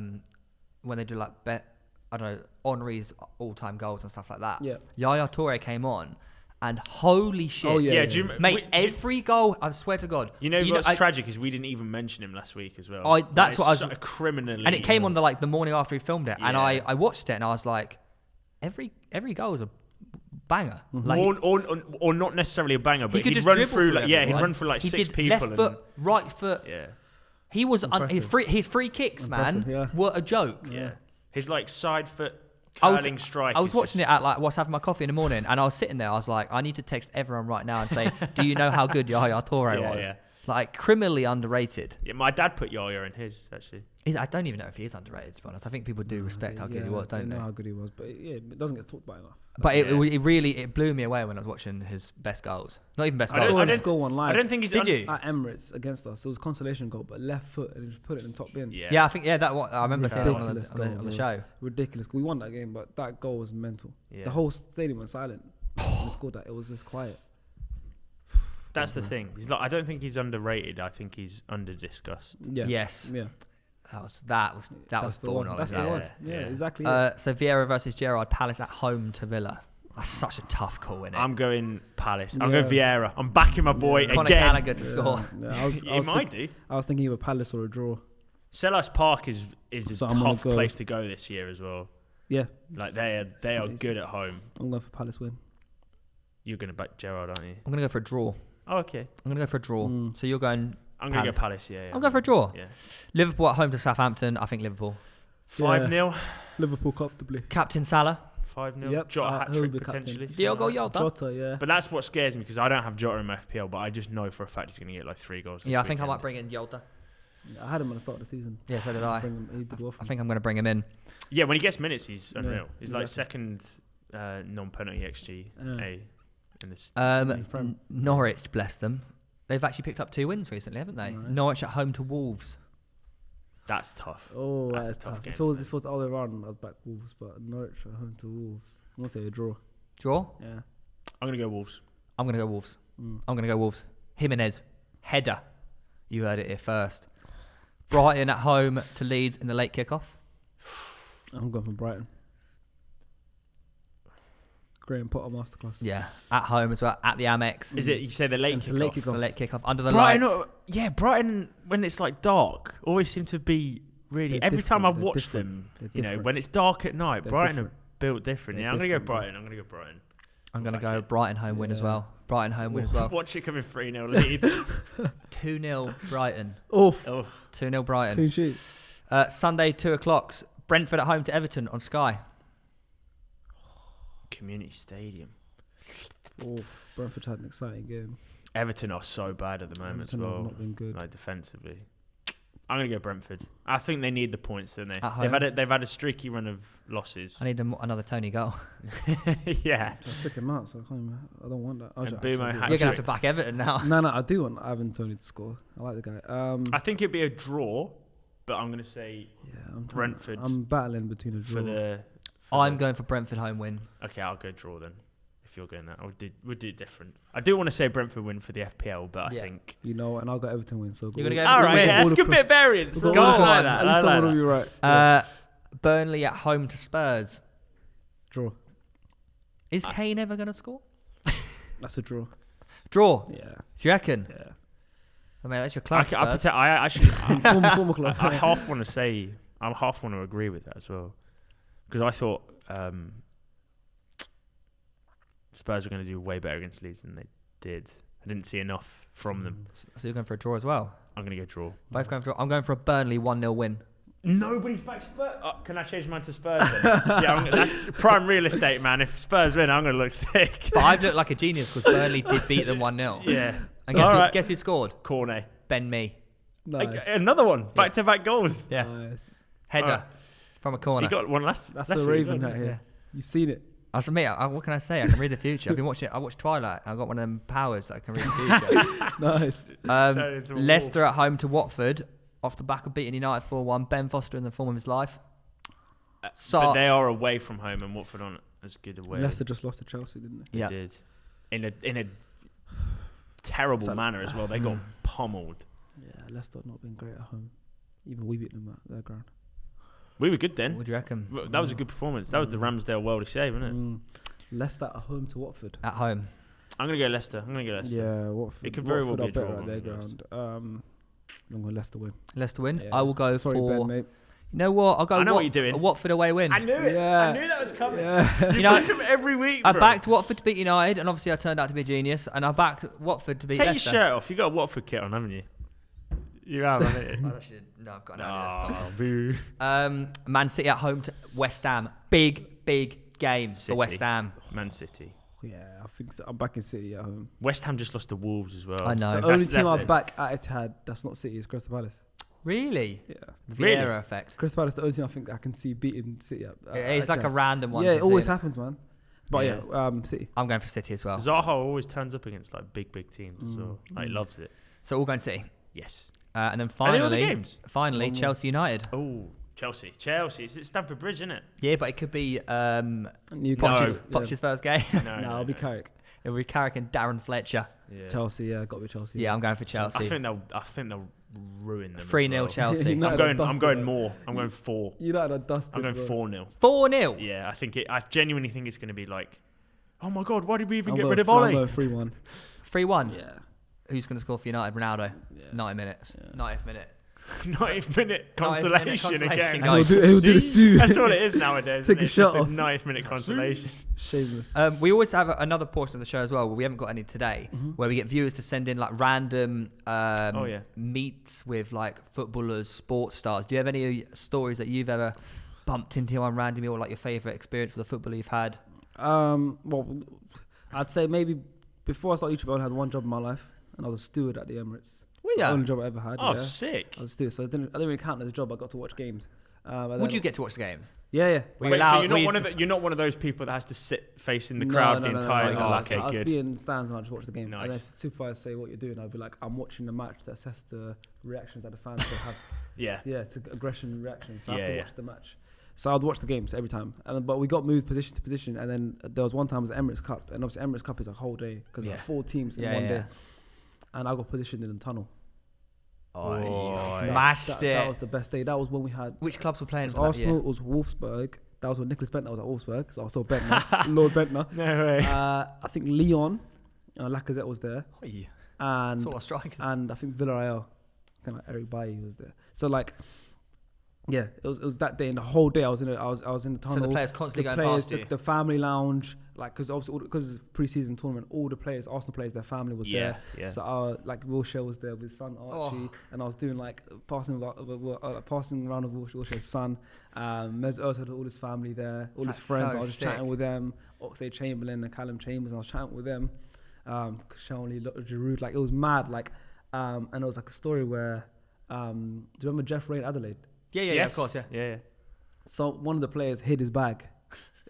don't know, Henry's all-time goals and stuff like that. Yeah. Yaya Toure came on, and holy shit! Oh yeah. Mate, every goal, I swear to God. You know what's tragic is we didn't even mention him last week as well. That's what I was criminally. And it came on the morning after he filmed it, and I watched it, and I was like, every goal is a banger. Mm-hmm. Like, or not necessarily a banger, but he'd run through he'd run through like 6 people. Left foot, right foot. Yeah. He was his free kicks, man, were a joke. Yeah. His like side foot curling strike. I was watching it at like whilst having my coffee in the morning, and I was sitting there. I was like, I need to text everyone right now and say, do you know how good Yaya Toure was? Yeah. Like criminally underrated. Yeah, my dad put Yaya in his actually. I don't even know if he is underrated, to be honest. I think people do respect how good he was, don't they? Know how good he was, but it doesn't get talked about enough. But it really blew me away when I was watching his best goals. Not even best goals. I didn't score one live. I don't think he's Did you? At Emirates against us. It was a consolation goal, but left foot and he just put it in top bin. Yeah, I think I remember seeing it on the show. Ridiculous. We won that game, but that goal was mental. Yeah. The whole stadium went silent. When he scored that, it was just quiet. That's the thing. I don't think he's underrated. I think he's under-discussed. Yeah. Yes. Yeah. That was born on. That's the one. Yeah, exactly. So Vieira versus Gerard, Palace at home to Villa. That's such a tough call, isn't it? I'm going Palace. I'm going Vieira. I'm backing my boy again. Conor Gallagher to score. Yeah, he might do. I was thinking of a Palace or a draw. Selhurst Park is a tough place to go this year as well. Yeah. Like they are good at home. I'm going for Palace win. You're going to back Gerard, aren't you? I'm going to go for a draw. Oh, okay. I'm going to go for a draw. So you're going... I'm going to go Palace, yeah. I'll go for a draw. Yeah. Liverpool at home to Southampton. I think Liverpool. 5-0. Liverpool comfortably. Captain Salah. 5-0. Yep. Jota hat-trick potentially. Diogo Jota. Jota, yeah. But that's what scares me because I don't have Jota in my FPL, but I just know for a fact he's going to get like 3 goals. Yeah, I think I might bring in Jota. Yeah, I had him at the start of the season. Yeah, so did I. He did well for me. I think I'm going to bring him in. Yeah, when he gets minutes, he's unreal. Yeah, he's like second non-penalty XG in this. Norwich, bless them. They've actually picked up 2 wins recently, haven't they? Nice. Norwich at home to Wolves. That's tough. Oh, that's a tough game. If it was the other way around, I'd back Wolves, but Norwich at home to Wolves. I'm going to say a draw. Draw? Yeah. I'm going to go Wolves. I'm going to go Wolves. I'm going to go Wolves. Jimenez. Header. You heard it here first. Brighton at home to Leeds in the late kickoff. I'm going for Brighton. Graham Potter masterclass. Yeah, at home as well, at the Amex. Is it, you say the late kickoff? The late kickoff, under the Brighton, lights. Brighton, when it's like dark, always seem to be really, every time I've watched them, you know, when it's dark at night, Brighton are built different. Yeah, I'm going to go Brighton. I'm going to go Brighton home win as well. Brighton home win as well. Watch it coming 3-0 Leeds. 2-0 Brighton. Oof. 2-0 Brighton. Clean sheet. Sunday, 2:00. Brentford at home to Everton on Sky. Community Stadium. Brentford had an exciting game. Everton are so bad at the moment as well. Not been good. Like defensively. I'm gonna go Brentford. I think they need the points, don't they? They've had a streaky run of losses. I need another Tony goal. Yeah. I took him out, so I don't want that. You're gonna have to back Everton now. No, I do want Ivan Tony to score. I like the guy. I think it'd be a draw, but I'm gonna say Brentford. I'm battling between a draw. I'm going for Brentford home win. Okay, I'll go draw then. If you're going that, we'll do it different. I do want to say Brentford win for the FPL, but I think and I'll go Everton win. So you're gonna go Everton win. All right, that's a good bit of variance. Go on. At least someone will be right. Burnley at home to Spurs. Draw. Is Kane ever gonna score? That's a draw. Draw. Yeah. Do you reckon? Yeah. I mean, that's your club. I actually former club. I half want to agree with that as well, because I thought Spurs were going to do way better against Leeds than they did. I didn't see enough from them. So you're going for a draw as well? I'm going to go draw. Both going for draw. I'm going for a Burnley 1-0 win. Nobody's back Spurs. Can I change mine to Spurs then? Yeah, that's prime real estate, man. If Spurs win, I'm going to look sick. But I've looked like a genius because Burnley did beat them 1-0. Yeah. And guess who scored? Cornet. Ben Mee. Nice. Another one. Back-to-back goals. Yeah. Nice. Header from a corner. He got one last. That's a Raven hat here. Yeah. You've seen it. That's me. What can I say? I can read the future. I've been watching it. I watched Twilight. I got one of them powers that I can read the future. Nice. Leicester at home to Watford off the back of beating United 4-1. Ben Foster in the form of his life. But they are away from home, and Watford aren't as good away. Leicester just lost to Chelsea, didn't they? Yeah. They did. In a terrible manner as well. They got pummeled. Yeah, Leicester have not been great at home. Even we beat them at their ground. We were good then. What do you reckon? That was a good performance. That was the Ramsdale worldie save, wasn't it? Leicester at home to Watford. At home. I'm going to go Leicester. Yeah, Watford. It could very well be a draw at their ground. I'm going Leicester win. Leicester win? Yeah. I will go Sorry, for... Ben, mate. You know what? I'll go I know what you're doing. A Watford away win. I knew it. Yeah. I knew that was coming. Yeah. You know, come every week, bro. I backed Watford to beat United, and obviously I turned out to be a genius, and I backed Watford to beat Take Leicester. your shirt off. You got a Watford kit on, haven't you? You have, haven't you? No, I've got no idea. Boo. Man City at home to West Ham. Big game for West Ham. Man City. Yeah, I think so. I'm backing City at home. West Ham just lost to Wolves as well. I know. The only team I back at Etihad that's not City is Crystal Palace. Really? Yeah. Vieira effect. Crystal Palace the only team I think I can see beating City up. It's like a random one. Yeah, it always happens, man. But City. I'm going for City as well. Zaha always turns up against like big teams, so he loves it. So all going City. Yes. And then finally, Chelsea United. Oh, Chelsea. It's at Stamford Bridge, isn't it? Yeah, but it could be Poch's first game. No, it'll be Carrick. It'll be Carrick and Darren Fletcher. Yeah. Chelsea, got to be Chelsea. Yeah, I'm going for Chelsea. I think they'll ruin them. 3-0 Chelsea. I'm going more. I'm going 4. United are dusted. I'm going 4-0. 4-0. Yeah, I genuinely think it's going to be like, oh my god, why did we even get rid of Ollie? I'm going 3-1. 3-1. Yeah. Who's going to score for United? Ronaldo. Yeah. 90 minutes. Yeah. 90th minute. 90th minute consolation again. He'll do the suit. That's what it is nowadays. Take a shot just off. a 90th minute consolation. Shameless. We always have another portion of the show as well, where we haven't got any today, where we get viewers to send in like random meets with like footballers, sports stars. Do you have any stories that you've ever bumped into on randomly, or like your favourite experience with a footballer you've had? Well, I'd say maybe before I started YouTube, I only had one job in my life, and I was a steward at the Emirates. The only job I ever had. Oh, sick! I was a steward, so I didn't really count as a job. I got to watch games. Would you get to watch the games? Yeah. Wait, so you're not one of those people that has to sit facing the crowd the entire. No. Okay, I'd good. be in the stands and I just watch the game. Nice. And if the supervisors say what you're doing, I'd be like, I'm watching the match to assess the reactions that the fans will have. Yeah, to aggression reactions. So I have to watch the match. So I'd watch the games every time. But we got moved position to position, and then there was one time it was Emirates Cup, and obviously Emirates Cup is a whole day because there are 4 teams in one day. And I got positioned in the tunnel. Oh, smashed it. That was the best day. That was when we had... Which clubs were playing? Arsenal, it was Wolfsburg, That was when Nicholas Bentner was at Wolfsburg. So I saw Bentner, Lord Bentner. No way. I think Leon, Lacazette was there. Oi. And sort of strikers. And I think Villarreal, kind of Eric Bailly was there. So like, yeah, it was that day, and the whole day I was in the tunnel. So the players constantly going past you. The family lounge, like because obviously because it's a pre-season tournament, all the players, Arsenal players, their family was there. Yeah. So like Wilshere was there with his son Archie, and I was doing like passing around of Wilshere's son. Mesut Ozil had all his family there, all his friends. So I was just chatting with them. Oxlade-Chamberlain and Callum Chambers, and I was chatting with them. Shawnee, Giroud, like it was mad. Like, and it was like a story where, do you remember Jeff Ray in Adelaide? Yeah, of course, yeah. So one of the players hid his bag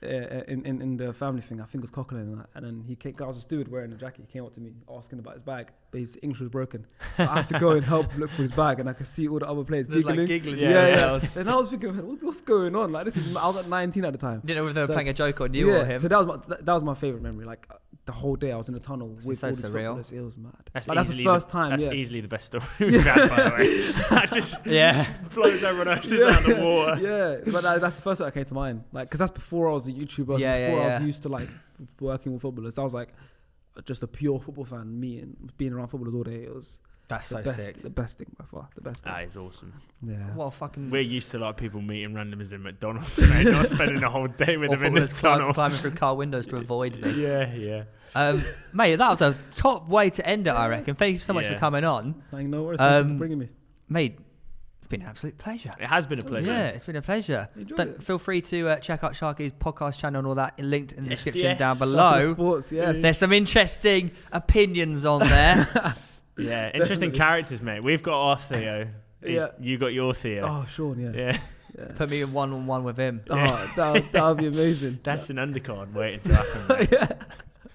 in the family thing. I think it was Coquelin and that. And then I was a steward wearing a jacket. He came up to me asking about his bag, but his English was broken. So I had to go and help look for his bag, and I could see all the other players giggling. Like giggling. Yeah. And I was thinking, what's going on? Like I was at 19 at the time. You didn't know if they were playing a joke on you or him. So that was my favorite memory. Like the whole day I was in the tunnel with so all these surreal. footballers. It was mad. That's the first time. That's easily the best story we've had, by the way. That just blows everyone else's out of the water. Yeah, but that's the first one that came to mind. Like, because that's before I was a YouTuber. Before I was used to like working with footballers. I was like just a pure football fan. Being around footballers all day. It was sick. The best thing by far. The best thing. That is awesome. Yeah. What a fucking. We're used to like people meeting randomers in McDonald's, mate, not spending a whole day with them in the tunnel, climbing through car windows to avoid me. Yeah. Mate, that was a top way to end it, I reckon. Thank you so much for coming on. No worries. Thank you for bringing me. Mate, it's been an absolute pleasure. It has been a pleasure. Yeah, it's been a pleasure. Feel free to check out Sharky's podcast channel and all that linked in the description down below. Sports, yes. There's some interesting opinions on there. Yeah, interesting characters, mate. We've got our Theo. You got your Theo. Oh, Sean, yeah. Put me in one-on-one with him. Oh, that would be amazing. That's an undercard waiting to happen.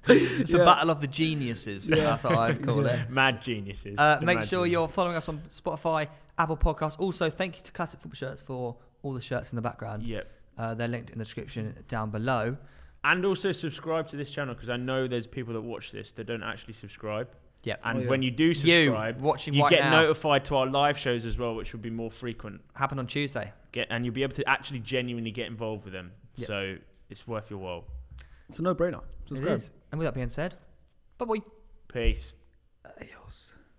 The battle of the geniuses. That's what I'd call it. Mad geniuses. Make sure you're following us on Spotify, Apple Podcasts. Also, thank you to Classic Football Shirts for all the shirts in the background. Yep. They're linked in the description down below. And also subscribe to this channel, because I know there's people that watch this that don't actually subscribe. Yeah. And when you do subscribe, you get notified to our live shows as well, which will be more frequent. Happen on Tuesday. And you'll be able to actually genuinely get involved with them. Yep. So it's worth your while. It's a no-brainer. It is. And with that being said, bye-bye. Peace. Adios.